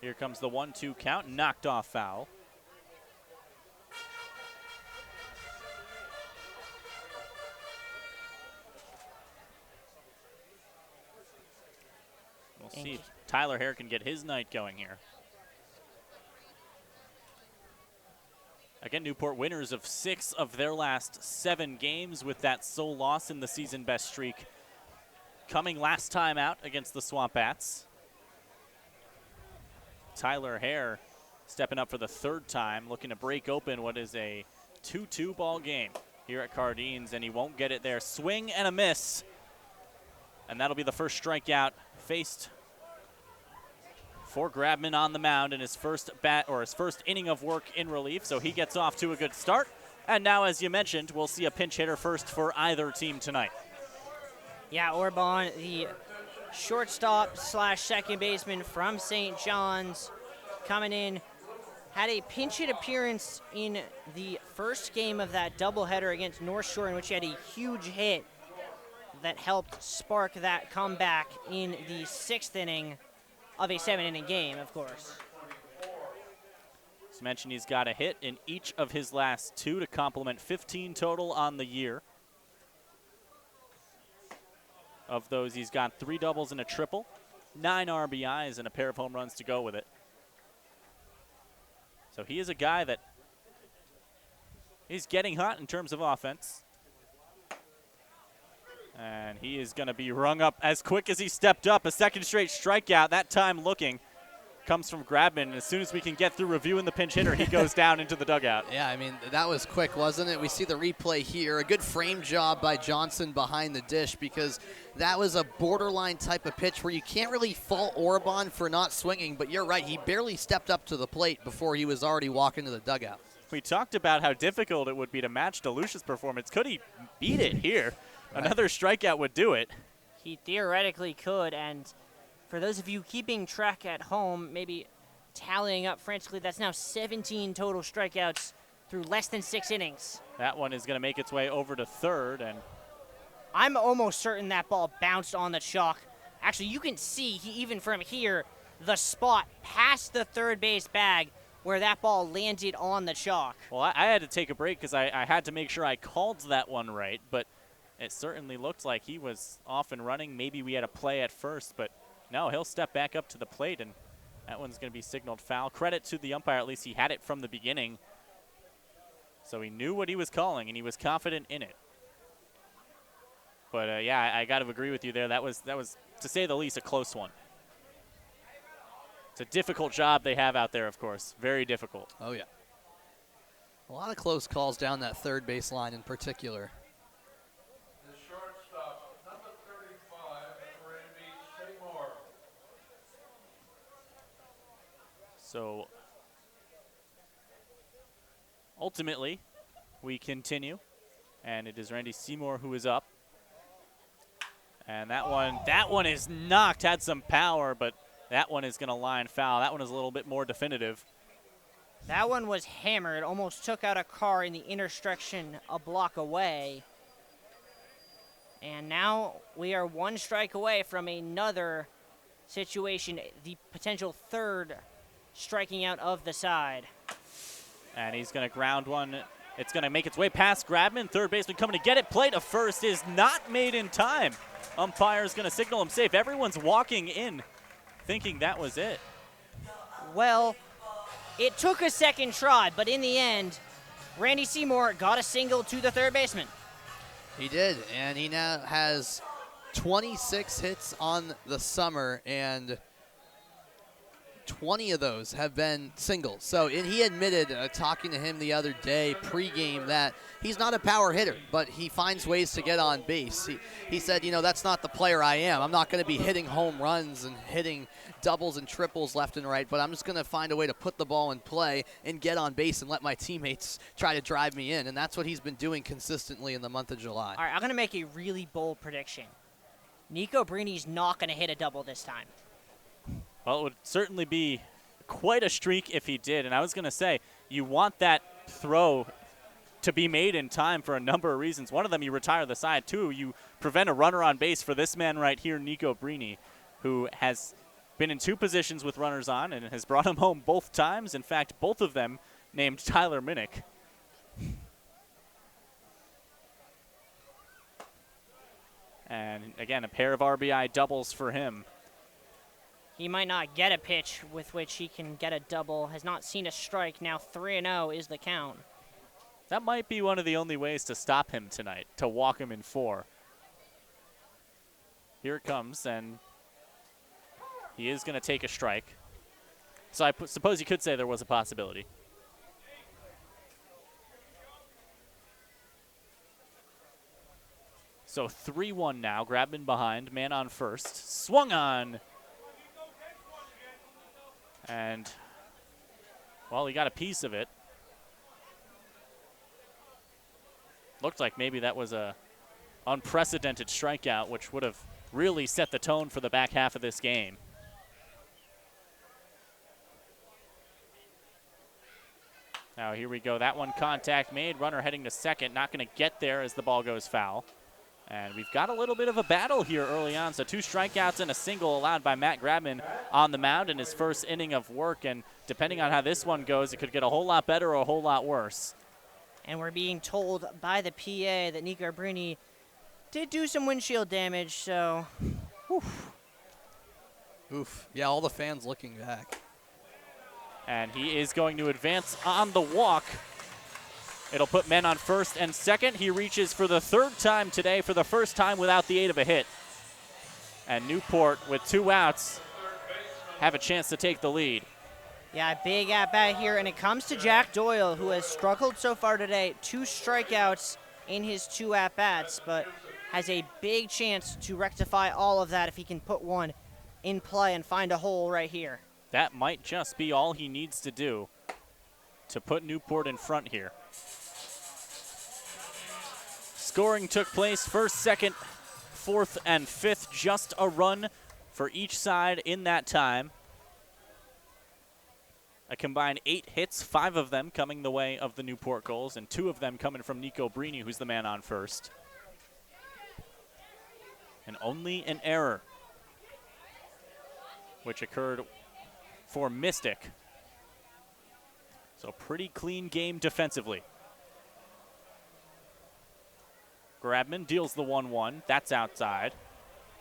Here comes the 1-2 count, knocked off foul. We'll see if Tyler Hare can get his night going here. Again, Newport winners of 6 of their last 7 games, with that sole loss in the season best streak coming last time out against the Swamp Bats. Tyler Hare stepping up for the 3rd time, looking to break open what is a 2-2 ball game here at Cardines, and he won't get it there. Swing and a miss, and that'll be the first strikeout faced for Grabman on the mound in his first inning of work in relief. So he gets off to a good start. And now, as you mentioned, we'll see a pinch hitter first for either team tonight. Yeah, Orban, the shortstop / second baseman from St. John's, coming in, had a pinch hit appearance in the first game of that doubleheader against North Shore, in which he had a huge hit that helped spark that comeback in the 6th inning of a 7-inning game, of course. As mentioned, he's got a hit in each of his last 2 to complement 15 total on the year. Of those, he's got 3 doubles and a triple, 9 RBIs, and a pair of home runs to go with it. So he is a guy that he's getting hot in terms of offense. And he is going to be rung up as quick as he stepped up. A second straight strikeout, that time looking, comes from Grabman. And as soon as we can get through reviewing the pinch hitter, he goes down into the dugout. Yeah, I mean, that was quick, wasn't it? We see the replay here. A good frame job by Johnson behind the dish, because that was a borderline type of pitch where you can't really fault Orban for not swinging. But you're right, he barely stepped up to the plate before he was already walking to the dugout. We talked about how difficult it would be to match DeLucia's performance. Could he beat it here? Another strikeout would do it. He theoretically could, and for those of you keeping track at home, maybe tallying up frantically, that's now 17 total strikeouts through less than 6 innings. That one is going to make its way over to third, and I'm almost certain that ball bounced on the chalk. Actually, you can see, even from here, the spot past the third base bag where that ball landed on the chalk. Well, I had to take a break because I had to make sure I called that one right, but it certainly looked like he was off and running. Maybe we had a play at first, but No, he'll step back up to the plate, and that one's going to be signaled foul. Credit to the umpire, at least he had it from the beginning. So he knew what he was calling, and he was confident in it. But, yeah, I got to agree with you there. That was, to say the least, a close one. It's a difficult job they have out there, of course. Very difficult. Oh, yeah. A lot of close calls down that third base line in particular. The shortstop, number 35, Randy Seymour. So ultimately, we continue, and it is Randy Seymour who is up. And that one is knocked, had some power, but that one is going to line foul. That one is a little bit more definitive. That one was hammered, almost took out a car in the intersection a block away. And now we are one strike away from another situation, the potential third striking out of the side. And he's going to ground one. It's going to make its way past Grabman. Third baseman coming to get it. Play to first is not made in time. Umpire is going to signal him safe. Everyone's walking in thinking that was it. Well, it took a second try, but in the end, Randy Seymour got a single to the third baseman. He did, and he now has 26 hits on the summer, and 20 of those have been singles. So, and he admitted, talking to him the other day pregame, that he's not a power hitter, but he finds ways to get on base. He said, you know, that's not the player I am. I'm not going to be hitting home runs and hitting doubles and triples left and right, but I'm just going to find a way to put the ball in play and get on base and let my teammates try to drive me in. And that's what he's been doing consistently in the month of July. All right, I'm going to make a really bold prediction. Nico Brini's not going to hit a double this time. Well, it would certainly be quite a streak if he did. And I was going to say, you want that throw to be made in time for a number of reasons. One of them, you retire the side. Two, you prevent a runner on base for this man right here, Nico Brini, who has been in two positions with runners on and has brought him home both times. In fact, both of them named Tyler Minnick. And again, a pair of RBI doubles for him. He might not get a pitch with which he can get a double. Has not seen a strike. Now 3-0 is the count. That might be one of the only ways to stop him tonight, to walk him in 4. Here it comes, and he is going to take a strike. So I suppose you could say there was a possibility. So 3-1 now. Grabman behind, man on first. Swung on. And, well, he got a piece of it. Looked like maybe that was a unprecedented strikeout, which would have really set the tone for the back half of this game. Now here we go. That one contact made. Runner heading to second. Not going to get there as the ball goes foul. And we've got a little bit of a battle here early on. So 2 strikeouts and a single allowed by Matt Grabman on the mound in his first inning of work. And depending on how this one goes, it could get a whole lot better or a whole lot worse. And we're being told by the PA that Nico Brini did do some windshield damage, so oof. Oof. Yeah, all the fans looking back. And he is going to advance on the walk. It'll put men on first and second. He reaches for the 3rd time today, for the first time without the aid of a hit. And Newport, with 2 outs, have a chance to take the lead. Yeah, big at-bat here, and it comes to Jack Doyle, who has struggled so far today. 2 strikeouts in his 2 at-bats, but has a big chance to rectify all of that if he can put one in play and find a hole right here. That might just be all he needs to do to put Newport in front here. Scoring took place 1st, 2nd, 4th, and 5th. Just a run for each side in that time. A combined 8 hits, 5 of them coming the way of the Newport Gulls, and 2 of them coming from Nico Brini, who's the man on first. And only an error, which occurred for Mystic. So pretty clean game defensively. Grabman deals the 1-1. That's outside.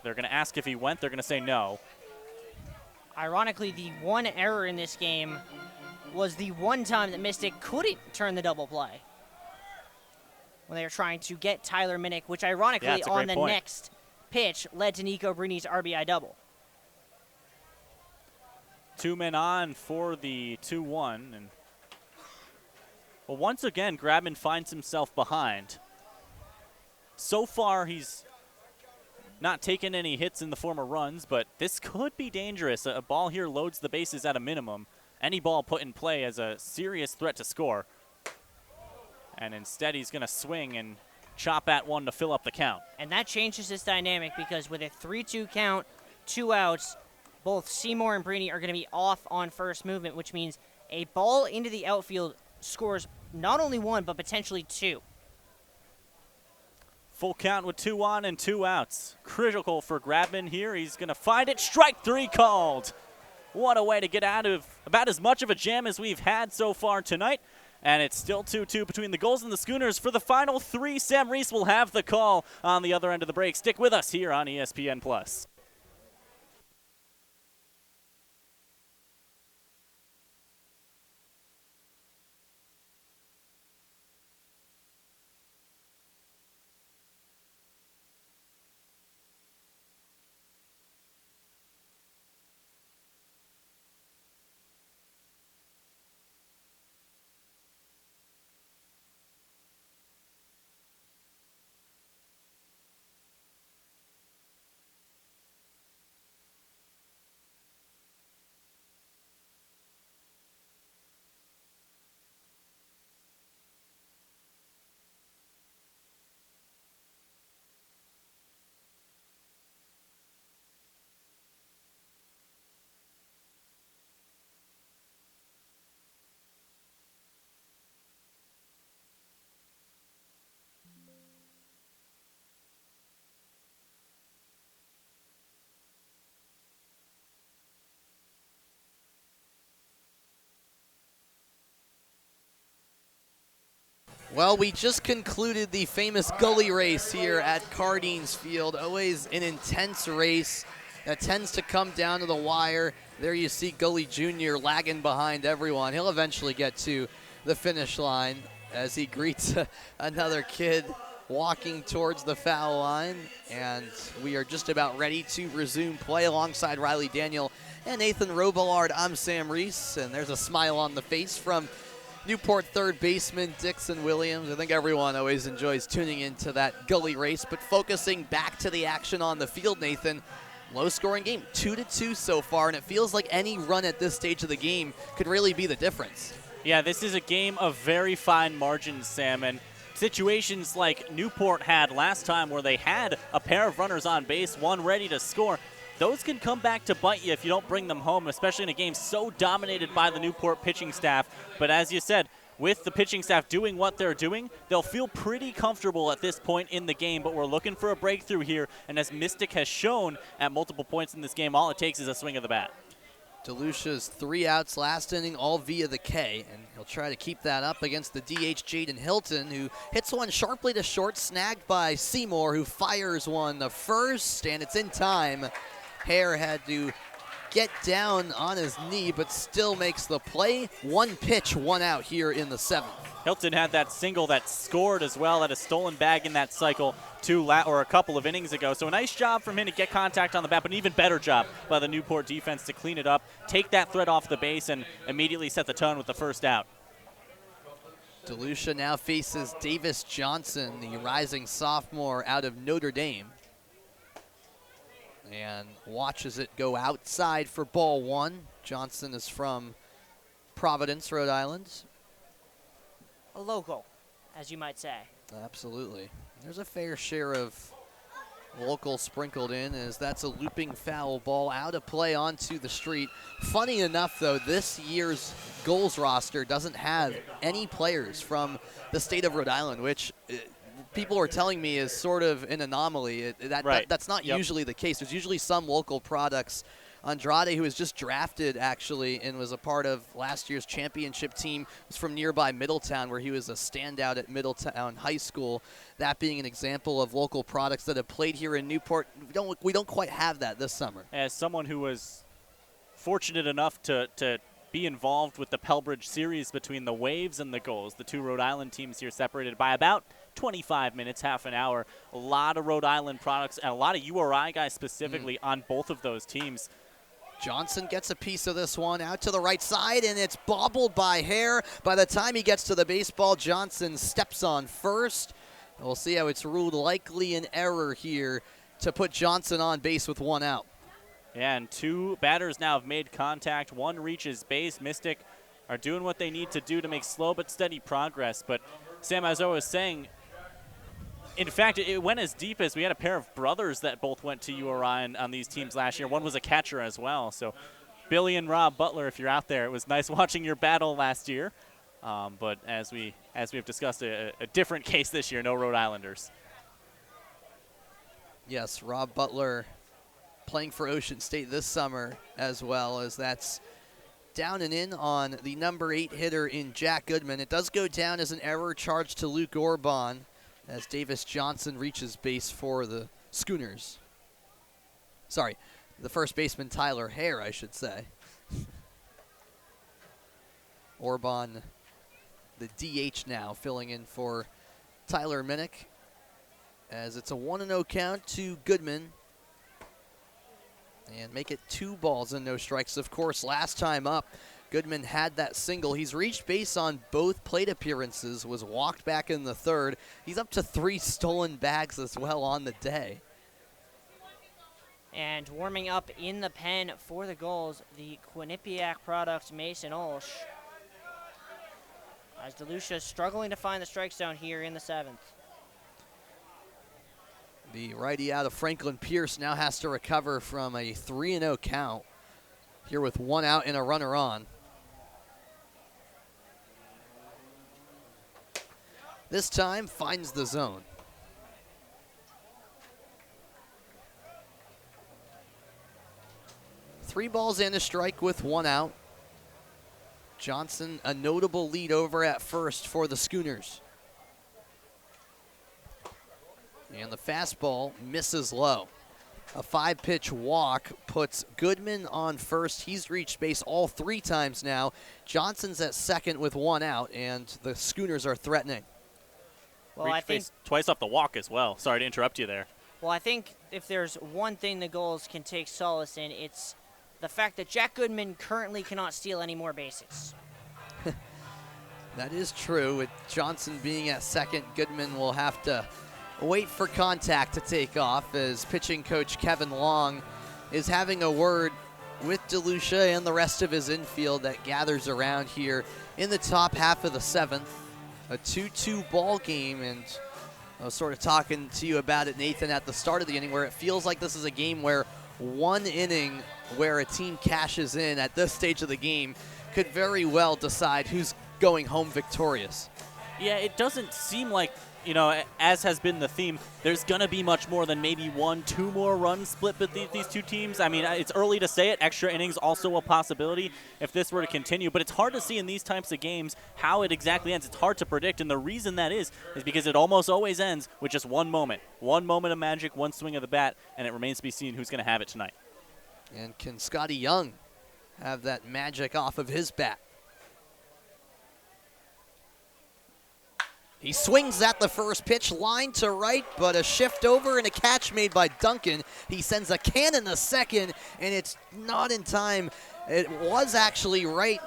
They're going to ask if he went. They're going to say no. Ironically, the one error in this game was the one time that Mystic couldn't turn the double play when they were trying to get Tyler Minnick, which ironically on the next pitch led to Nico Brini's RBI double. 2 men on for the 2-1. And well, once again, Grabman finds himself behind. So far, he's not taken any hits in the form of runs, but this could be dangerous. A ball here loads the bases at a minimum. Any ball put in play as a serious threat to score. And instead, he's going to swing and chop at one to fill up the count. And that changes this dynamic because with a 3-2 count, 2 outs, both Seymour and Brini are going to be off on first movement, which means a ball into the outfield scores not only 1, but potentially 2. Full count with 2 on and 2 outs. Critical for Grabman here. He's going to find it. Strike 3 called. What a way to get out of about as much of a jam as we've had so far tonight. And it's still 2-2 between the Gulls and the Schooners for the final 3. Sam Reese will have the call on the other end of the break. Stick with us here on ESPN+. Well, we just concluded the famous gully race here at Cardines Field. Always an intense race that tends to come down to the wire. There you see Gully Jr. lagging behind everyone. He'll eventually get to the finish line as he greets another kid walking towards the foul line. And we are just about ready to resume play alongside Riley Daniel and Nathan Robillard. I'm Sam Reese, and there's a smile on the face from Newport third baseman Dixon Williams. I think everyone always enjoys tuning into that gully race, but focusing back to the action on the field, Nathan, low-scoring game, 2-2 so far, and it feels like any run at this stage of the game could really be the difference. Yeah, this is a game of very fine margins, Sam, and situations like Newport had last time where they had a pair of runners on base, one ready to score, those can come back to bite you if you don't bring them home, especially in a game so dominated by the Newport pitching staff. But as you said, with the pitching staff doing what they're doing, they'll feel pretty comfortable at this point in the game, but we're looking for a breakthrough here, and as Mystic has shown at multiple points in this game, all it takes is a swing of the bat. DeLucia's 3 outs last inning, all via the K, and he'll try to keep that up against the DH Jaden Hilton, who hits one sharply to short, snagged by Seymour, who fires one to first, and it's in time. Hare had to get down on his knee, but still makes the play. 1 pitch, 1 out here in the 7th. Hilton had that single that scored as well at a stolen bag in that cycle a couple of innings ago. So a nice job from him to get contact on the bat, but an even better job by the Newport defense to clean it up, take that threat off the base, and immediately set the tone with the first out. DeLucia now faces Davis Johnson, the rising sophomore out of Notre Dame, and watches it go outside for ball 1. Johnson is from Providence, Rhode Island. A local, as you might say. Absolutely. There's a fair share of local sprinkled in, as that's a looping foul ball out of play onto the street. Funny enough, though, this year's Gulls roster doesn't have any players from the state of Rhode Island, which people are telling me is sort of an anomaly. That's not usually the case. There's usually some local products. Andrade, who was just drafted, actually, and was a part of last year's championship team, was from nearby Middletown, where he was a standout at Middletown High School. That being an example of local products that have played here in Newport. We don't quite have that this summer. As someone who was fortunate enough to be involved with the Pellbridge series between the Waves and the Gulls. The two Rhode Island teams here separated by about 25 minutes, half an hour. A lot of Rhode Island products and a lot of URI guys specifically on both of those teams. Johnson gets a piece of this one out to the right side, and it's bobbled by Hare. By the time he gets to the baseball, Johnson steps on first. We'll see how it's ruled likely an error here to put Johnson on base with one out. Yeah, and two batters now have made contact. One reaches base. Mystic are doing what they need to do to make slow but steady progress. But Sam, as I was saying, in fact, it went as deep as we had a pair of brothers that both went to URI on these teams last year. One was a catcher as well. So Billy and Rob Butler, if you're out there, it was nice watching your battle last year. But as we've discussed, a different case this year, no Rhode Islanders. Yes, Rob Butler playing for Ocean State this summer, as well as that's down and in on the number 8 hitter in Jack Goodman. It does go down as an error charged to Luke Orban as Davis Johnson reaches base for the Schooners. Sorry, the first baseman Tyler Hare, I should say. Orban, the DH now, filling in for Tyler Minnick, as it's a 1-0 count to Goodman. And make it 2 balls and no strikes. Of course, last time up, Goodman had that single. He's reached base on both plate appearances, was walked back in the third. He's up to 3 stolen bags as well on the day. And warming up in the pen for the Gulls, the Quinnipiac product, Mason Olsch. As DeLucia struggling to find the strike zone here in the 7th. The righty out of Franklin Pierce now has to recover from a 3-0 count here with 1 out and a runner on. This time finds the zone. Three balls and a strike with 1 out. Johnson, a notable lead over at first for the Schooners. And the fastball misses low. A 5-pitch walk puts Goodman on first. He's reached base all 3 times now. Johnson's at second with 1 out, and the Schooners are threatening. Well, I think twice off the walk as well. Sorry to interrupt you there. Well, I think if there's one thing the Gulls can take solace in, it's the fact that Jack Goodman currently cannot steal any more bases. That is true. With Johnson being at second, Goodman will have to wait for contact to take off, as pitching coach Kevin Long is having a word with DeLucia and the rest of his infield that gathers around here in the top half of the 7th. A 2-2 ball game, and I was sort of talking to you about it, Nathan, at the start of the inning, where it feels like this is a game where one inning where a team cashes in at this stage of the game could very well decide who's going home victorious. Yeah, it doesn't seem like, you know, as has been the theme, there's going to be much more than maybe 1-2 more runs split between these two teams. I mean, it's early to say it. Extra innings also a possibility if this were to continue. But it's hard to see in these types of games how it exactly ends. It's hard to predict. And the reason that is because it almost always ends with just one moment. One moment of magic, one swing of the bat, and it remains to be seen who's going to have it tonight. And can Scotty Young have that magic off of his bat? He swings at the first pitch, line to right, but a shift over and a catch made by Duncan. He sends a cannon to second, and it's not in time. It was actually right,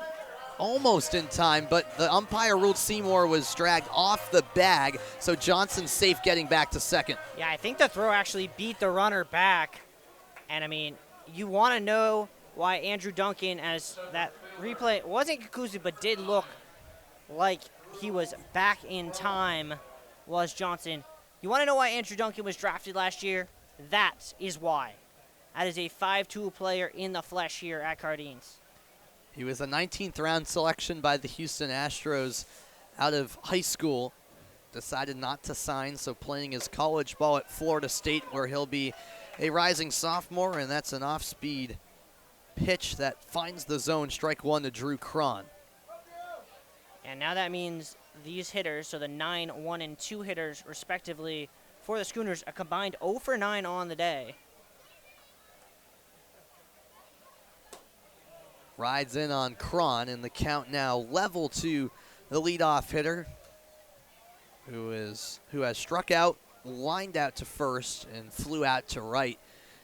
almost in time, but the umpire ruled Seymour was dragged off the bag, so Johnson's safe getting back to second. Yeah, I think the throw actually beat the runner back. And, I mean, you want to know why Andrew Duncan, as that replay wasn't conclusive but did look like he was back in time, was Johnson. You want to know why Andrew Duncan was drafted last year? That is why. That is a 5-tool player in the flesh here at Cardines. He was a 19th round selection by the Houston Astros out of high school. Decided not to sign, so playing his college ball at Florida State, where he'll be a rising sophomore, and that's an off-speed pitch that finds the zone. Strike one to Drew Cron. And now that means these hitters, so the 9, 1, and 2 hitters, respectively, for the Schooners, a combined 0 for 9 on the day. rides in on Cron, and the count now level to the leadoff hitter, who has struck out, lined out to first, and flew out to right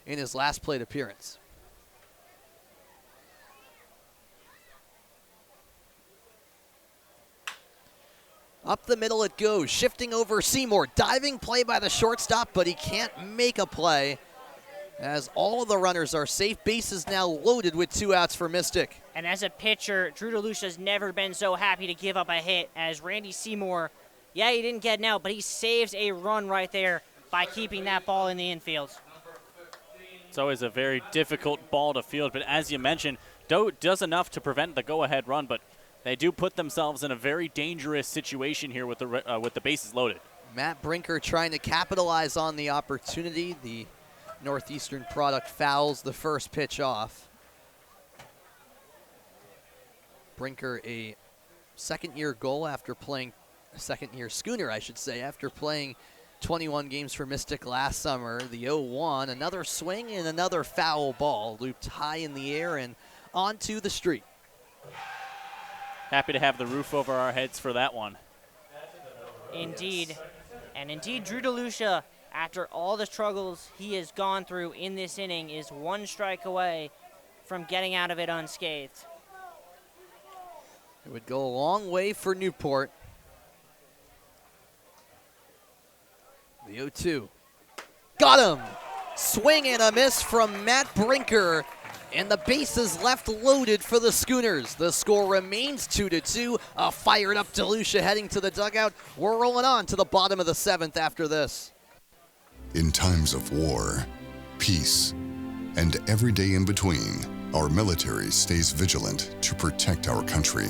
in his last plate appearance. Up the middle it goes, shifting over Seymour. Diving play by the shortstop, but he can't make a play as all of the runners are safe. Bases now loaded with 2 outs for Mystic. And as a pitcher, Drew DeLucia's never been so happy to give up a hit as Randy Seymour, yeah, he didn't get an out, but he saves a run right there by keeping that ball in the infield. It's always a very difficult ball to field, but as you mentioned, Doe does enough to prevent the go-ahead run, but they do put themselves in a very dangerous situation here with the bases loaded. Matt Brinker trying to capitalize on the opportunity. The Northeastern product fouls the first pitch off. Brinker, a second-year goal after playing, second-year Schooner, I should say, after playing 21 games for Mystic last summer. The 0-1, another swing and another foul ball looped high in the air and onto the street. Happy to have the roof over our heads for that one. Indeed. And indeed, Drew DeLucia, after all the struggles he has gone through in this inning, is 1 strike away from getting out of it unscathed. It would go a long way for Newport. The 0-2. Got him! Swing and a miss from Matt Brinker. And the bases left loaded for the Schooners. The score remains 2-2. A fired up DeLucia heading to the dugout. We're rolling on to the bottom of the 7th after this. In times of war, peace, and every day in between, our military stays vigilant to protect our country.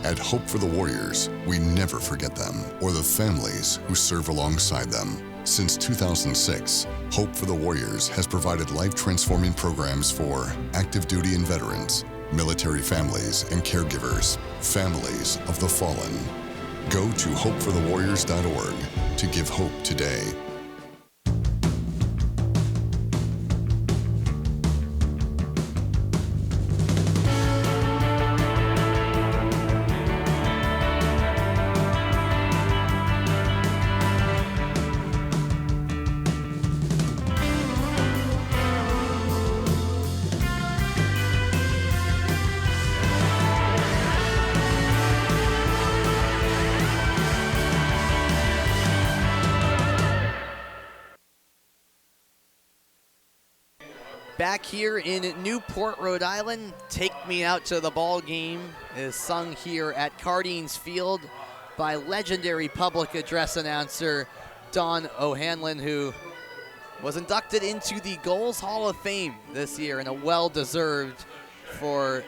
At Hope for the Warriors, we never forget them or the families who serve alongside them. Since 2006, Hope for the Warriors has provided life-transforming programs for active duty and veterans, military families and caregivers, families of the fallen. Go to hopeforthewarriors.org to give hope today. Back here in Newport, Rhode Island, Take Me Out to the Ball Game is sung here at Cardines Field by legendary public address announcer Don O'Hanlon, who was inducted into the Gulls Hall of Fame this year, and a well-deserved for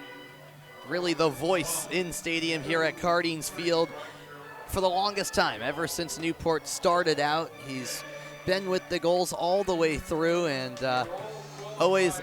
really the voice in stadium here at Cardines Field for the longest time. Ever since Newport started out, he's been with the Gulls all the way through, and always,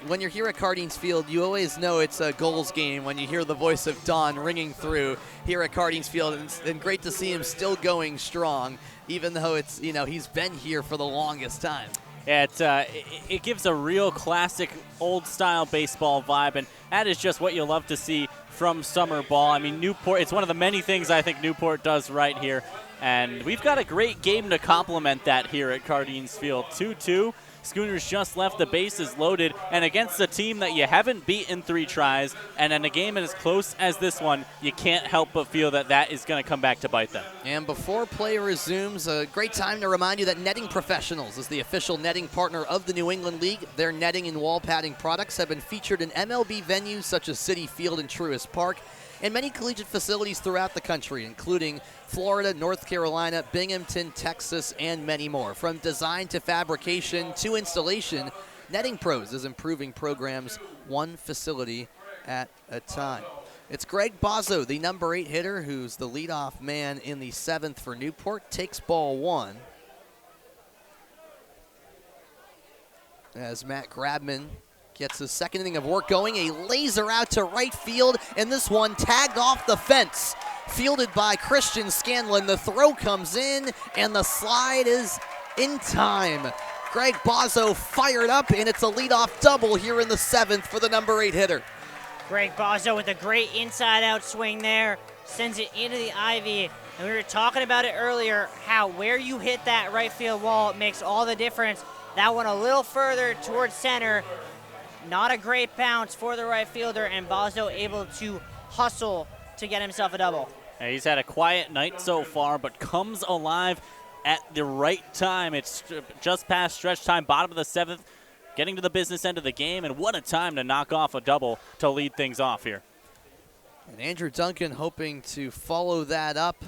when you're here at Cardines Field, you always know it's a Gulls game when you hear the voice of Don ringing through here at Cardines Field, and great to see him still going strong, even though it's, he's been here for the longest time. Yeah, it gives a real classic old-style baseball vibe, and that is just what you love to see from summer ball. I mean, Newport, it's one of the many things I think Newport does right here, and we've got a great game to complement that here at Cardines Field. 2-2. Schooners just left the bases loaded, and against a team that you haven't beaten 3 tries, and in a game as close as this one, you can't help but feel that that is going to come back to bite them. And before play resumes, a great time to remind you that Netting Professionals is the official netting partner of the New England League. Their netting and wall padding products have been featured in MLB venues such as Citi Field and Truist Park, and many collegiate facilities throughout the country, including Florida, North Carolina, Binghamton, Texas, and many more. From design to fabrication to installation, Netting Pros is improving programs one facility at a time. It's Greg Bozzo, the number 8 hitter, who's the leadoff man in the 7th for Newport, takes ball 1. As Matt Grabman gets his second inning of work going, a laser out to right field, and this one tagged off the fence. Fielded by Christian Scanlon, the throw comes in, and the slide is in time. Greg Bozzo fired up, and it's a leadoff double here in the 7th for the number 8 hitter. Greg Bozzo with a great inside-out swing there, sends it into the ivy. And we were talking about it earlier, how where you hit that right field wall makes all the difference. That one a little further towards center. Not a great bounce for the right fielder, and Bozzo able to hustle to get himself a double. Yeah, he's had a quiet night so far, but comes alive at the right time. It's just past stretch time, bottom of the 7th, getting to the business end of the game, and what a time to knock off a double to lead things off here. And Andrew Duncan hoping to follow that up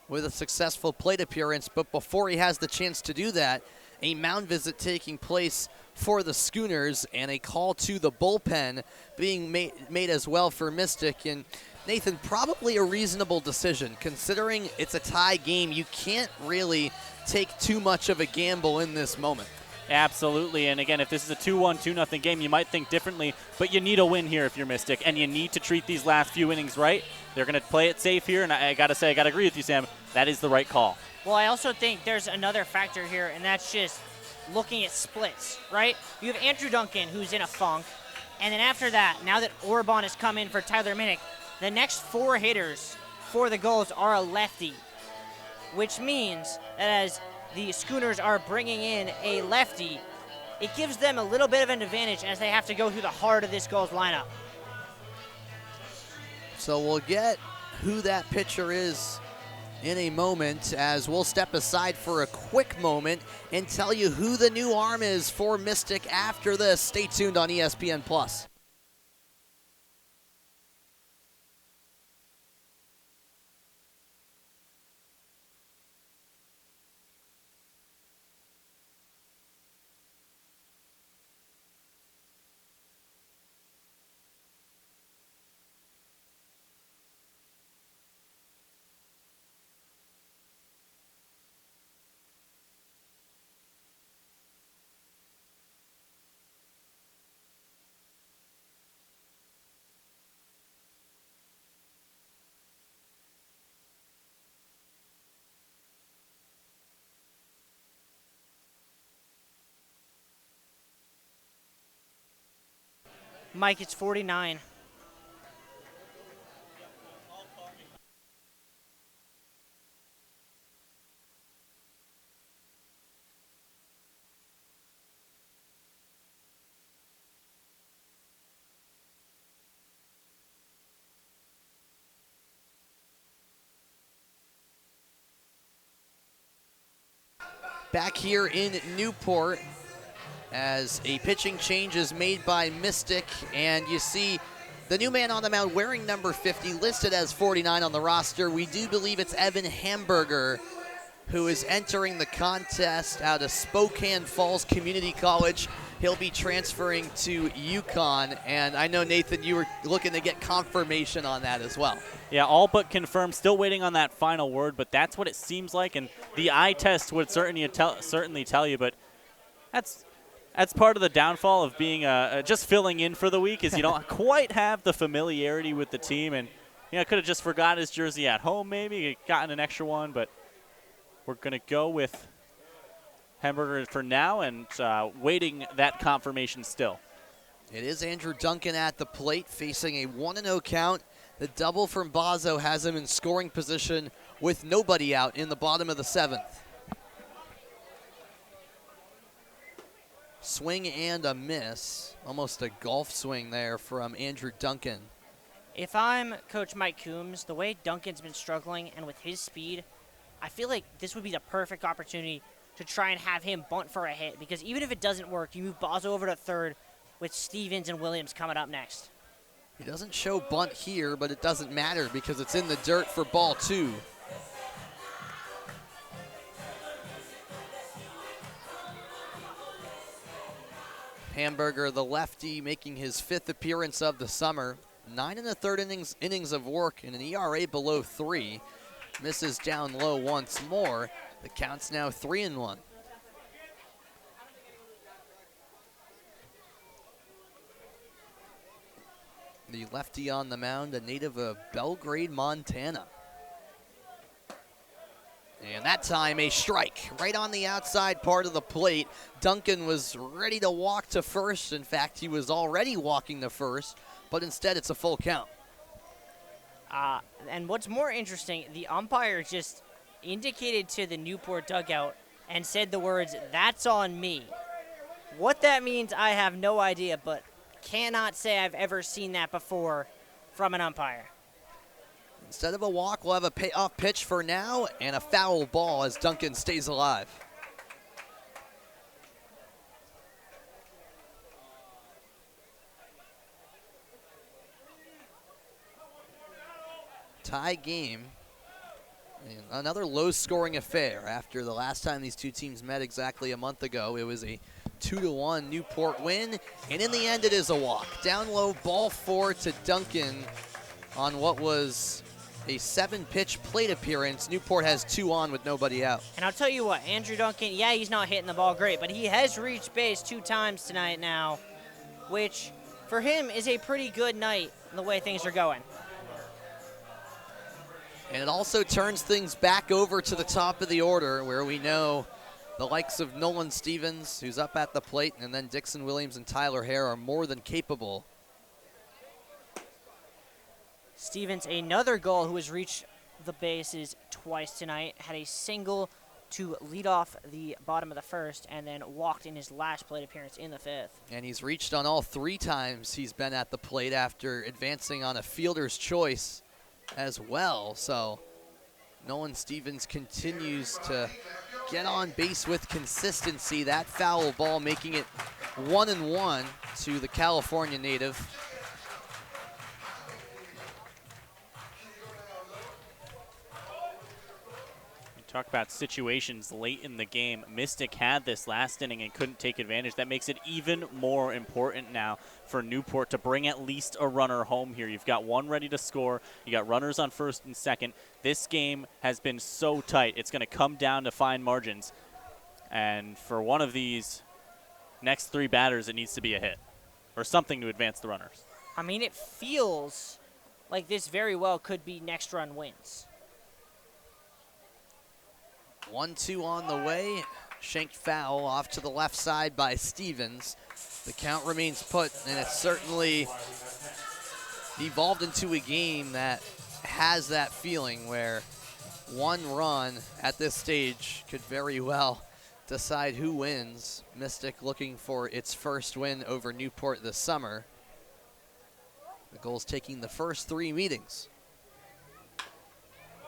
with a successful plate appearance, but before he has the chance to do that, a mound visit taking place for the Schooners and a call to the bullpen being made as well for Mystic. And Nathan, probably a reasonable decision considering it's a tie game. You can't really take too much of a gamble in this moment. Absolutely, and again, if this is a 2-1, 2-0 game, you might think differently, but you need a win here if you're Mystic, and you need to treat these last few innings right. They're going to play it safe here, and I got to say, I got to agree with you, Sam. That is the right call. Well, I also think there's another factor here, and that's just looking at splits, right? You have Andrew Duncan, who's in a funk, and then after that, now that Orban has come in for Tyler Minnick, the next 4 hitters for the Gulls are a lefty, which means that as the Schooners are bringing in a lefty, it gives them a little bit of an advantage as they have to go through the heart of this Gulls lineup. So we'll get who that pitcher is in a moment, as we'll step aside for a quick moment and tell you who the new arm is for Mystic after this. Stay tuned on ESPN+. Mike, it's 49. Back here in Newport, as a pitching change is made by Mystic, and you see the new man on the mound wearing number 50, listed as 49 on the roster. We do believe it's Evan Hamburger, who is entering the contest out of Spokane Falls Community College. He'll be transferring to UConn, and I know, Nathan, you were looking to get confirmation on that as well. Yeah, all but confirmed. Still waiting on that final word, but that's what it seems like, and the eye test would certainly tell you, but that's part of the downfall of being just filling in for the week, is you don't quite have the familiarity with the team, and could have just forgot his jersey at home, maybe gotten an extra one, but we're going to go with Hamburger for now, and waiting that confirmation still. It is Andrew Duncan at the plate, facing a 1-0 count. The double from Bozzo has him in scoring position with nobody out in the bottom of the 7th. Swing and a miss. Almost a golf swing there from Andrew Duncan. If I'm Coach Mike Coombs, the way Duncan's been struggling and with his speed, I feel like this would be the perfect opportunity to try and have him bunt for a hit, because even if it doesn't work, you move Bozzo over to third with Stevens and Williams coming up next. He doesn't show bunt here, but it doesn't matter because it's in the dirt for ball 2. Hamburger, the lefty, making his 5th appearance of the summer. 9 1/3 innings of work and an ERA below 3. Misses down low once more. The count's now 3-1. The lefty on the mound, a native of Belgrade, Montana. And that time a strike right on the outside part of the plate. Duncan was ready to walk to first. In fact, he was already walking to first, but instead it's a full count. And what's more interesting, the umpire just indicated to the Newport dugout and said the words, "That's on me." What that means, I have no idea, but cannot say I've ever seen that before from an umpire. Instead of a walk, we'll have a payoff pitch for now and a foul ball as Duncan stays alive. Tie game. And another low-scoring affair after the last time these two teams met exactly a month ago. It was a 2-1 Newport win, and in the end it is a walk. Down low, ball 4 to Duncan on what was a 7-pitch plate appearance. Newport has 2 on with nobody out. And I'll tell you what, Andrew Duncan, yeah, he's not hitting the ball great, but he has reached base 2 times tonight now, which for him is a pretty good night the way things are going. And it also turns things back over to the top of the order where we know the likes of Nolan Stevens, who's up at the plate, and then Dixon Williams and Tyler Hare are more than capable. Stevens, another goal who has reached the bases twice tonight, had a single to lead off the bottom of the first and then walked in his last plate appearance in the 5th. And he's reached on all 3 times he's been at the plate after advancing on a fielder's choice as well. So Nolan Stevens continues to get on base with consistency. That foul ball making it 1-1 to the California native. Talk about situations late in the game. Mystic had this last inning and couldn't take advantage. That makes it even more important now for Newport to bring at least a runner home here. You've got one ready to score. You got runners on first and second. This game has been so tight. It's going to come down to fine margins. And for one of these next 3 batters, it needs to be a hit or something to advance the runners. I mean, it feels like this very well could be next run wins. 1-2 on the way. Shanked foul off to the left side by Stevens. The count remains put, and it's certainly evolved into a game that has that feeling where one run at this stage could very well decide who wins. Mystic looking for its first win over Newport this summer. The Gulls taking the first 3 meetings.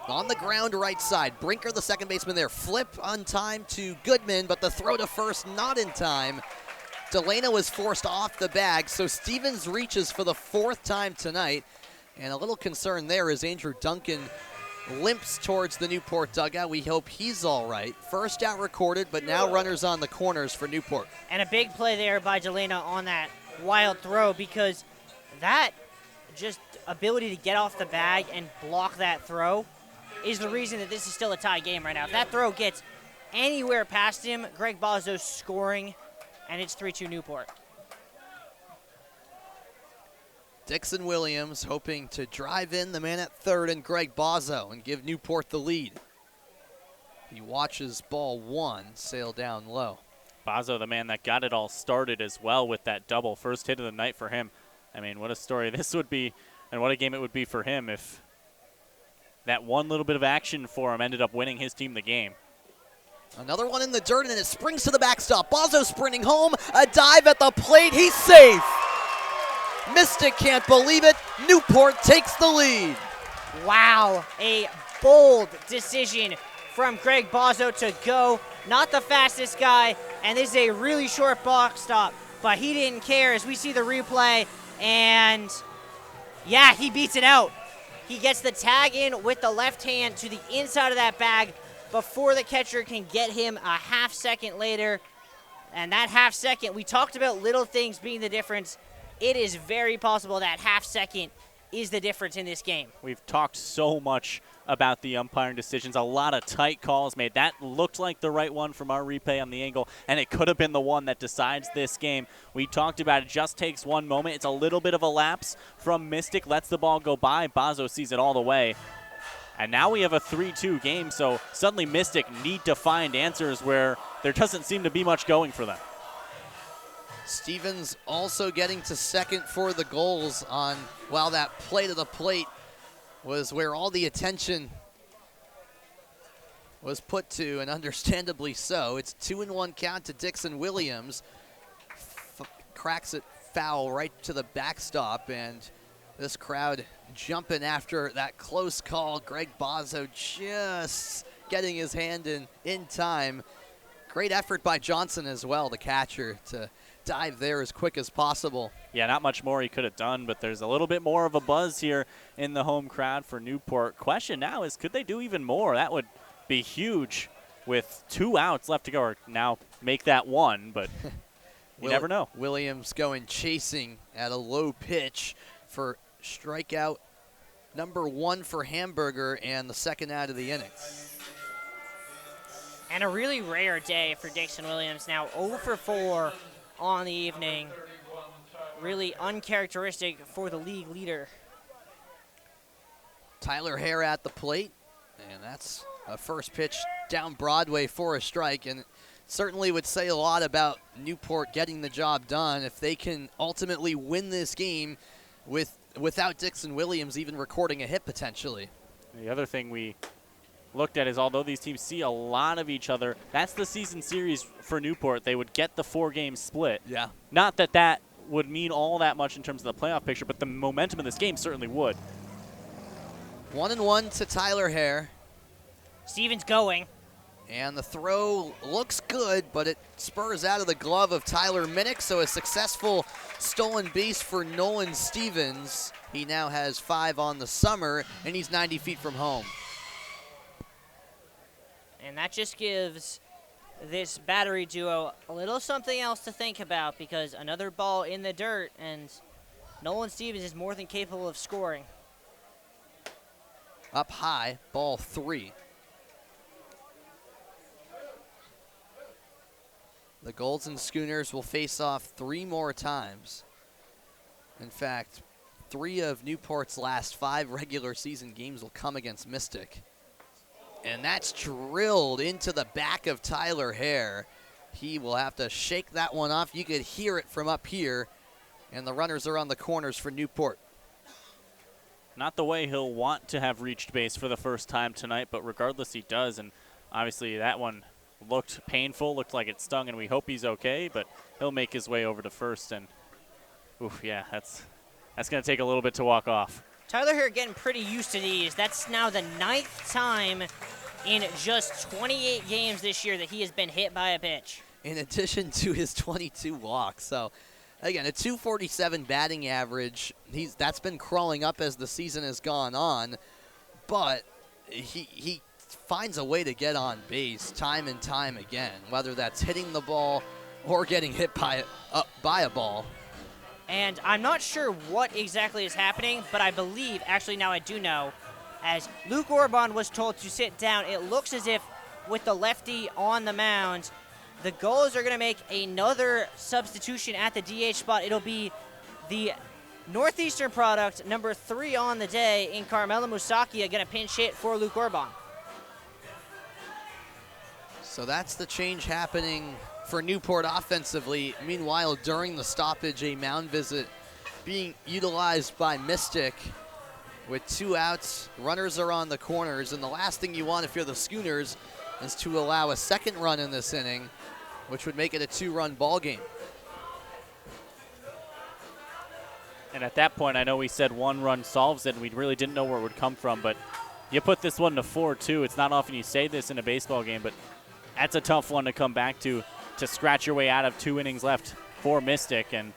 On the ground right side, Brinker, the second baseman there, flip on time to Goodman, but the throw to first not in time. Delano was forced off the bag, so Stevens reaches for the 4th time tonight, and a little concern there as Andrew Duncan limps towards the Newport dugout. We hope he's all right. First out recorded, but now runners on the corners for Newport. And a big play there by Delano on that wild throw, because that just ability to get off the bag and block that throw is the reason that this is still a tie game right now. If that throw gets anywhere past him, Greg Bozzo's scoring, and it's 3-2 Newport. Dixon Williams hoping to drive in the man at third and Greg Bozzo and give Newport the lead. He watches ball 1 sail down low. Bozzo, the man that got it all started as well with that double. First hit of the night for him. I mean, what a story this would be, and what a game it would be for him if that one little bit of action for him ended up winning his team the game. Another one in the dirt, and it springs to the backstop. Bozzo sprinting home, a dive at the plate, he's safe. Mystic can't believe it. Newport takes the lead. Wow, a bold decision from Greg Bozzo to go. Not the fastest guy, and this is a really short box stop, but he didn't care as we see the replay, and yeah, he beats it out. He gets the tag in with the left hand to the inside of that bag before the catcher can get him a half second later. And that half second, we talked about little things being the difference. It is very possible that half second is the difference in this game. We've talked so much about the umpiring decisions. A lot of tight calls made. That looked like the right one from our replay on the angle, and it could have been the one that decides this game. We talked about it just takes one moment. It's a little bit of a lapse from Mystic, lets the ball go by. Bozzo sees it all the way. And now we have a 3-2 game, so suddenly Mystic need to find answers where there doesn't seem to be much going for them. Stevens also getting to second for the goals on, while that play to the plate was where all the attention was put to, and understandably so. It's 2-1 count to Dixon Williams. Cracks it foul right to the backstop, and this crowd jumping after that close call. Greg Bozzo just getting his hand in time. Great effort by Johnson as well, the catcher, to dive there as quick as possible. Yeah, not much more he could have done, but there's a little bit more of a buzz here in the home crowd for Newport. Question now is, could they do even more? That would be huge with 2 outs left to go, or now make that 1, but you never know. Williams going chasing at a low pitch for strikeout number 1 for Hamburger, and the second out of the inning. And a really rare day for Dixon Williams. Now 0 for 4 on the evening. Really uncharacteristic for the league leader. Tyler Hare at the plate, and that's a first pitch down Broadway for a strike, and certainly would say a lot about Newport getting the job done if they can ultimately win this game without Dixon Williams even recording a hit potentially. The other thing we looked at is, although these teams see a lot of each other, that's the season series for Newport. They would get the 4-game split. Yeah. Not that that would mean all that much in terms of the playoff picture, but the momentum of this game certainly would. 1-1 to Tyler Hare. Stevens going. And the throw looks good, but it spurs out of the glove of Tyler Minnick, so a successful stolen base for Nolan Stevens. He now has 5 on the summer, and he's 90 feet from home. And that just gives this battery duo a little something else to think about, because another ball in the dirt, and Nolan Stevens is more than capable of scoring. Up high, ball 3. The Gulls and Schooners will face off 3 more times. In fact, 3 of Newport's last 5 regular season games will come against Mystic. And that's drilled into the back of Tyler Hare. He will have to shake that one off. You could hear it from up here. And the runners are on the corners for Newport. Not the way he'll want to have reached base for the first time tonight, but regardless, he does. And obviously that one looked painful, looked like it stung, and we hope he's okay, but he'll make his way over to first. And, oof, yeah, that's going to take a little bit to walk off. Tyler Hare getting pretty used to these. That's now the 9th time in just 28 games this year that he has been hit by a pitch. In addition to his 22 walks. So, again, a .247 batting average. That's been crawling up as the season has gone on, but he finds a way to get on base time and time again, whether that's hitting the ball or getting hit by a ball. And I'm not sure what exactly is happening, but I believe, actually now I do know, as Luke Orban was told to sit down, it looks as if with the lefty on the mound, the Gulls are going to make another substitution at the DH spot. It'll be the Northeastern product, number 3 on the day, in Carmelo Musakia, going to pinch hit for Luke Orban. So that's the change happening for Newport offensively. Meanwhile, during the stoppage, a mound visit being utilized by Mystic with 2 outs. Runners are on the corners, and the last thing you want if you're the Schooners is to allow a second run in this inning, which would make it a 2-run ball game. And at that point, I know we said 1 run solves it, and we really didn't know where it would come from, but you put this one to 4-2. It's not often you say this in a baseball game, but that's a tough one to come back to scratch your way out of 2 innings left for Mystic. And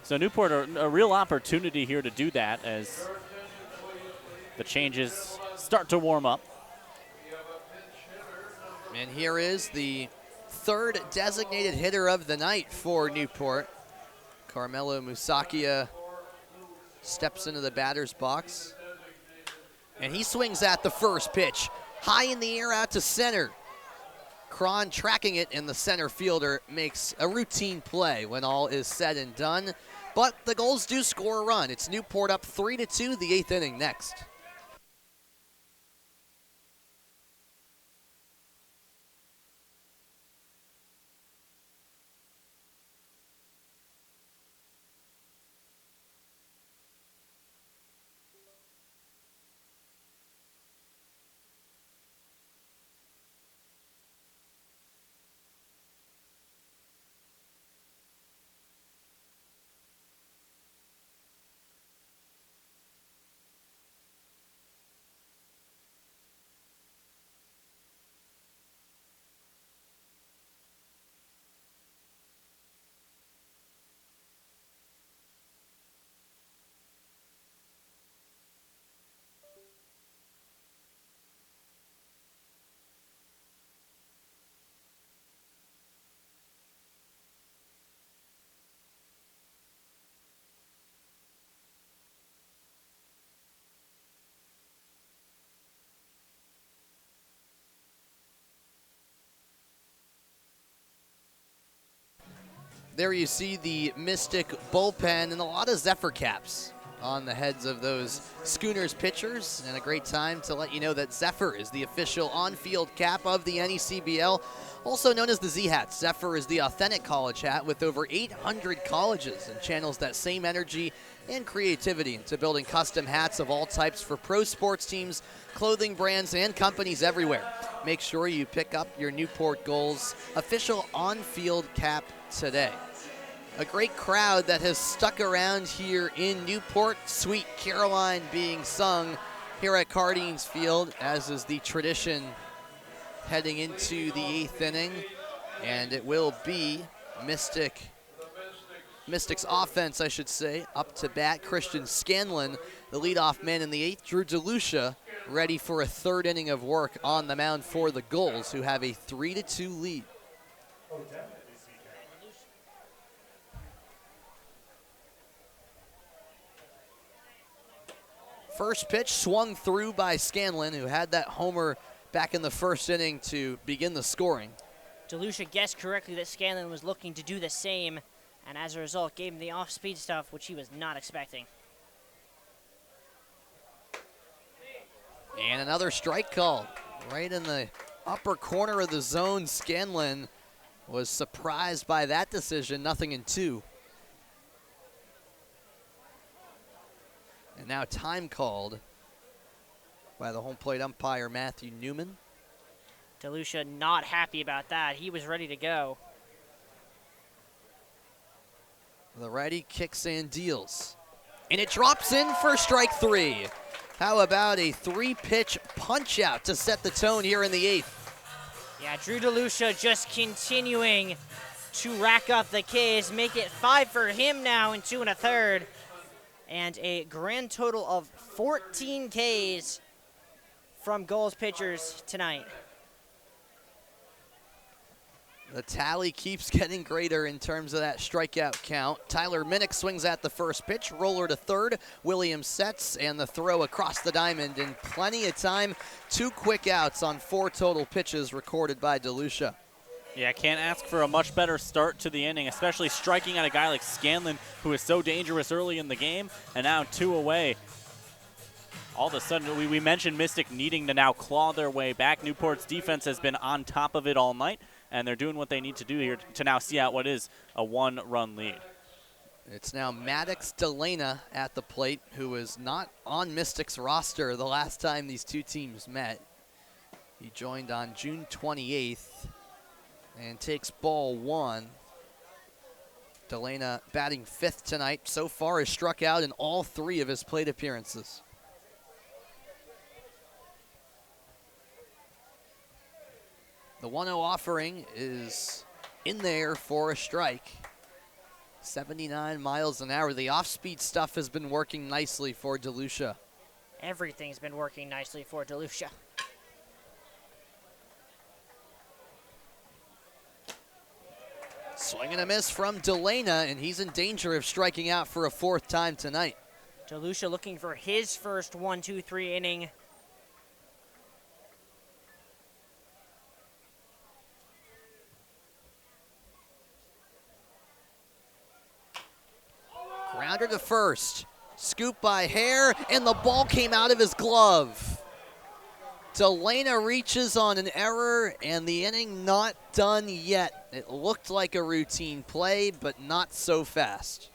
so Newport, a real opportunity here to do that as the changes start to warm up. And here is the 3rd designated hitter of the night for Newport. Carmelo Musakia steps into the batter's box. And he swings at the first pitch. High in the air out to center. Cron tracking it, and the center fielder makes a routine play when all is said and done. But the Gulls do score a run. It's Newport up 3-2, the 8th inning next. there you see the Mystic bullpen and a lot of Zephyr caps on the heads of those Schooners pitchers, and a great time to let you know that Zephyr is the official on-field cap of the NECBL, also known as the Z-Hats. Zephyr is the authentic college hat with over 800 colleges and channels that same energy and creativity into building custom hats of all types for pro sports teams, clothing brands, and companies everywhere. Make sure you pick up your Newport Gulls official on-field cap today. A great crowd that has stuck around here in Newport. Sweet Caroline being sung here at Cardines Field, as is the tradition heading into the 8th inning. And it will be Mystic's offense, I should say, up to bat. Christian Scanlon, the leadoff man in the 8th. Drew DeLucia ready for a 3rd inning of work on the mound for the Gulls, who have a 3-2 lead. First pitch swung through by Scanlon, who had that homer back in the 1st inning to begin the scoring. DeLucia guessed correctly that Scanlon was looking to do the same, and as a result gave him the off-speed stuff, which he was not expecting. And another strike call right in the upper corner of the zone. Scanlon was surprised by that decision, 0-2. And now time called by the home plate umpire, Matthew Newman. DeLucia not happy about that. He was ready to go. The righty kicks and deals. And it drops in for strike 3. How about a 3-pitch punch out to set the tone here in the 8th? Yeah, Drew DeLucia just continuing to rack up the Ks, make it 5 for him now in 2 1/3. And a grand total of 14 Ks from Gulls pitchers tonight. The tally keeps getting greater in terms of that strikeout count. Tyler Minnick swings at the first pitch, roller to 3rd. Williams sets, and the throw across the diamond in plenty of time. 2 quick outs on 4 total pitches recorded by DeLucia. Yeah, can't ask for a much better start to the inning, especially striking at a guy like Scanlon, who is so dangerous early in the game, and now 2 away. All of a sudden, we mentioned Mystic needing to now claw their way back. Newport's defense has been on top of it all night, and they're doing what they need to do here to now see out what is a 1-run lead. It's now Maddox Delana at the plate, who was not on Mystic's roster the last time these two teams met. He joined on June 28th. And takes ball 1. Delana batting 5th tonight. So far has struck out in all 3 of his plate appearances. The 1-0 offering is in there for a strike. 79 miles an hour. The off-speed stuff has been working nicely for DeLucia. Everything's been working nicely for DeLucia. Swing and a miss from Delana, and he's in danger of striking out for a 4th time tonight. DeLucia looking for his first 1-2-3 inning. Grounder to first. Scoop by Hare, and the ball came out of his glove. Delana reaches on an error, and the inning not done yet. It looked like a routine play, but not so fast.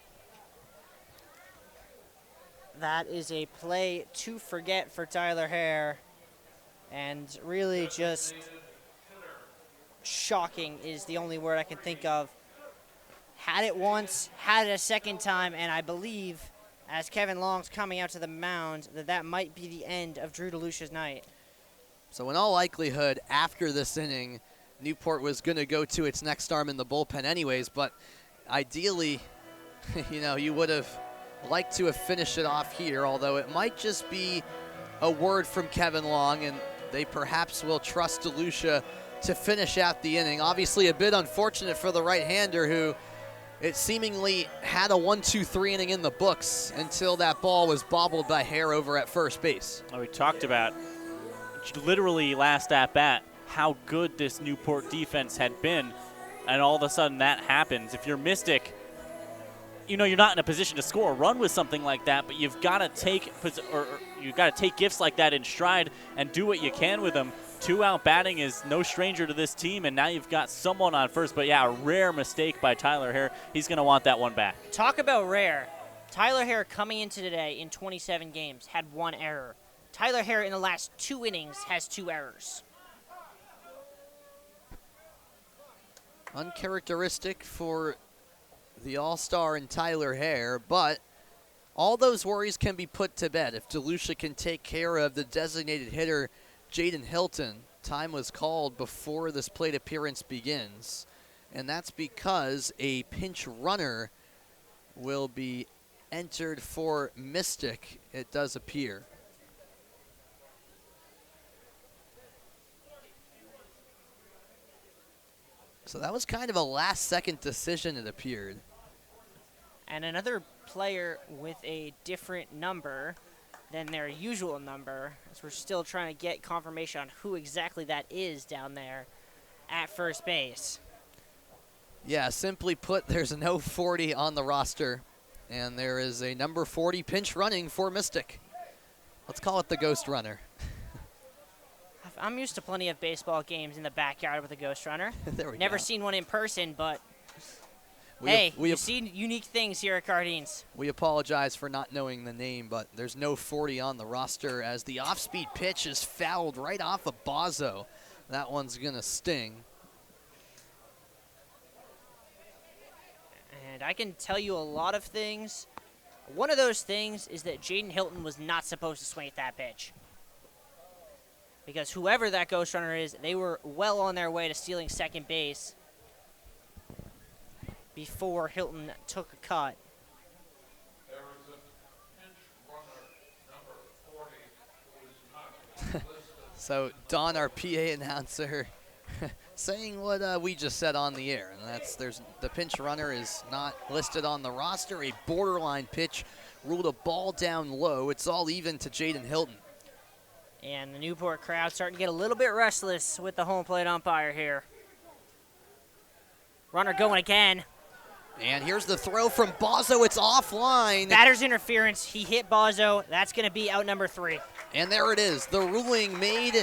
That is a play to forget for Tyler Hare, and really just shocking is the only word I can think of. Had it once, had it a second time, and I believe, as Kevin Long's coming out to the mound, that might be the end of Drew DeLucia's night. So in all likelihood, after this inning, Newport was going to go to its next arm in the bullpen anyways, but ideally, you would have liked to have finished it off here, although it might just be a word from Kevin Long, and they perhaps will trust DeLucia to finish out the inning. Obviously a bit unfortunate for the right-hander, who it seemingly had a 1-2-3 inning in the books until that ball was bobbled by Hare over at first base. We talked about literally last at bat how good this Newport defense had been. and all of a sudden that happens. If you're Mystic, you know you're not in a position to score a run with something like that, but you've got to take gifts like that in stride and do what you can with them. 2-out batting is no stranger to this team, and now you've got someone on first. But yeah, a rare mistake by Tyler Hare. He's going to want that one back. Talk about rare. Tyler Hare coming into today in 27 games had 1 error. Tyler Hare in the last 2 innings has 2 errors. Uncharacteristic for the all-star and Tyler Hare, but all those worries can be put to bed if DeLucia can take care of the designated hitter, Jaden Hilton. Time was called before this plate appearance begins, and that's because a pinch runner will be entered for Mystic, it does appear. So that was kind of a last-second decision, it appeared. And another player with a different number than their usual number, as we're still trying to get confirmation on who exactly that is down there at first base. Yeah, simply put, there's no 40 on the roster, and there is a number 40 pinch running for Mystic. Let's call it the Ghost Runner. I'm used to plenty of baseball games in the backyard with a Ghost Runner. Never seen one in person, but you've seen unique things here at Cardines. We apologize for not knowing the name, but there's no 40 on the roster as the off-speed pitch is fouled right off of Bozzo. That one's going to sting. And I can tell you a lot of things. One of those things is that Jaden Hilton was not supposed to swing at that pitch. Because whoever that Ghost Runner is, they were well on their way to stealing second base before Hilton took a cut. There was a pinch runner, number 40, who is not listed. So Don, our PA announcer, saying what we just said on the air, and that's the pinch runner is not listed on the roster. A borderline pitch ruled a ball down low. It's all even to Jaden Hilton. And the Newport crowd starting to get a little bit restless with the home plate umpire here. Runner going again. And here's the throw from Bozzo. It's offline. Batter's interference. He hit Bozzo. That's going to be out number 3. And there it is. The ruling made.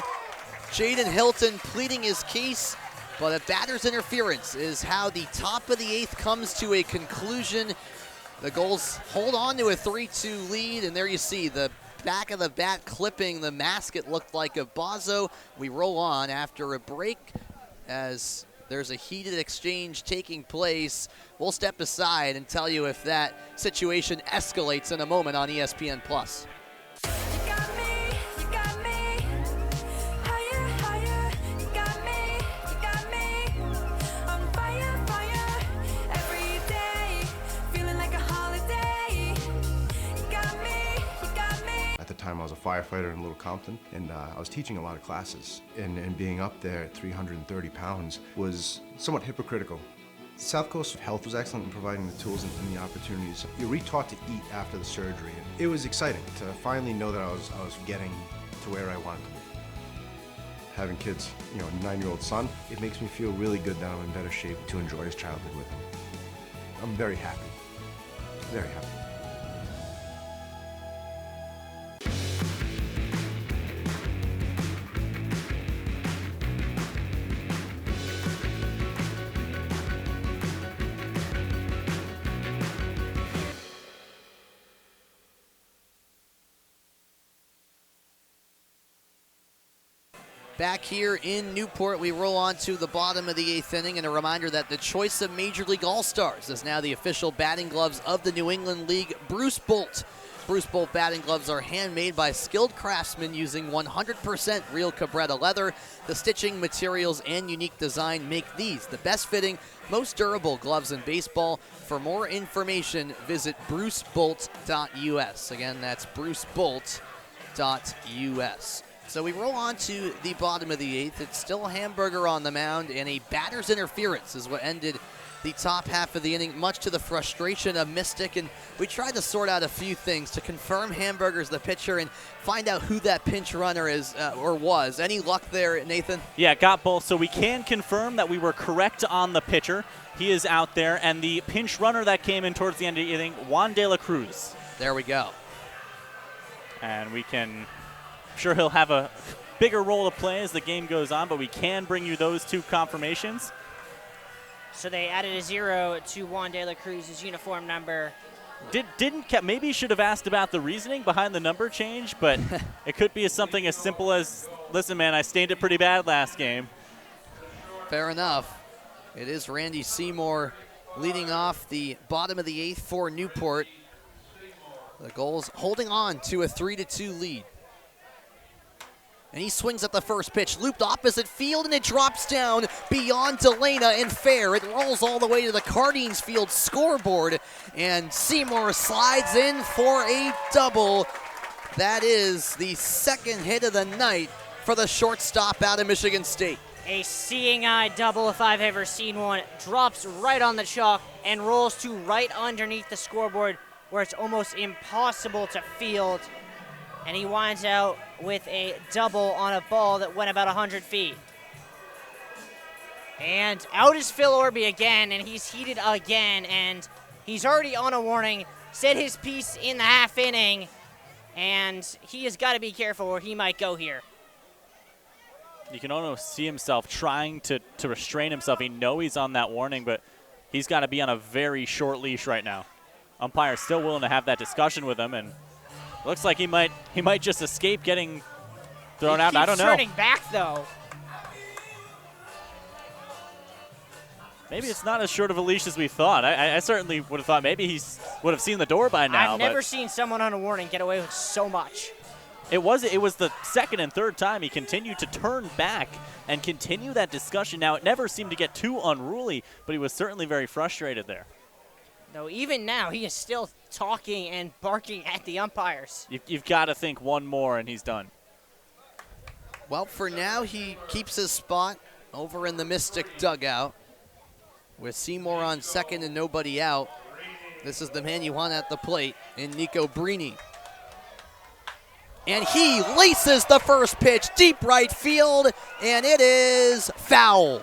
Jaden Hilton pleading his case, but a batter's interference is how the top of the 8th comes to a conclusion. The Gulls hold on to a 3-2 lead, and there you see the back of the bat clipping the mask, it looked like, of Bozzo. We roll on after a break as there's a heated exchange taking place. We'll step aside and tell you if that situation escalates in a moment on ESPN+. At the time I was a firefighter in Little Compton, and I was teaching a lot of classes, and being up there at 330 pounds was somewhat hypocritical. South Coast Health was excellent in providing the tools and the opportunities. You're re-taught to eat after the surgery. It was exciting to finally know that I was getting to where I wanted to be. Having kids, a 9-year-old son, it makes me feel really good that I'm in better shape to enjoy his childhood with him. I'm very happy, very happy. Back here in Newport, we roll on to the bottom of the 8th inning, and a reminder that the choice of Major League All-Stars is now the official batting gloves of the New England League, Bruce Bolt. Bruce Bolt batting gloves are handmade by skilled craftsmen using 100% real Cabretta leather. The stitching, materials, and unique design make these the best fitting, most durable gloves in baseball. For more information, visit brucebolt.us. Again, that's brucebolt.us. So we roll on to the bottom of the 8th. It's still a Hamburger on the mound, and a batter's interference is what ended the top half of the inning, much to the frustration of Mystic, and we tried to sort out a few things to confirm Hamburger's the pitcher and find out who that pinch runner is or was. Any luck there, Nathan? Yeah, got both. So we can confirm that we were correct on the pitcher. He is out there, and the pinch runner that came in towards the end of the inning, Juan de la Cruz. There we go. And we can, I'm sure he'll have a bigger role to play as the game goes on, but we can bring you those two confirmations. So they added a 0 to Juan de la Cruz's uniform number. Maybe should have asked about the reasoning behind the number change, but it could be something as simple as, listen, man, I stained it pretty bad last game. Fair enough. It is Randy Seymour leading off the bottom of the 8th for Newport. The Gulls holding on to a 3-2 lead. And he swings at the first pitch, looped opposite field, and it drops down beyond Delana and fair. It rolls all the way to the Cardines Field scoreboard, and Seymour slides in for a double. That is the second hit of the night for the shortstop out of Michigan State. A seeing eye double, if I've ever seen one. Drops right on the chalk and rolls to right underneath the scoreboard where it's almost impossible to field. And he winds out with a double on a ball that went about 100 feet. And out is Phil Orby again, and he's heated again, and he's already on a warning, said his piece in the half inning, and he has got to be careful where he might go here. You can almost see himself trying to restrain himself. He knows he's on that warning, but he's got to be on a very short leash right now. Umpire's still willing to have that discussion with him, and looks like he might just escape getting thrown out. I don't know. He's turning back, though. Maybe it's not as short of a leash as we thought. I certainly would have thought maybe he would have seen the door by now. I've never seen someone on a warning get away with so much. It was the second and third time he continued to turn back and continue that discussion. Now, it never seemed to get too unruly, but he was certainly very frustrated there. Though even now, he is still talking and barking at the umpires. You've got to think one more, and he's done. Well, for now, he keeps his spot over in the Mystic dugout with Seymour on second and nobody out. This is the man you want at the plate in Nico Brini. And he laces the first pitch, deep right field, and it is foul.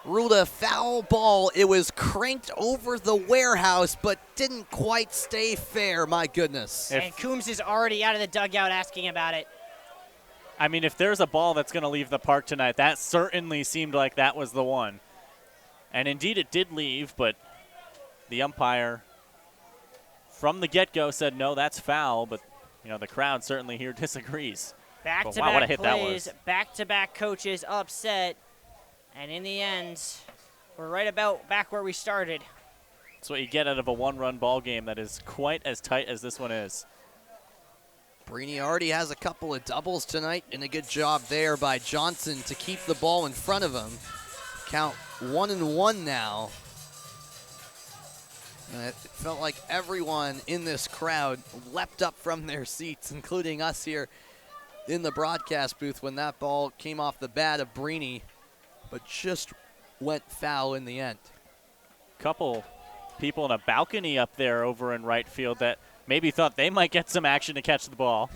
Ruled a foul ball. It was cranked over the warehouse, but didn't quite stay fair, my goodness. And Coombs is already out of the dugout asking about it. I mean, if there's a ball that's going to leave the park tonight, that certainly seemed like that was the one. And indeed it did leave, but the umpire from the get-go said, no, that's foul, but you know, the crowd certainly here disagrees. Back-to-back wow, what a hit plays, that was. back-to-back coaches upset, and in the end, we're right about back where we started. That's what you get out of a one-run ball game that is quite as tight as this one is. Brini already has a couple of doubles tonight, and a good job there by Johnson to keep the ball in front of him. Count 1-1 now. And it felt like everyone in this crowd leapt up from their seats, including us here in the broadcast booth when that ball came off the bat of Brini, but just went foul in the end. Couple people in a balcony up there over in right field that maybe thought they might get some action to catch the ball.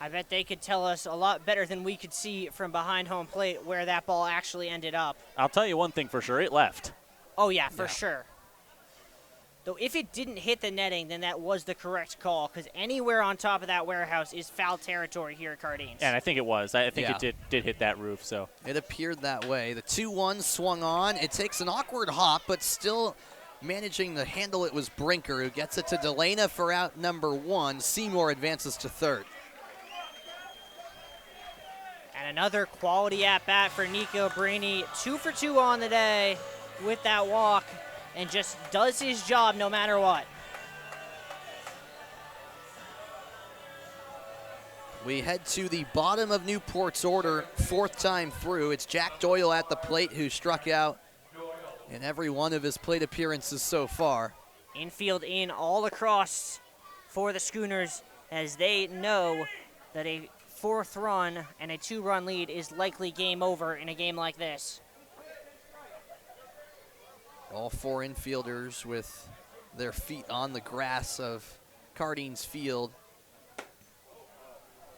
I bet they could tell us a lot better than we could see from behind home plate where that ball actually ended up. I'll tell you one thing for sure, it left. Oh, yeah, for sure. Though if it didn't hit the netting, then that was the correct call, because anywhere on top of that warehouse is foul territory here at Cardines. And I think it was. I think it did hit that roof. So it appeared that way. The 2-1 swung on. It takes an awkward hop, but still managing to handle it was Brinker, who gets it to Delana for out number 1. Seymour advances to third. And another quality at-bat for Nico Brini. 2 for 2 on the day with that walk, and just does his job no matter what. We head to the bottom of Newport's order, 4th time through. It's Jack Doyle at the plate, who struck out in every one of his plate appearances so far. Infield in all across for the Schooners, as they know that a 4th run and a 2-run lead is likely game over in a game like this. All four infielders with their feet on the grass of Cardines Field.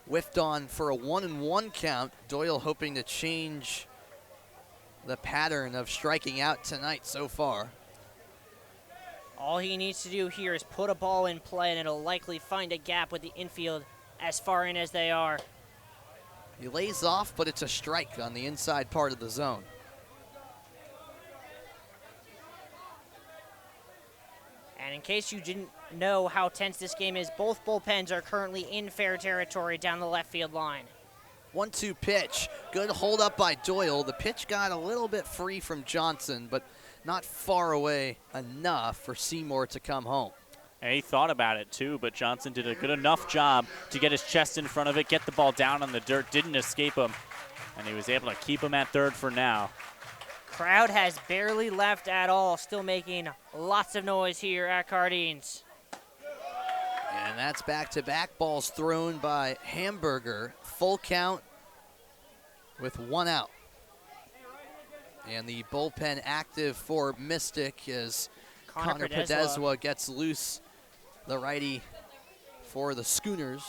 Whiffed on for a 1-1 count. Doyle hoping to change the pattern of striking out tonight so far. All he needs to do here is put a ball in play, and it'll likely find a gap with the infield as far in as they are. He lays off, but it's a strike on the inside part of the zone. And in case you didn't know how tense this game is, both bullpens are currently in fair territory down the left field line. 1-2 pitch. Good hold up by Doyle. The pitch got a little bit free from Johnson, but not far away enough for Seymour to come home. And he thought about it too, but Johnson did a good enough job to get his chest in front of it, get the ball down on the dirt, didn't escape him, and he was able to keep him at third for now. Crowd has barely left at all, still making lots of noise here at Cardines. And that's back-to-back balls thrown by Hamburger. Full count with 1 out. And the bullpen active for Mystic as Connor Pedeswa gets loose, the righty for the Schooners.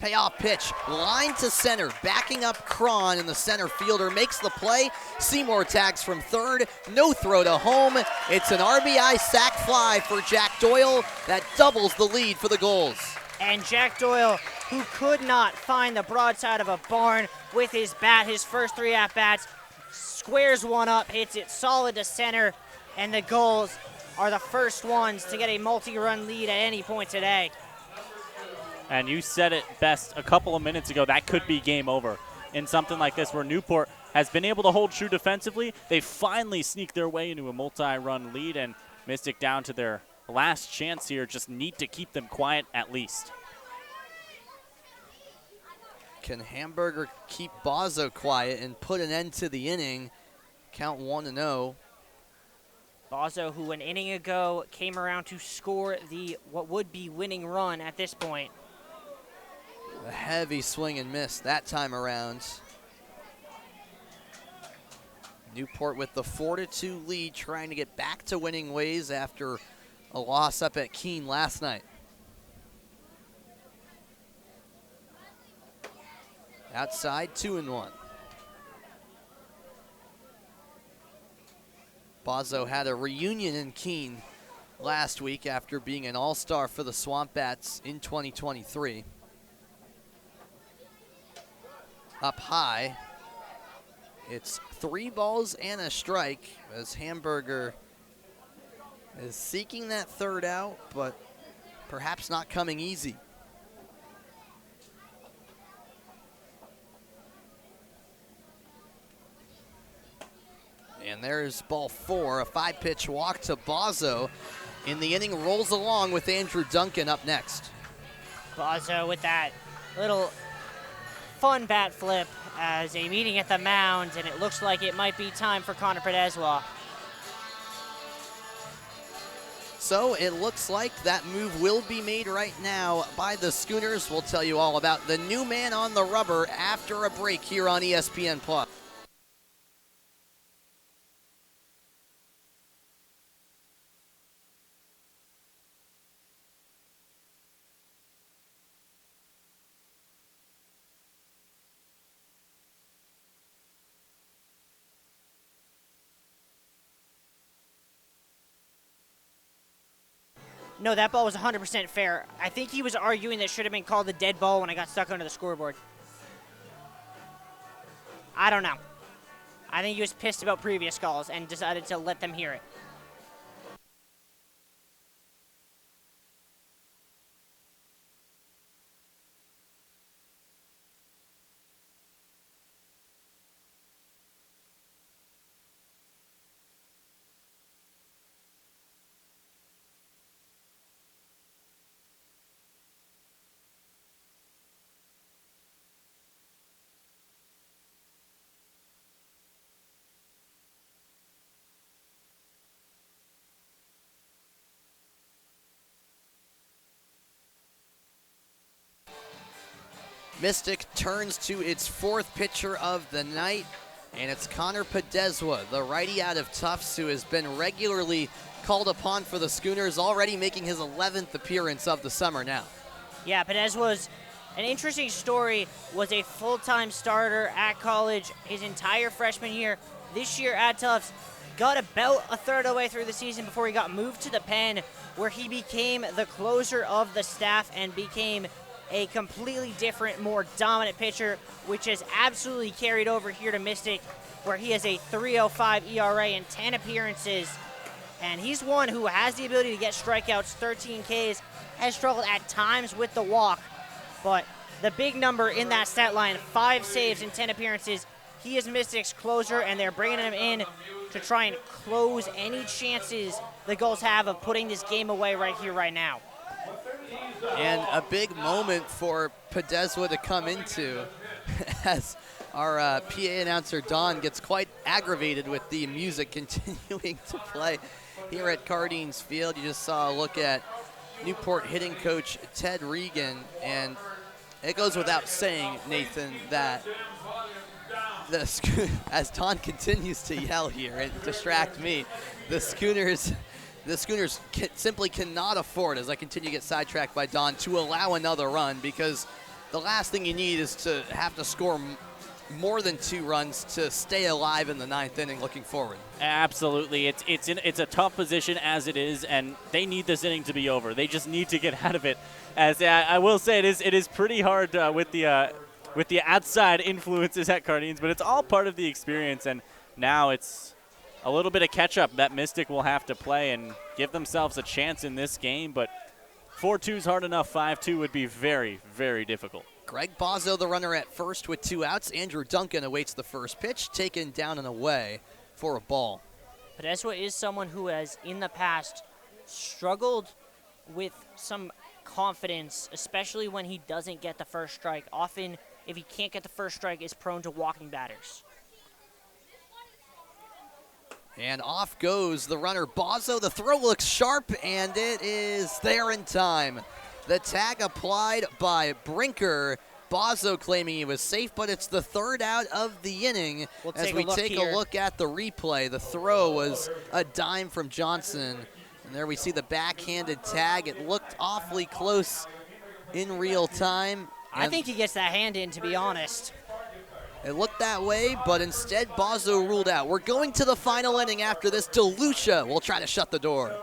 Payoff pitch, line to center, backing up Cron, and the center fielder makes the play. Seymour tags from third, no throw to home. It's an RBI sac fly for Jack Doyle that doubles the lead for the Gulls. And Jack Doyle, who could not find the broadside of a barn with his bat, his first 3 at-bats, squares one up, hits it solid to center, and the Gulls are the first ones to get a multi-run lead at any point today. And you said it best a couple of minutes ago, that could be game over. In something like this where Newport has been able to hold true defensively, they finally sneak their way into a multi-run lead, and Mystic down to their last chance here, just need to keep them quiet at least. Can Hamburger keep Bozzo quiet and put an end to the inning? Count 1-0. Bozzo, who an inning ago came around to score the what would be winning run at this point. A heavy swing and miss that time around. Newport with the 4-2 lead, trying to get back to winning ways after a loss up at Keene last night. Outside, 2-1. Bozzo had a reunion in Keene last week after being an all-star for the Swamp Bats in 2023. Up high, it's 3 balls and a strike as Hamburger is seeking that third out, but perhaps not coming easy. And there's ball 4, a 5-pitch walk to Bozzo. In the inning, rolls along with Andrew Duncan up next. Bozzo with that little fun bat flip as a meeting at the mound, and it looks like it might be time for Connor Pedeswa. So it looks like that move will be made right now by the Schooners. We'll tell you all about the new man on the rubber after a break here on ESPN+. No, that ball was 100% fair. I think he was arguing that should have been called a dead ball when I got stuck under the scoreboard. I don't know. I think he was pissed about previous calls and decided to let them hear it. Mystic turns to its 4th pitcher of the night. And it's Connor Podeswa, the righty out of Tufts, who has been regularly called upon for the Schooners, already making his 11th appearance of the summer now. Yeah, Podeswa's an interesting story, was a full-time starter at college his entire freshman year. This year at Tufts, got about a third of the way through the season before he got moved to the pen, where he became the closer of the staff and became a completely different, more dominant pitcher, which has absolutely carried over here to Mystic, where he has a 3.05 ERA in 10 appearances. And he's one who has the ability to get strikeouts, 13 Ks, has struggled at times with the walk. But the big number in that stat line, 5 saves in 10 appearances, he is Mystic's closer, and they're bringing him in to try and close any chances the Gulls have of putting this game away right here, right now. And a big moment for Podeswa to come into as our PA announcer, Don, gets quite aggravated with the music continuing to play here at Cardines Field. You just saw a look at Newport hitting coach Ted Regan, and it goes without saying, Nathan, that as Don continues to yell here and distract me, the Schooners simply cannot afford, as I continue to get sidetracked by Don, to allow another run, because the last thing you need is to have to score more than 2 runs to stay alive in the 9th inning looking forward. Absolutely. It's a tough position as it is, and they need this inning to be over. They just need to get out of it. As I will say, it is pretty hard with the outside influences at Cardines, but it's all part of the experience, and now it's a little bit of catch-up that Mystic will have to play and give themselves a chance in this game, but 4-2 is hard enough. 5-2 would be very, very difficult. Greg Bozzo, the runner at first with 2 outs. Andrew Duncan awaits the first pitch, taken down and away for a ball. Podeswa is someone who has, in the past, struggled with some confidence, especially when he doesn't get the first strike. Often, if he can't get the first strike, is prone to walking batters. And off goes the runner, Bozzo. The throw looks sharp, and it is there in time. The tag applied by Brinker. Bozzo claiming he was safe, but it's the 3rd out of the inning. As we take a look at the replay, the throw was a dime from Johnson. And there we see the backhanded tag. It looked awfully close in real time. I think he gets that hand in, to be honest. It looked that way, but instead Bozzo ruled out. We're going to the final inning after this. DeLucia will try to shut the door.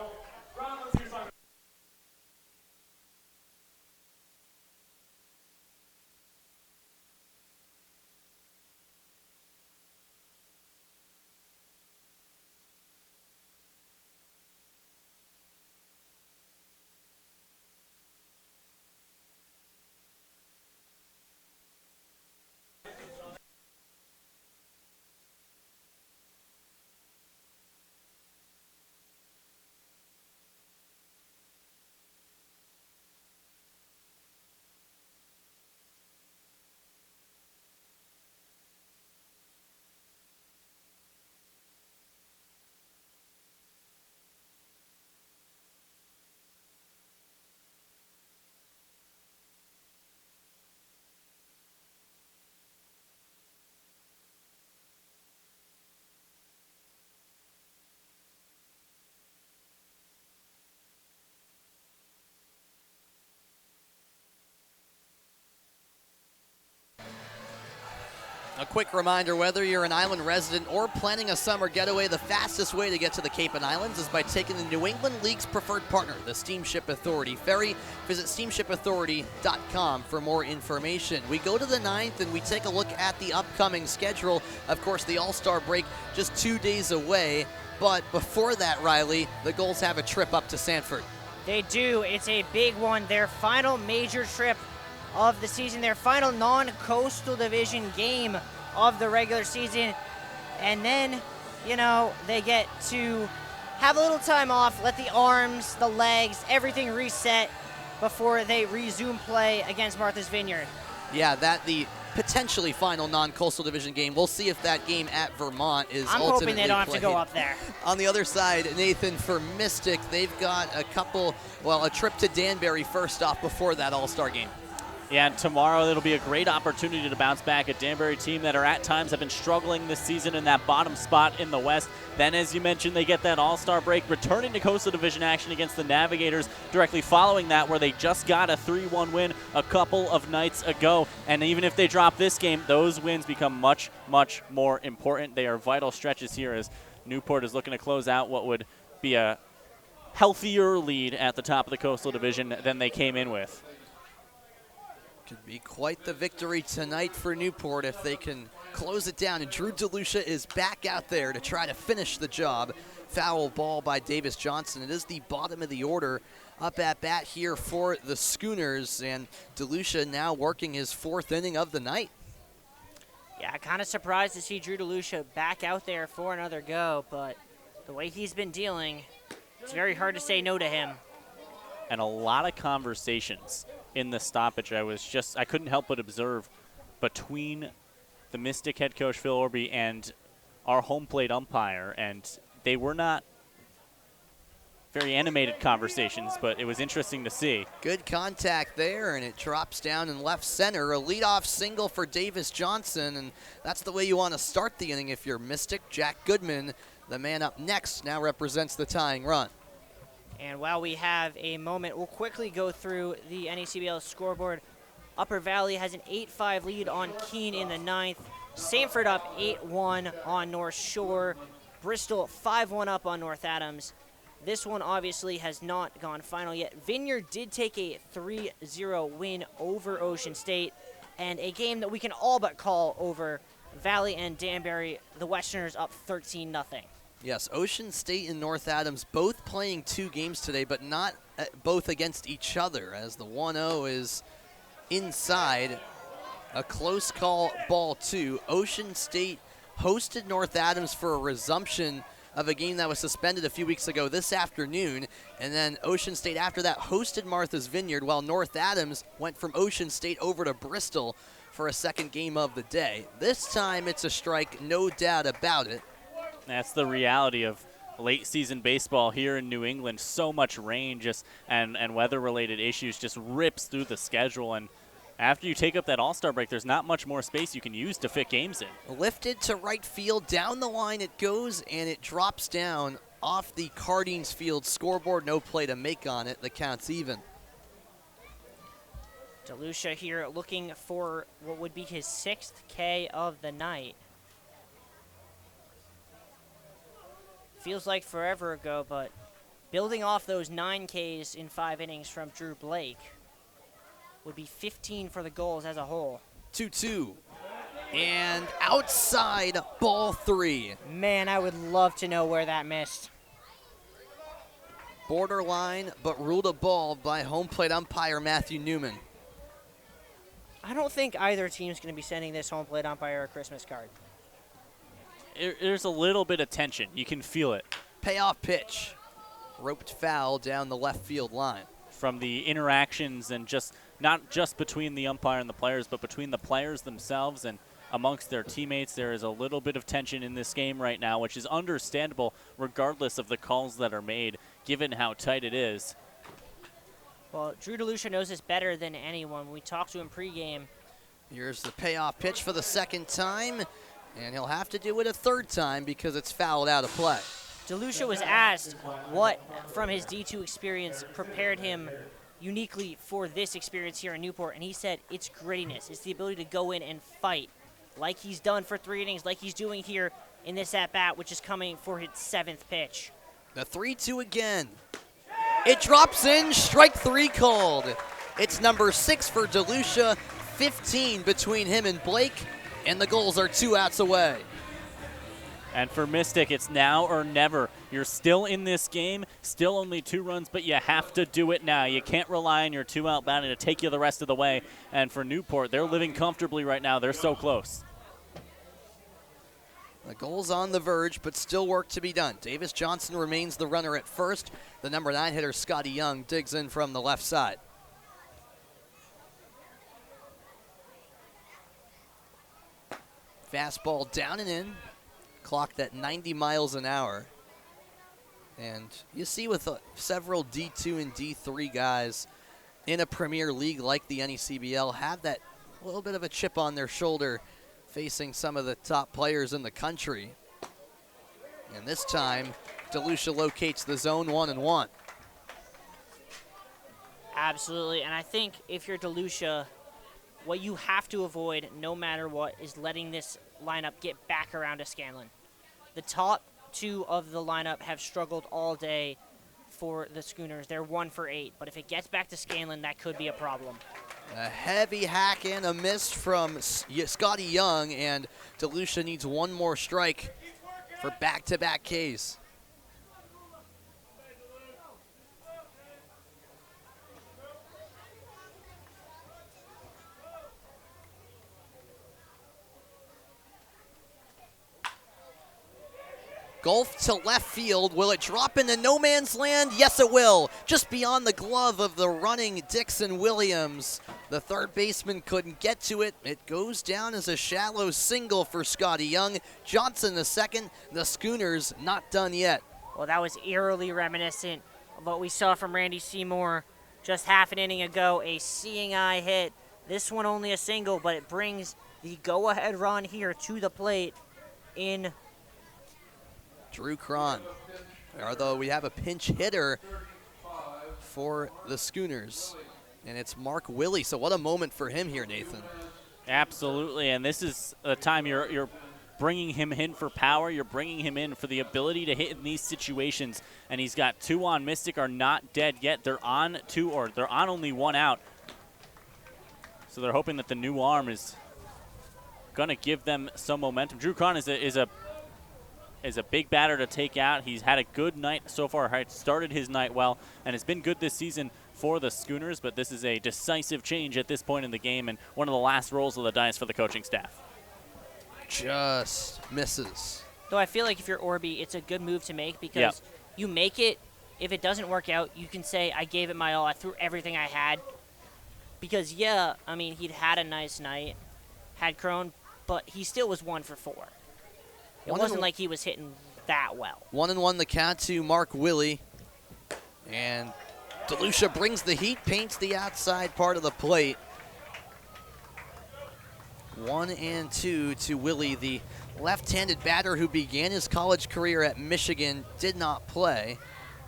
A quick reminder, whether you're an island resident or planning a summer getaway, the fastest way to get to the Cape and Islands is by taking the New England League's preferred partner, the Steamship Authority Ferry. Visit steamshipauthority.com for more information. We go to the 9th and we take a look at the upcoming schedule. Of course, the All-Star break just 2 days away. But before that, Riley, the Gulls have a trip up to Sanford. They do. It's a big one. Their final major trip of the season, their final non-coastal division game of the regular season. And then, you know, they get to have a little time off, let the arms, the legs, everything reset before they resume play against Martha's Vineyard. Yeah, the potentially final non-coastal division game. We'll see if that game at Vermont is ultimately hoping they don't have to played. go up there. On the other side, Nathan, for Mystic, they've got a trip to Danbury first off before that All-Star game. Yeah, and tomorrow it'll be a great opportunity to bounce back. A Danbury team that are at times have been struggling this season in that bottom spot in the West. Then, as you mentioned, they get that all-star break, returning to Coastal Division action against the Navigators directly following that, where they just got a 3-1 win a couple of nights ago. And even if they drop this game, those wins become much, much more important. They are vital stretches here as Newport is looking to close out what would be a healthier lead at the top of the Coastal Division than they came in with. Could be quite the victory tonight for Newport if they can close it down. And Drew DeLucia is back out there to try to finish the job. Foul ball by Davis Johnson. It is the bottom of the order up at bat here for the Schooners. And DeLucia now working his 4th inning of the night. Yeah, kind of surprised to see Drew DeLucia back out there for another go, but the way he's been dealing, it's very hard to say no to him. And a lot of conversations in the stoppage I couldn't help but observe between the Mystic head coach Phil Orby and our home plate umpire, and they were not very animated conversations, but it was interesting to see. Good contact there, and it drops down in left center. A leadoff single for Davis Johnson, and that's the way you want to start the inning if you're Mystic. Jack Goodman, the man up next, now represents the tying run. And while we have a moment, we'll quickly go through the NECBL scoreboard. Upper Valley has an 8-5 lead on Keene in the 9th. Sanford up 8-1 on North Shore. Bristol 5-1 up on North Adams. This one obviously has not gone final yet. Vineyard did take a 3-0 win over Ocean State, and a game that we can all but call over. Valley and Danbury, the Westerners up 13-0. Yes, Ocean State and North Adams both playing 2 games today, but not both against each other, as the 1-0 is inside. A close call, ball 2. Ocean State hosted North Adams for a resumption of a game that was suspended a few weeks ago this afternoon, and then Ocean State after that hosted Martha's Vineyard, while North Adams went from Ocean State over to Bristol for a second game of the day. This time it's a strike, no doubt about it. That's the reality of late season baseball here in New England. So much rain and weather-related issues just rips through the schedule. And after you take up that all-star break, there's not much more space you can use to fit games in. Lifted to right field, down the line it goes, and it drops down off the Cardines Field scoreboard. No play to make on it. The count's even. DeLucia here looking for what would be his 6th K of the night. Feels like forever ago, but building off those 9 Ks in 5 innings from Drew Blake would be 15 for the Gulls as a whole. 2-2. And outside, ball 3. Man, I would love to know where that missed. Borderline, but ruled a ball by home plate umpire Matthew Newman. I don't think either team's going to be sending this home plate umpire a Christmas card. There's a little bit of tension. You can feel it. Payoff pitch. Roped foul down the left field line. From the interactions and not just between the umpire and the players, but between the players themselves and amongst their teammates, there is a little bit of tension in this game right now, which is understandable regardless of the calls that are made, given how tight it is. Well, Drew DeLucia knows this better than anyone. When we talked to him pregame. Here's the payoff pitch for the 2nd time. And he'll have to do it a 3rd time because it's fouled out of play. DeLucia was asked what, from his D2 experience, prepared him uniquely for this experience here in Newport, and he said it's grittiness. It's the ability to go in and fight like he's done for 3 innings, like he's doing here in this at-bat, which is coming for his 7th pitch. The 3-2 again. It drops in, strike 3 called. It's number 6 for DeLucia, 15 between him and Blake. And the Gulls are 2 outs away. And for Mystic, it's now or never. You're still in this game, still only 2 runs, but you have to do it now. You can't rely on your 2-out batting to take you the rest of the way. And for Newport, they're living comfortably right now. They're so close. The Gulls on the verge, but still work to be done. Davis Johnson remains the runner at first. The number 9 hitter, Scotty Young, digs in from the left side. Fastball down and in, clocked at 90 miles an hour. And you see with several D2 and D3 guys, in a Premier League like the NECBL have that little bit of a chip on their shoulder facing some of the top players in the country. And this time, DeLucia locates the zone 1-1. Absolutely, and I think if you're DeLucia, what you have to avoid, no matter what, is letting this lineup get back around to Scanlon. The top two of the lineup have struggled all day for the Schooners. They're 1 for 8, but if it gets back to Scanlon, that could be a problem. A heavy hack and a miss from Scotty Young, and DeLucia needs one more strike for back-to-back Ks. Golf to left field. Will it drop into no man's land? Yes, it will. Just beyond the glove of the running Dixon Williams. The third baseman couldn't get to it. It goes down as a shallow single for Scotty Young. Johnson the second. The Schooners not done yet. Well, that was eerily reminiscent of what we saw from Randy Seymour just half an inning ago. A seeing eye hit. This one only a single, but it brings the go-ahead run here to the plate in Drew Cron. Although we have a pinch hitter for the Schooners, and it's Mark Willie. So what a moment for him here, Nathan. Absolutely, and this is a time you're bringing him in for power. You're bringing him in for the ability to hit in these situations, and he's got 2 on. Mystic are not dead yet. They're on 2, or they're on only 1 out. So they're hoping that the new arm is going to give them some momentum. Drew Cron is a big batter to take out. He's had a good night so far. Started his night well, and it's been good this season for the Schooners, but this is a decisive change at this point in the game and one of the last rolls of the dice for the coaching staff. Just misses. Though I feel like if you're Orby, it's a good move to make because you make it. If it doesn't work out, you can say, I gave it my all. I threw everything I had. Because, I mean, he'd had a nice night, had Crone, but he still was 1 for 4. It wasn't like he was hitting that well. 1-1 the count to Mark Willie. And DeLucia brings the heat, paints the outside part of the plate. 1-2 to Willie, the left-handed batter who began his college career at Michigan, did not play,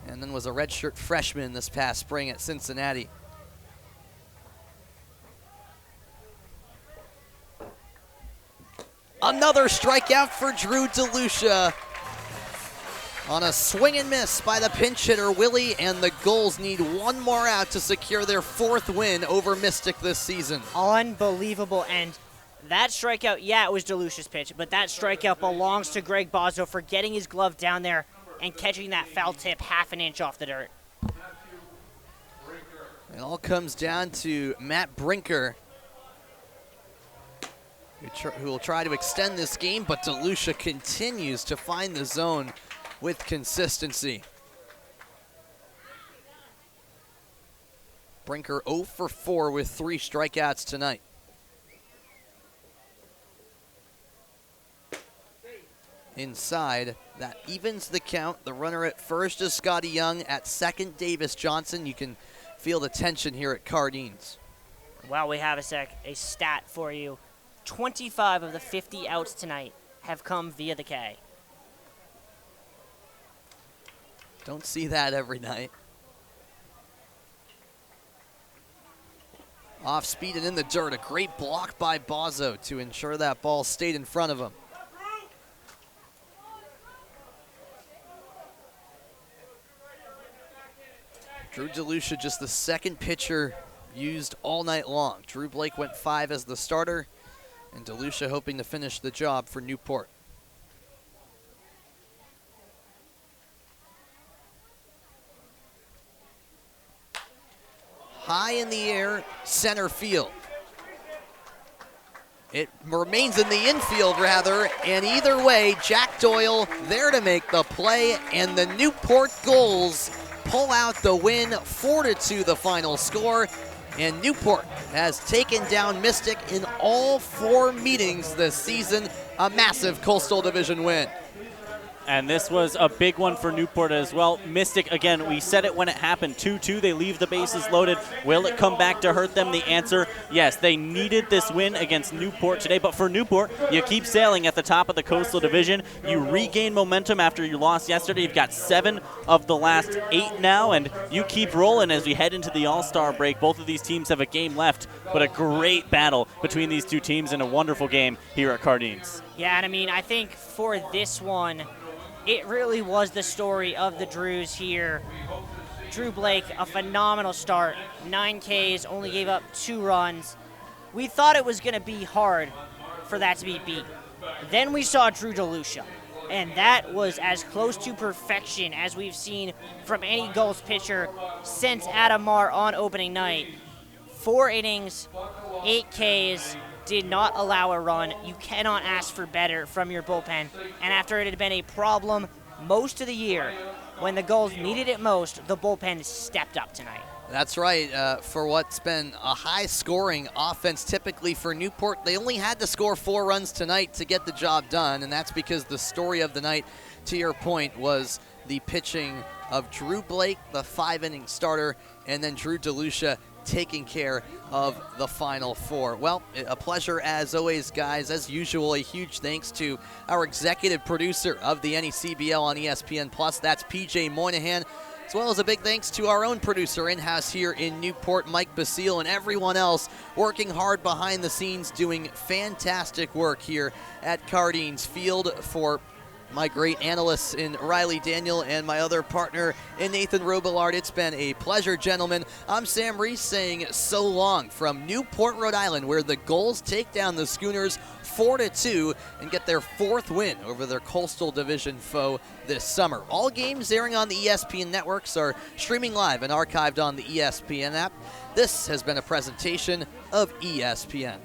and then was a redshirt freshman this past spring at Cincinnati. Another strikeout for Drew DeLucia on a swing and miss by the pinch hitter Willie, and the Gulls need one more out to secure their 4th win over Mystic this season. Unbelievable, and that strikeout, it was DeLucia's pitch, but that strikeout belongs to Greg Bozzo for getting his glove down there and catching that foul tip half an inch off the dirt. It all comes down to Matt Brinker, who will try to extend this game, but DeLucia continues to find the zone with consistency. Brinker 0 for 4 with 3 strikeouts tonight. Inside, that evens the count. The runner at first is Scotty Young. At second, Davis Johnson. You can feel the tension here at Cardines. Well, we have a stat for you. 25 of the 50 outs tonight have come via the K. Don't see that every night. Off speed and in the dirt. A great block by Bozzo to ensure that ball stayed in front of him. Drew DeLucia, just the second pitcher used all night long. Drew Blake went 5 as the starter, and DeLucia hoping to finish the job for Newport. High in the air, center field. It remains in the infield, rather, and either way, Jack Doyle there to make the play, and the Newport Gulls pull out the win, 4-2 the final score, and Newport has taken down Mystic in all 4 meetings this season, a massive Coastal Division win. And this was a big one for Newport as well. Mystic, again, we said it when it happened, 2-2. They leave the bases loaded. Will it come back to hurt them? The answer, yes. They needed this win against Newport today. But for Newport, you keep sailing at the top of the Coastal Division. You regain momentum after you lost yesterday. You've got 7 of the last 8 now, and you keep rolling as we head into the All-Star break. Both of these teams have a game left, but a great battle between these two teams and a wonderful game here at Cardines. Yeah, and I mean, I think for this one, it really was the story of the Drews here. Drew Blake, a phenomenal start, 9 Ks, only gave up 2 runs. We thought it was going to be hard for that to be beat. Then we saw Drew DeLucia, and that was as close to perfection as we've seen from any Gulls pitcher since Adam Marr on opening night. 4 innings, 8 Ks, did not allow a run. You cannot ask for better from your bullpen. And after it had been a problem most of the year, when the Gulls needed it most, the bullpen stepped up tonight. That's right. For what's been a high-scoring offense typically for Newport, they only had to score 4 runs tonight to get the job done, and that's because the story of the night, to your point, was the pitching of Drew Blake, the 5-inning starter, and then Drew DeLucia taking care of the final 4. Well, a pleasure as always, guys. As usual, a huge thanks to our executive producer of the NECBL on ESPN+, that's PJ Moynihan, as well as a big thanks to our own producer in-house here in Newport, Mike Basile, and everyone else working hard behind the scenes, doing fantastic work here at Cardines Field. For my great analysts in Riley Daniel and my other partner in Nathan Robillard, it's been a pleasure, gentlemen. I'm Sam Reese saying so long from Newport, Rhode Island, where the Gulls take down the Schooners 4-2 and get their 4th win over their Coastal Division foe this summer. All games airing on the ESPN networks are streaming live and archived on the ESPN app. This has been a presentation of ESPN.